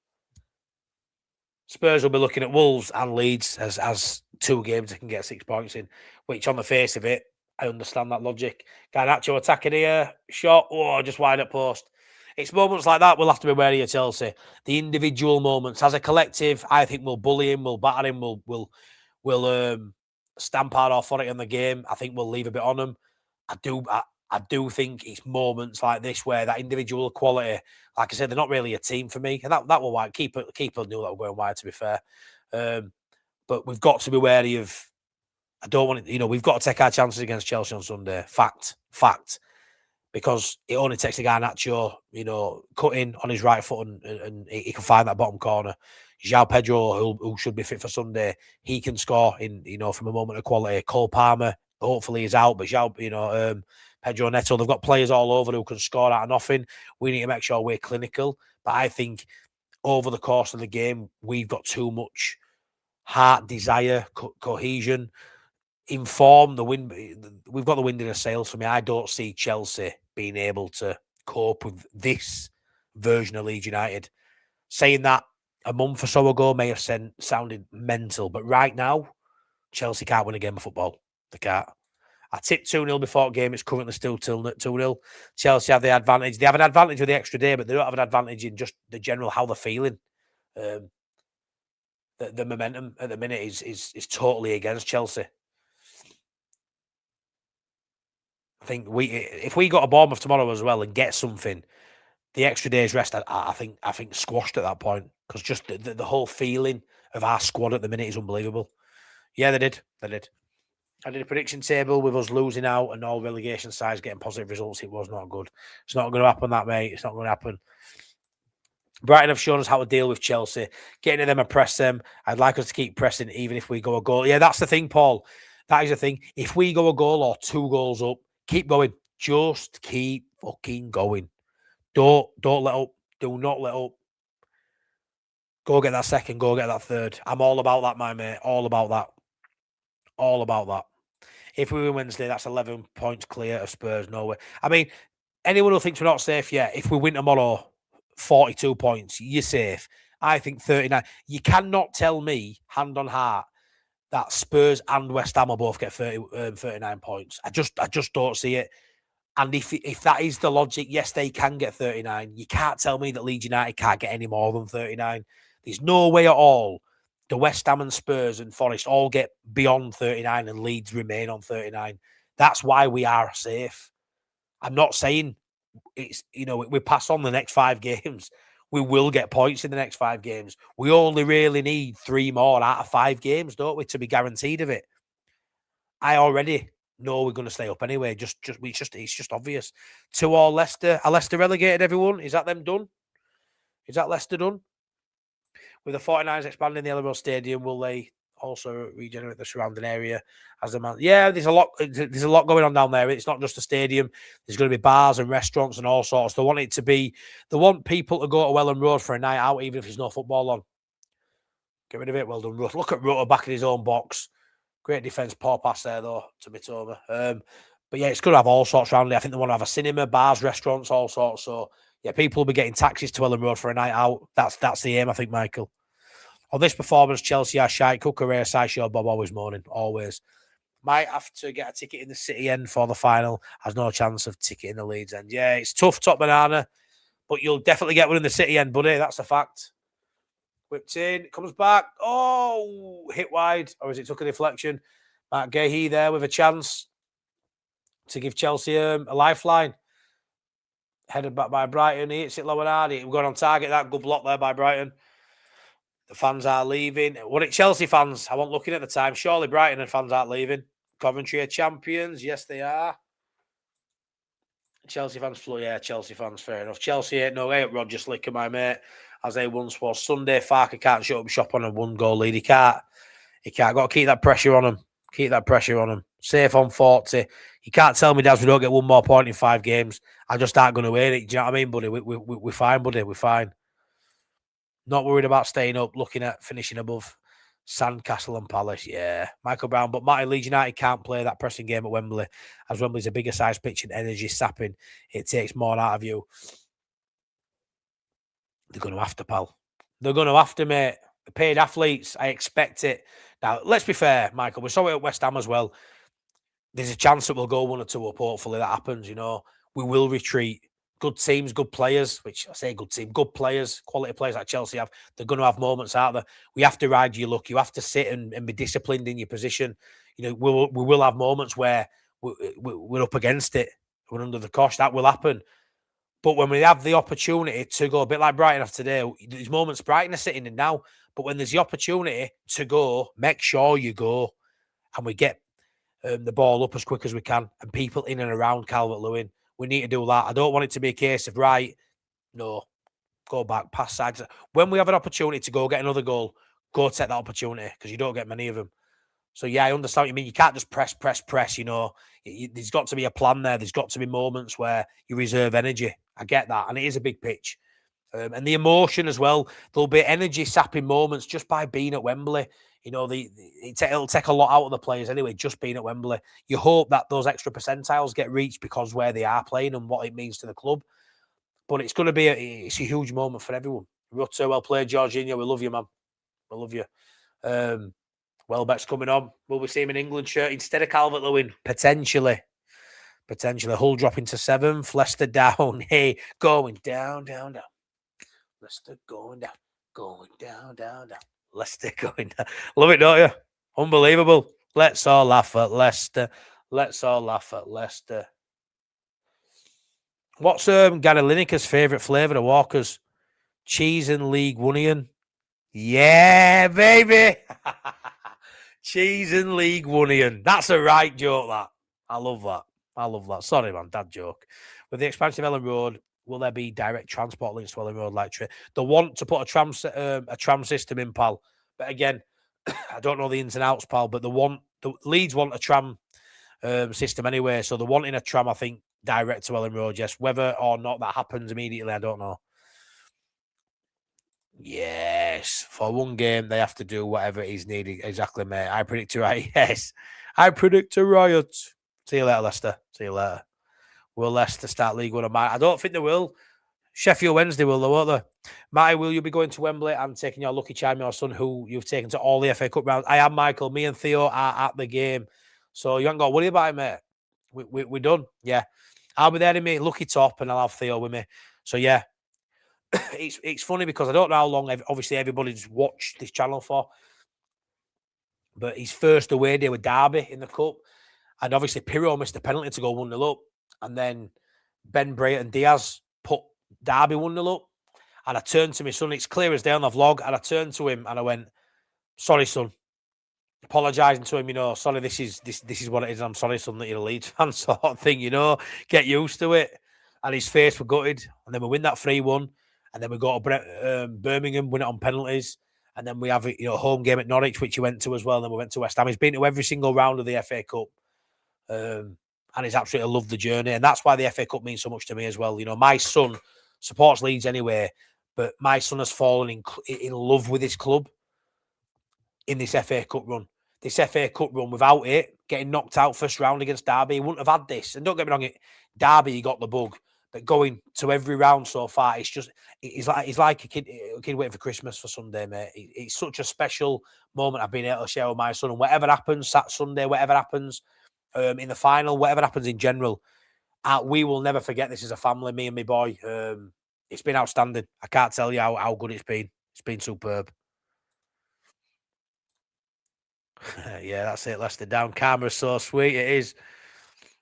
Spurs will be looking at Wolves and Leeds as 2 games they can get 6 points in. Which, on the face of it, I understand that logic. Garnacho attacking here, shot, just wide at post. It's moments like that we'll have to be wary of Chelsea. The individual moments, as a collective, I think we'll bully him, we'll batter him, we'll stamp our authority on the game. I think we'll leave a bit on them. I do think it's moments like this where that individual quality, like I said, they're not really a team for me, and that will why keeper knew that were going wide. To be fair, but we've got to be wary of. I don't want it. We've got to take our chances against Chelsea on Sunday. Fact. Because it only takes a guy Nacho, cutting on his right foot and he can find that bottom corner. João Pedro, who should be fit for Sunday, he can score from a moment of quality. Cole Palmer, hopefully, is out, but Pedro Neto, they've got players all over who can score out of nothing. We need to make sure we're clinical. But I think over the course of the game, we've got too much heart, desire, cohesion, inform the wind. We've got the wind in our sails for me. I don't see Chelsea being able to cope with this version of Leeds United. Saying that a month or so ago may have sounded mental, but right now, Chelsea can't win a game of football. They can't. I tipped 2-0 before the game. It's currently still 2-0. Chelsea have the advantage. They have an advantage with the extra day, but they don't have an advantage in just the general how they're feeling. The momentum at the minute is totally against Chelsea. I think if we got a Bournemouth tomorrow as well and get something, the extra day's rest, I think squashed at that point, because just the whole feeling of our squad at the minute is unbelievable. Yeah, they did. I did a prediction table with us losing out and all relegation sides getting positive results. It was not good. It's not going to happen, that, mate. It's not going to happen. Brighton have shown us how to deal with Chelsea. Getting to them and press them. I'd like us to keep pressing even if we go a goal. Yeah, that's the thing, Paul. That is the thing. If we go a goal or 2 goals up, keep going. Just keep fucking going. Don't let up. Do not let up. Go get that second. Go get that third. I'm all about that, my mate. All about that. All about that. If we win Wednesday, that's 11 points clear of Spurs. No way. I mean, anyone who thinks we're not safe yet, if we win tomorrow, 42 points, you're safe. I think 39. You cannot tell me, hand on heart, that Spurs and West Ham will both get 39 points. I just don't see it. And if that is the logic, yes, they can get 39. You can't tell me that Leeds United can't get any more than 39. There's no way at all the West Ham and Spurs and Forest all get beyond 39 and Leeds remain on 39. That's why we are safe. I'm not saying it's, we pass on the next 5 games. We will get points in the next 5 games. We only really need 3 more out of 5 games, don't we, to be guaranteed of it. I already know we're going to stay up anyway. It's just obvious. 2-2 Leicester. Are Leicester relegated, everyone? Is that them done? Is that Leicester done? With the 49ers expanding the Elland Stadium, will they also regenerate the surrounding area as the man? Yeah, there's a lot going on down there. It's not just a stadium. There's going to be bars and restaurants and all sorts. They want people to go to Welland Road for a night out, even if there's no football on. Get rid of it. Well done, Ruth. Look at Rutter back in his own box. Great defence, poor pass there though to Mitoma. But yeah, it's going to have all sorts around it. I think they want to have a cinema, bars, restaurants, all sorts. So yeah, people will be getting taxis to Welland Road for a night out. That's the aim, I think, Michael. On this performance, Chelsea are shite. Cucurella, Sideshow, Bob always moaning, always. Might have to get a ticket in the City end for the final. Has no chance of ticket in the Leeds end. Yeah, it's tough, top banana, but you'll definitely get one in the City end, buddy. That's a fact. Whipped in, comes back. Oh, hit wide, or is it took a deflection? Matt Gahey there with a chance to give Chelsea a lifeline. Headed back by Brighton. He hits it low and hard. We're going on target. That good block there by Brighton. The fans are leaving. What it Chelsea fans? I wasn't looking at the time. Surely Brighton and fans aren't leaving. Coventry are champions. Yes, they are. Chelsea fans, yeah, Chelsea fans, fair enough. Chelsea ain't Roger Slicker, my mate, as they once was. Sunday, Farker can't shut up shop on a 1-goal lead. He can't. Got to keep that pressure on him. Safe on 40. You can't tell me, Daz, we don't get one more point in 5 games. I just aren't going to win it. Do you know what I mean, buddy? We're fine, buddy. We're fine. Not worried about staying up, looking at finishing above Sandcastle and Palace. Yeah, Michael Brown. But Martin, Leeds United can't play that pressing game at Wembley, as Wembley's a bigger size pitch and energy sapping. It takes more out of you. They're going to have to, pal. They're going to have to, mate. Paid athletes. I expect it. Now, let's be fair, Michael. We saw it at West Ham as well. There's a chance that we'll go 1 or 2 up. Hopefully that happens, you know. We will retreat. Good teams, good players, which I say good team, good players, quality players like Chelsea have. They're going to have moments out there. We have to ride your luck. You have to sit and be disciplined in your position. You know, we will have moments where we're up against it. We're under the cosh. That will happen. But when we have the opportunity to go, a bit like Brighton have today, there's moments Brighton are sitting in now, but when there's the opportunity to go, make sure you go. And we get the ball up as quick as we can and people in and around Calvert-Lewin. We need to do that. I don't want it to be a case of, right, no, go back, pass sides. When we have an opportunity to go get another goal, go take that opportunity because you don't get many of them. So, yeah, I understand what you mean. You can't just press, you know. There's got to be a plan there. There's got to be moments where you reserve energy. I get that. And it is a big pitch. And the emotion as well. There'll be energy-sapping moments just by being at Wembley. You know, it'll take a lot out of the players anyway, just being at Wembley. You hope that those extra percentiles get reached because where they are playing and what it means to the club. But it's going to be a huge moment for everyone. Rutter, well played, Jorginho. We love you, man. We love you. Welbeck's coming on. Will we see him in England shirt instead of Calvert-Lewin? Potentially. Hull dropping to 7th. Leicester down. Hey, going down. Leicester going down. Leicester going down. Love it, don't you? Unbelievable. Let's all laugh at Leicester. What's Gary Lineker's favourite flavour of Walkers? Cheese and League Wonion. Yeah, baby. Cheese and League Wonion. That's a right joke, that. I love that. Sorry, man, dad joke. With the expansion of Ellen Road, will there be direct transport links to Ellen Road like they want to put a tram system in, pal. But again, I don't know the ins and outs, pal. But the Leeds want a tram system anyway, so they're wanting a tram, I think, direct to Ellen Road. Yes, whether or not that happens immediately, I don't know. Yes, for one game they have to do whatever is needed. Exactly, mate. I predict a riot. Yes, I predict a riot. See you later, Leicester. See you later. Will Leicester start League One? I don't think they will. Sheffield Wednesday will, though, won't they? Matty, will you be going to Wembley and taking your lucky charm, your son, who you've taken to all the FA Cup rounds? I am, Michael. Me and Theo are at the game. So you haven't got to worry about it, mate. We're done. Yeah. I'll be there in my lucky top and I'll have Theo with me. So, yeah. It's funny because I don't know how long, obviously, everybody's watched this channel for. But his first away day with Derby in the Cup. And obviously, Pirro missed a penalty to go 1-0 up. And then Ben Bray and Diaz put Derby 1-0 up. And I turned to my son, it's clear as day on the vlog, and I turned to him and I went, sorry, son. Apologising to him, you know, sorry, this is what it is. I'm sorry, son, that you're a Leeds fan, sort of thing, you know. Get used to it. And his face was gutted. And then we win that 3-1. And then we go to Birmingham, win it on penalties. And then we have a home game at Norwich, which he went to as well. And then we went to West Ham. He's been to every single round of the FA Cup. And he's absolutely loved the journey. And that's why the FA Cup means so much to me as well. You know, my son supports Leeds anyway, but my son has fallen in love with this club in this FA Cup run. This FA Cup run, without it, getting knocked out first round against Derby, he wouldn't have had this. And don't get me wrong, Derby, he got the bug. But going to every round so far, he's like a kid waiting for Christmas for Sunday, mate. It's such a special moment I've been able to share with my son. And whatever happens that Sunday, whatever happens in the final, whatever happens in general, we will never forget this as a family, me and my boy. It's been outstanding. I can't tell you how good it's been. It's been superb. Yeah, that's it. Leicester down. Camera's so sweet. It is.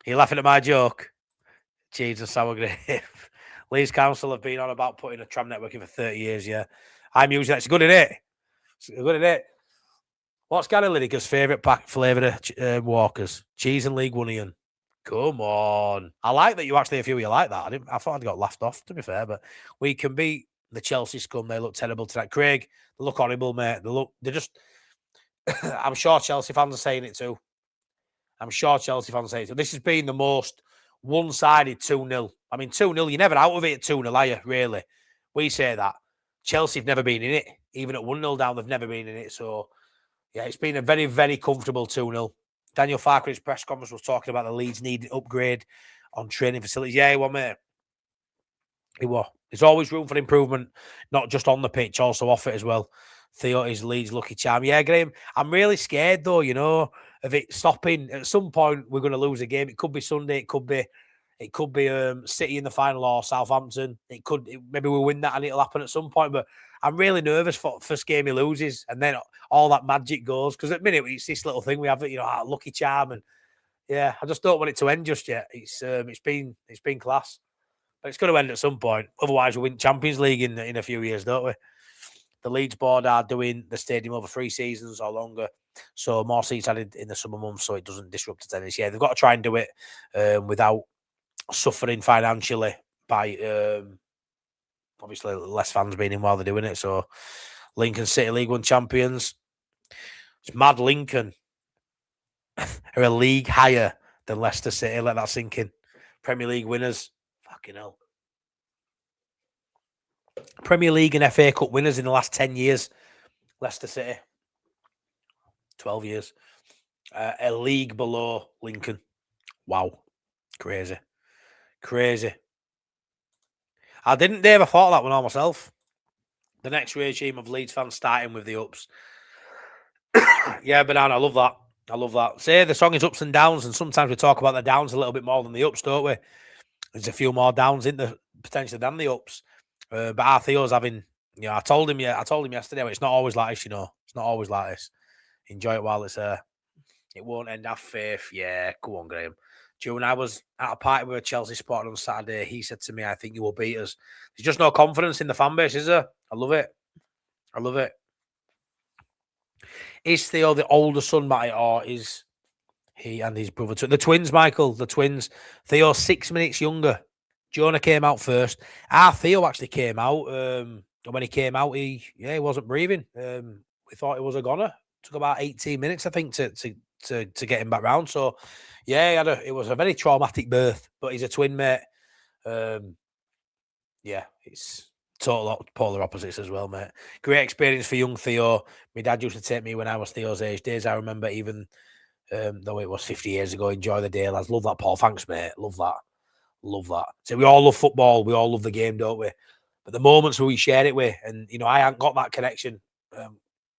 Are you laughing at my joke? Cheese and sour grape. Leeds Council have been on about putting a tram network in for 30 years, yeah. I'm using it. It's good, isn't it? It's good, isn't it? What's Gary Lineker's favourite pack flavour of Walkers? Cheese and League Wonion. Come on. I like that you actually a few of you like that. I thought I got laughed off, to be fair, but we can beat the Chelsea scum. They look terrible tonight. Craig, they look horrible, mate. They're just I'm sure Chelsea fans are saying it too. This has been the most one-sided 2-0. I mean, 2-0, you're never out of it at 2-0, are you, really? We say that. Chelsea have never been in it. Even at 1-0 down, they've never been in it. So, yeah, it's been a very, very comfortable 2-0. Daniel Farker's press conference was talking about the Leeds needing upgrade on training facilities. Yeah, he was, mate. He was. There's always room for improvement, not just on the pitch, also off it as well. Theo is Leeds' lucky charm. Yeah, Graham, I'm really scared, though, of it stopping. At some point, we're going to lose a game. It could be Sunday. It could be City in the final or Southampton. Maybe we'll win that and it'll happen at some point. But I'm really nervous for first game he loses and then all that magic goes. Because at the minute, it's this little thing we have, our lucky charm. And yeah, I just don't want it to end just yet. It's been class. But it's going to end at some point. Otherwise, we win Champions League in a few years, don't we? The Leeds board are doing the stadium over 3 seasons or longer. So more seats added in the summer months so it doesn't disrupt the tennis. Yeah, they've got to try and do it without suffering financially by obviously less fans being in while they're doing it. So Lincoln City League 1 champions. It's mad Lincoln are a league higher than Leicester City. Let that sink in. Premier League winners. Fucking hell. Premier League and FA Cup winners in the last 10 years. Leicester City. 12 years. A league below Lincoln. Wow. Crazy. I didn't ever thought that one all myself. The next regime of Leeds fans starting with the ups. Yeah, Banana, I love that. Say the song is ups and downs, and sometimes we talk about the downs a little bit more than the ups, don't we? There's a few more downs in the potentially than the ups. But our Theo's having, I told him yesterday, but it's not always like this, It's not always like this. Enjoy it while it's it won't end. Have faith. Yeah, go on, Graham. When I was at a party with a Chelsea supporter on Saturday, he said to me, I think you will beat us. There's just no confidence in the fan base, is there? I love it. Is Theo the older son, Matty, or is he and his brother? The twins, Michael, the twins. Theo 6 minutes younger. Jonah came out first. Theo actually came out. When he came out, he wasn't breathing. We thought he was a goner. Took about 18 minutes, I think, to get him back round. So, yeah, it was a very traumatic birth, but he's a twin, mate. Yeah, it's total polar opposites as well, mate. Great experience for young Theo. My dad used to take me when I was Theo's age. Days I remember, even though it was 50 years ago. Enjoy the day, lads. Love that, Paul. Thanks, mate. Love that. So we all love football. We all love the game, don't we? But the moments where we share it with, and, I haven't got that connection.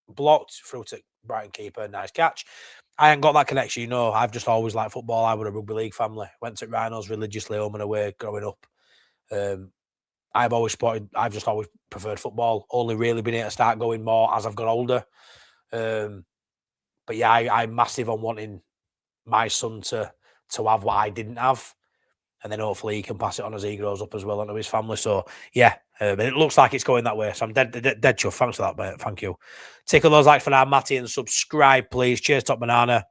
Blocked through to Brighton keeper. Nice catch. I ain't got that connection, I've just always liked football. I was a rugby league family. Went to Rhinos religiously home and away growing up. I've just always preferred football. Only really been able to start going more as I've got older. But yeah, I'm massive on wanting my son to have what I didn't have. And then hopefully he can pass it on as he grows up as well onto his family. So, yeah, it looks like it's going that way. So I'm dead chuffed. Thanks for that, mate. Thank you. Take all those likes for now, Matty, and subscribe, please. Cheers, Top Banana.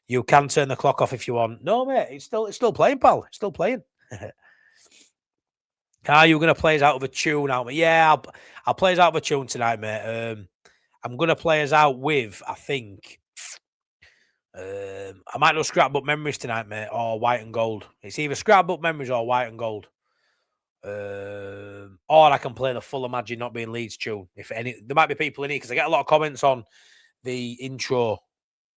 You can turn the clock off if you want. No, mate, it's still playing, pal. It's still playing. Are you going to play us out of a tune, out? Yeah, I'll play us out of a tune tonight, mate. I'm going to play us out with, I think... I might do Scrapbook Memories tonight, mate, or White and Gold. It's either Scrapbook Memories or White and Gold. Or I can play the full Imagine Not Being Leeds tune. There might be people in here because I get a lot of comments on the intro.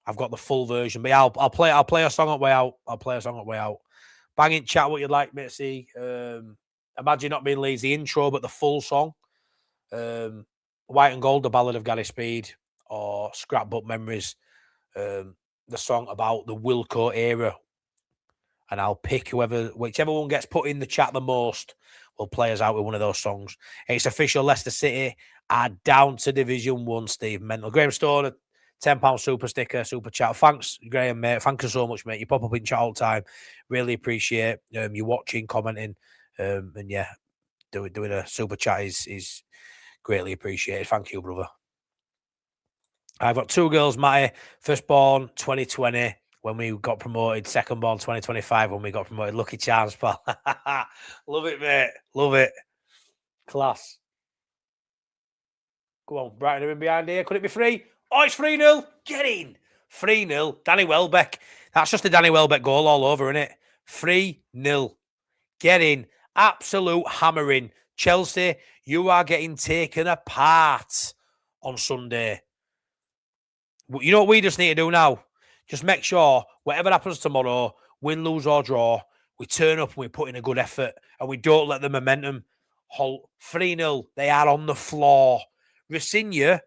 I've got the full version, but yeah, I'll play a song on way out. Bang in chat what you'd like me to see. Imagine Not Being Leeds, the intro, but the full song. White and Gold, the Ballad of Gary Speed, or Scrapbook Memories. The song about the Wilco era, and I'll pick whichever one gets put in the chat the most will play us out with one of those songs. It's official. Leicester City are down to Division 1. Steve Mental, Graham Stone, a £10 super sticker, super chat. Thanks, Graham, mate. Thank you so much, mate. You pop up in chat all the time. Really appreciate you watching, commenting, and yeah, doing a super chat is greatly appreciated. Thank you, brother. I've got 2 girls, Matty, firstborn, 2020, when we got promoted, second born 2025, when we got promoted. Lucky Charms, pal. Love it, mate. Love it. Class. Go on, Brighton are in behind here. Could it be 3? Oh, it's 3-0. Get in. 3-0. Danny Welbeck. That's just a Danny Welbeck goal all over, isn't it? 3-0. Get in. Absolute hammering. Chelsea, you are getting taken apart on Sunday. You know what we just need to do now? Just make sure, whatever happens tomorrow, win, lose or draw, we turn up and we put in a good effort and we don't let the momentum halt. 3-0. They are on the floor. Rasinha,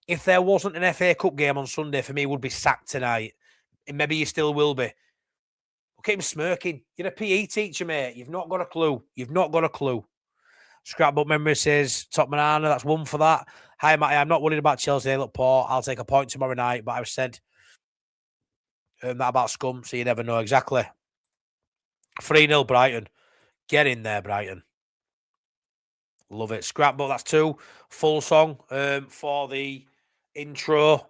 if there wasn't an FA Cup game on Sunday, for me, would be sacked tonight. And maybe you still will be. Look at him smirking. You're a PE teacher, mate. You've not got a clue. You've not got a clue. Scrapbook memory says, Top Banana, that's one for that. Hi, Matty. I'm not worried about Chelsea. They look poor. I'll take a point tomorrow night. But I've said that about Scum, so you never know exactly. 3-0 Brighton. Get in there, Brighton. Love it. Scrapbook, that's 2. Full song for the intro.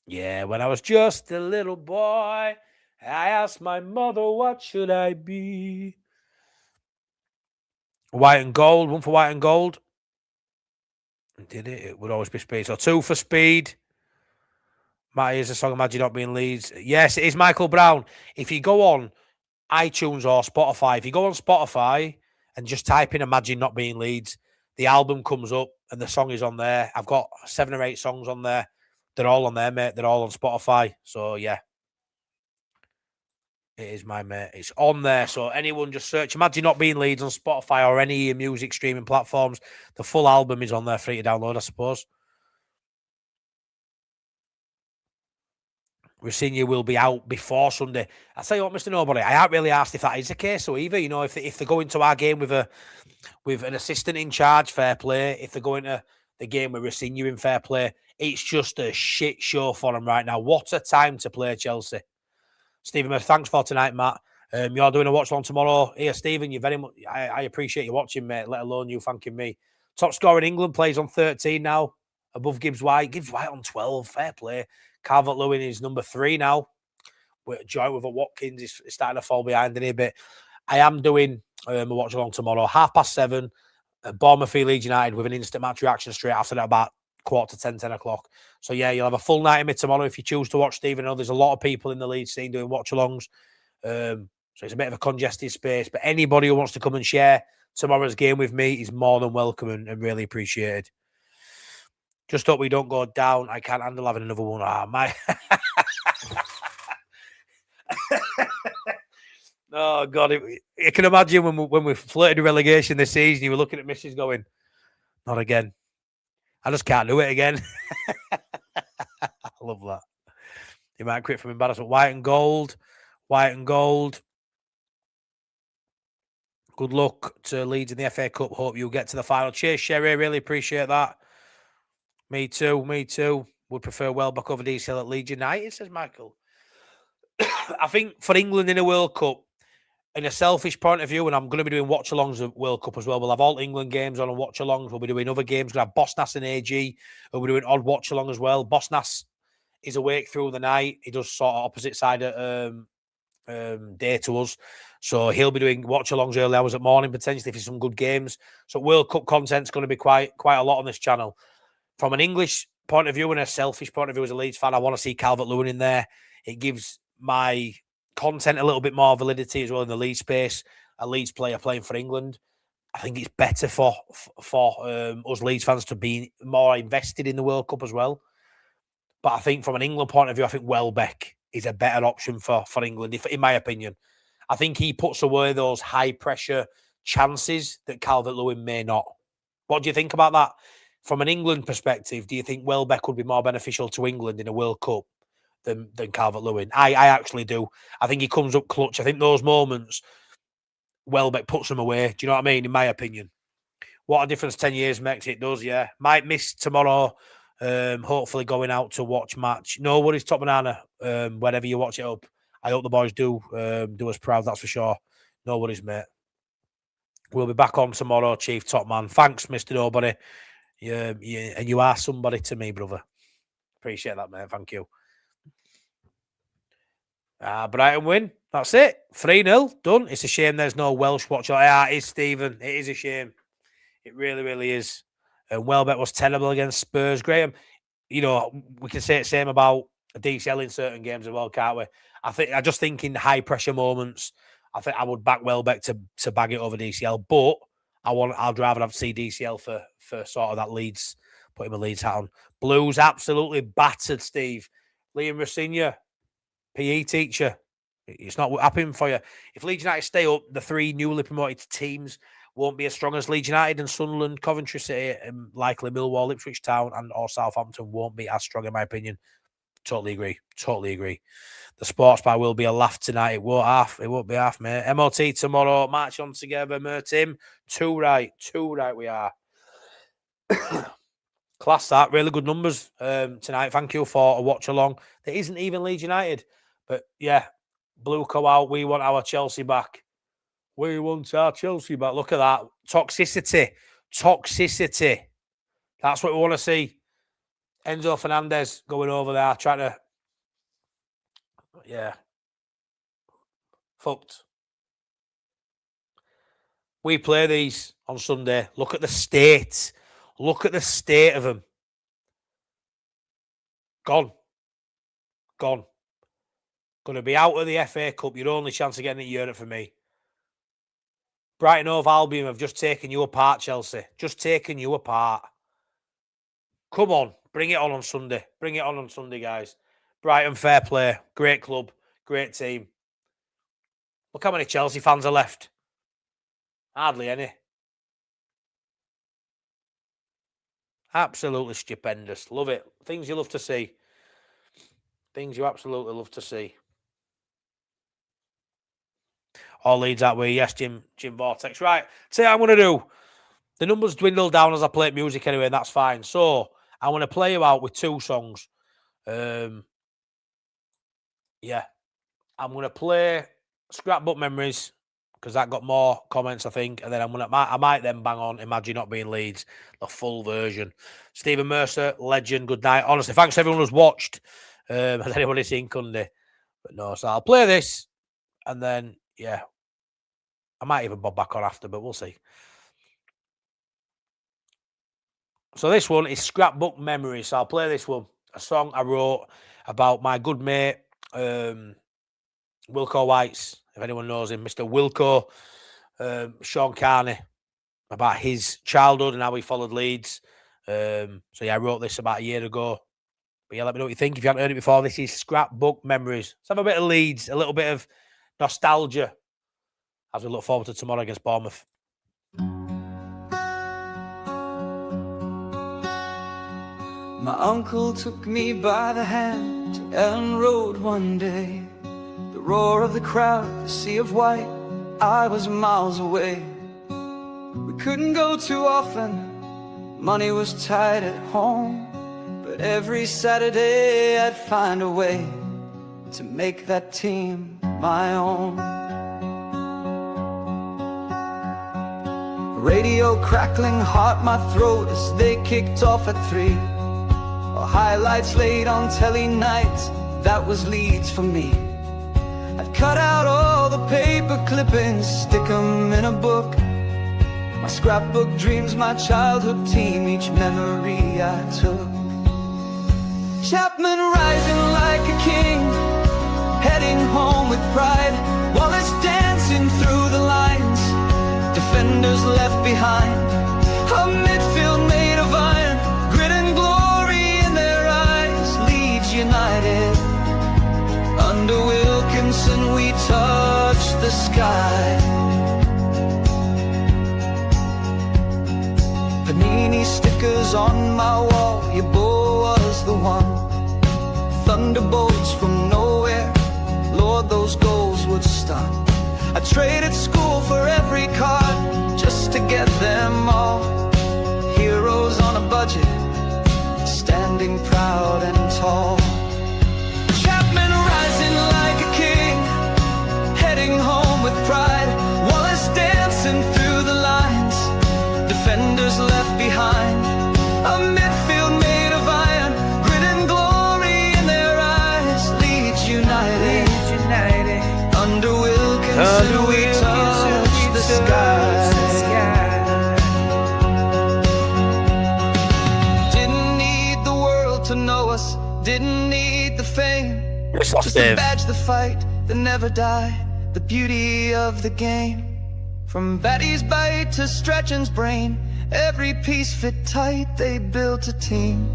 Yeah, when I was just a little boy, I asked my mother, what should I be? White and gold. 1 for white and gold. Did it? It would always be speed. So 2 for speed. Matty, is a song Imagine Not Being Leeds. Yes, it is Michael Brown. If you go on iTunes or Spotify, if you go on Spotify and just type in Imagine Not Being Leeds, the album comes up and the song is on there. I've got 7 or 8 songs on there. They're all on there, mate. They're all on Spotify. So, yeah. It is my mate. It's on there. So, anyone just search Imagine Not Being Leeds on Spotify or any music streaming platforms. The full album is on there, free to download, I suppose. Rasinha will be out before Sunday. I'll tell you what, Mr. Nobody, I haven't really asked if that is the case. So either, you know, if they go into our game with an assistant in charge, fair play. If they go into the game with Rasinha in, fair play. It's just a shit show for them right now. What a time to play Chelsea. Stephen, thanks for tonight, Matt. You're doing a watch along tomorrow. Here, Stephen, you very much. I appreciate you watching, mate. Let alone you thanking me. Top scorer in England plays on 13 now, above Gibbs White. Gibbs White on 12. Fair play. Calvert-Lewin is number 3 now. Joint with a Watkins is starting to fall behind in here, but I am doing a watch along tomorrow, 7:30. Bournemouth Leeds United with an instant match reaction straight after that, about 10:15, 10 o'clock. So yeah, you'll have a full night of me tomorrow if you choose to watch, Stephen. I know there's a lot of people in the Leeds scene doing watch alongs. So it's a bit of a congested space, but anybody who wants to come and share tomorrow's game with me is more than welcome and really appreciated. Just hope we don't go down. I can't handle having another one. My. Oh, God. You can imagine when we flirted with relegation this season, you were looking at Mrs. going, not again. I just can't do it again. I love that. You might quit from embarrassment. White and gold. White and gold. Good luck to Leeds in the FA Cup. Hope you get to the final. Cheers, Sherry. Really appreciate that. Me too. Me too. Would prefer Welbeck over DCL at Leeds United, says Michael. I think for England in a World Cup, in a selfish point of view, and I'm going to be doing watch-alongs of World Cup as well. We'll have all England games on and watch-alongs. We'll be doing other games. We'll have Bosnas and AG. We'll be doing odd watch-along as well. Bosnas is awake through the night. He does sort of opposite side of day to us. So he'll be doing watch-alongs early hours at morning, potentially for some good games. So World Cup content's going to be quite a lot on this channel. From an English point of view and a selfish point of view as a Leeds fan, I want to see Calvert-Lewin in there. It gives my content a little bit more validity as well in the Leeds space. A Leeds player playing for England. I think it's better for us Leeds fans to be more invested in the World Cup as well. But I think from an England point of view, I think Welbeck is a better option for England, in my opinion. I think he puts away those high-pressure chances that Calvert-Lewin may not. What do you think about that? From an England perspective, do you think Welbeck would be more beneficial to England in a World Cup than Calvert-Lewin? I actually do. I think he comes up clutch. I think those moments, Welbeck puts them away. Do you know what I mean? In my opinion. What a difference 10 years makes, it does, yeah. Might miss tomorrow. Hopefully going out to watch match. No worries, Top Banana. Whenever you watch it up, I hope the boys do us proud, that's for sure. No worries, mate. We'll be back on tomorrow, Chief Top Man. Thanks, Mr. Nobody. Yeah, and you are somebody to me, brother. Appreciate that, mate. Thank you. Brighton win. That's it. 3-0. Done. It's a shame there's no Welsh watch. It is, Stephen. It is a shame. It really, really is. And Welbeck was terrible against Spurs. Graham, you know, we can say the same about DCL in certain games as well, can't we? I just think in high pressure moments, I think I would back Welbeck to bag it over DCL. But I'd rather have to see DCL for sort of that Leeds, putting my Leeds hat on. Blues absolutely battered, Steve. Liam Rossignol, PE teacher. It's not happening for you. If Leeds United stay up, the 3 newly promoted teams won't be as strong as Leeds United, and Sunderland, Coventry City, and likely Millwall, Ipswich Town, and or Southampton won't be as strong, in my opinion. Totally agree. Totally agree. The sports bar will be a laugh tonight. It won't be half, mate. MOT tomorrow. March on together, Tim. 2 right we are. Class that. Really good numbers tonight. Thank you for a watch along. There isn't even Leeds United. But yeah, Blue Co out. We want our Chelsea back. We want our Chelsea back. Look at that. Toxicity. That's what we want to see. Enzo Fernandez going over there, trying to... Yeah. Fucked. We play these on Sunday. Look at the state. Look at the state of them. Gone. Going to be out of the FA Cup. Your only chance of getting it Europe for me. Brighton Hove Albion have just taken you apart, Chelsea. Just taken you apart. Come on. Bring it on Sunday. Bring it on Sunday, guys. Brighton, fair play. Great club. Great team. Look how many Chelsea fans are left. Hardly any. Absolutely stupendous. Love it. Things you love to see. Things you absolutely love to see. All leads that way. Yes, Jim Vortex. Right. See what I'm going to do. The numbers dwindle down as I play music anyway, and that's fine. So, I want to play you out with 2 songs. Yeah. I'm going to play Scrapbook Memories, because that got more comments, I think. And then I might then bang on Imagine Not Being Leeds, the full version. Stephen Mercer, legend, good night. Honestly, thanks to everyone who's watched. Has anybody seen Cundy? But no, so I'll play this. And then, yeah. I might even bob back on after, but we'll see. So this one is Scrapbook Memories. So I'll play this one. A song I wrote about my good mate, Wilco Whites, if anyone knows him, Mr. Wilco, Sean Carney, about his childhood and how he followed Leeds. So yeah, I wrote this about a year ago. But yeah, let me know what you think. If you haven't heard it before, this is Scrapbook Memories. Let's have a bit of Leeds, a little bit of nostalgia as we look forward to tomorrow against Bournemouth. My uncle took me by the hand to Ellen Road one day. The roar of the crowd, the sea of white, I was miles away. We couldn't go too often, money was tight at home, but every Saturday I'd find a way to make that team my own. Radio crackling hot my throat as they kicked off at 3. Highlights late on telly nights, that was Leeds for me. I'd cut out all the paper clippings, stick them in a book. My scrapbook dreams, my childhood team, each memory I took. Chapman rising like a king, heading home with pride. Wallace dancing through the lines, defenders left behind. A midfield made of iron, grit and glory in their eyes. Leeds United, under Wilkinson we touched the sky. Panini stickers on my wall, your boy was the one. Thunderbolts from nowhere, Lord those goals would stun. I traded school for every card, just to get them all. Heroes on a budget, standing proud and tall. Chapman rising like a king, heading home with pride. Wallace dancing through the lines, defenders left behind. A midfield made of iron, grit and glory in their eyes. Leeds United, It's off, Just a Dave. badge, the fight that never die, the beauty of the game. From Batty's bite to Stretchen's brain, every piece fit tight. They built a team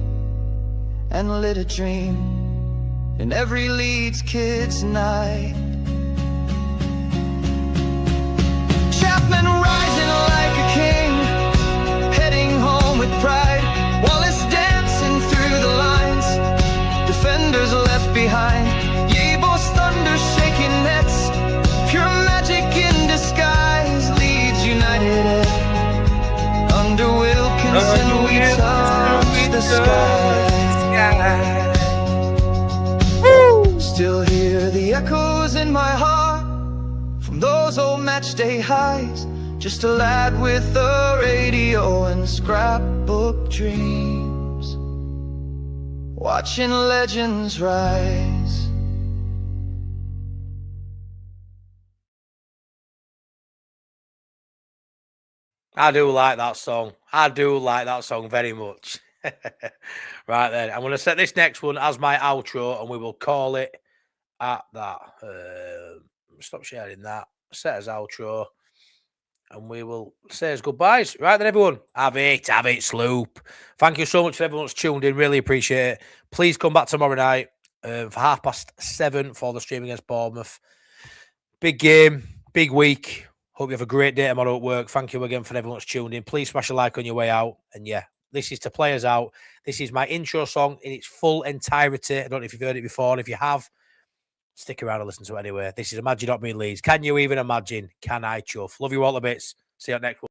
and lit a dream in every Leeds kid's night. Chapman rising like a king, heading home with pride. Wallace dancing through the lines, defenders left behind. Yebo's thunder shaking nets, pure magic in disguise. Leeds United, under Wilkinson we touch the sky. Still hear the echoes in my heart from those old match day highs. Just a lad with a radio and scrapbook dreams, watching legends rise. I do like that song. I do like that song very much. Right then, I'm going to set this next one as my outro, and we will call it at that. Stop sharing that. Set as outro, and we will say as goodbyes. Right then, everyone. Have it, Sloop. Thank you so much for everyone that's tuned in. Really appreciate it. Please come back tomorrow night for 7:30 for the stream against Bournemouth. Big game, big week. Hope you have a great day tomorrow at work. Thank you again for everyone that's tuned in. Please smash a like on your way out. And yeah, this is To Play Us Out. This is my intro song in its full entirety. I don't know if you've heard it before. If you have, stick around and listen to it anyway. This is Imagine Not Being Leeds. Can you even imagine? Can I chuff? Love you all the bits. See you at next one.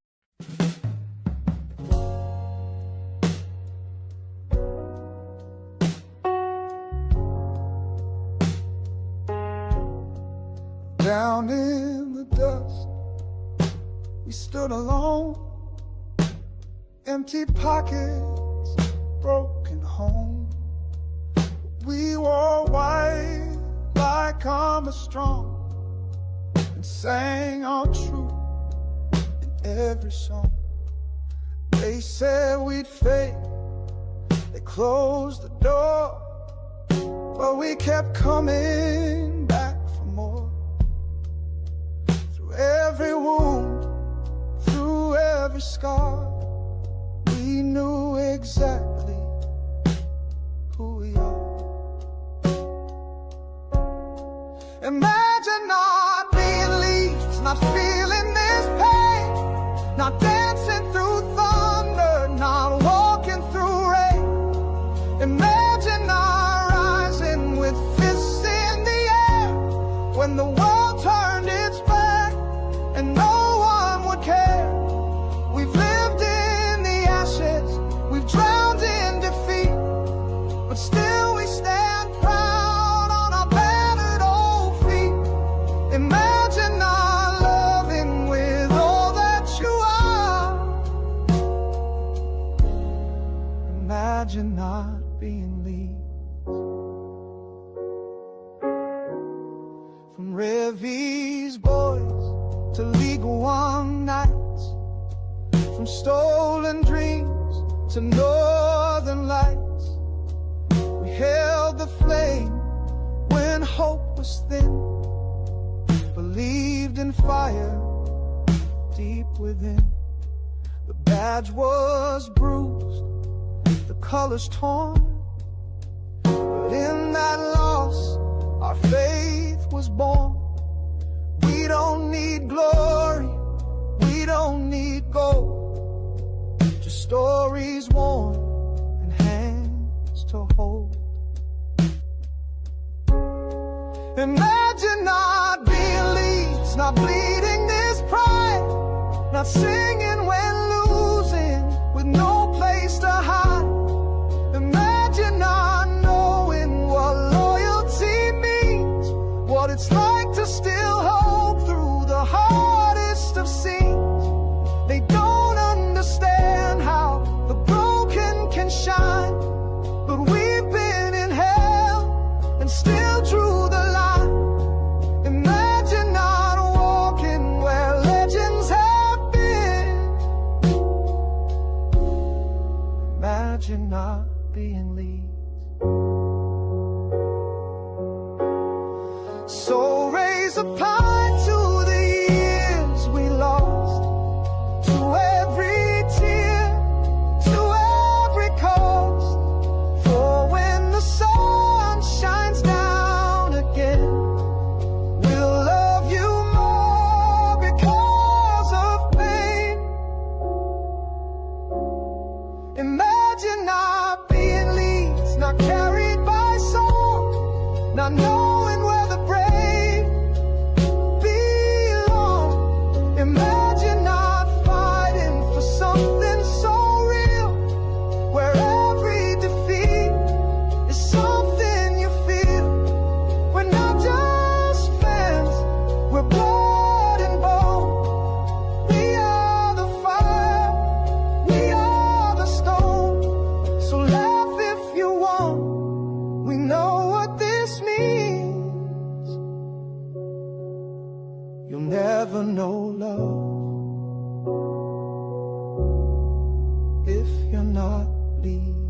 Down in the dust, we stood alone. Empty pockets, broken home. We wore white like Armstrong and sang our truth in every song. They said we'd fade, they closed the door, but we kept coming back for more. Through every wound, through every scar, we knew exactly who we are. Imagine not being Leeds, not feeling this pain, not dancing through thunder, not walking through rain. Imagine not rising with fists in the air when the world turned its back and no one would care. We've lived in the ashes, we've drowned in defeat, but still we stand proud on our battered old feet. Imagine not loving with all that you are. Imagine not being Leeds. From Revy's boys to League One nights, from stolen dreams to northern lights, we held the flame when hope was thin, believed in fire deep within. The badge was bruised, the colors torn, but in that loss our faith was born. We don't need glory, we don't need gold, just stories worn and hands to hold. Imagine not being Leeds, not bleeding this pride, not singing when losing with no place to hide. Imagine not knowing what loyalty means, what it's like to still hope through the hardest of scenes. They don't understand how the broken can shine, but we've been in hell and still drew the line. Imagine not walking where legends have been. Imagine not being Leeds. Leeds.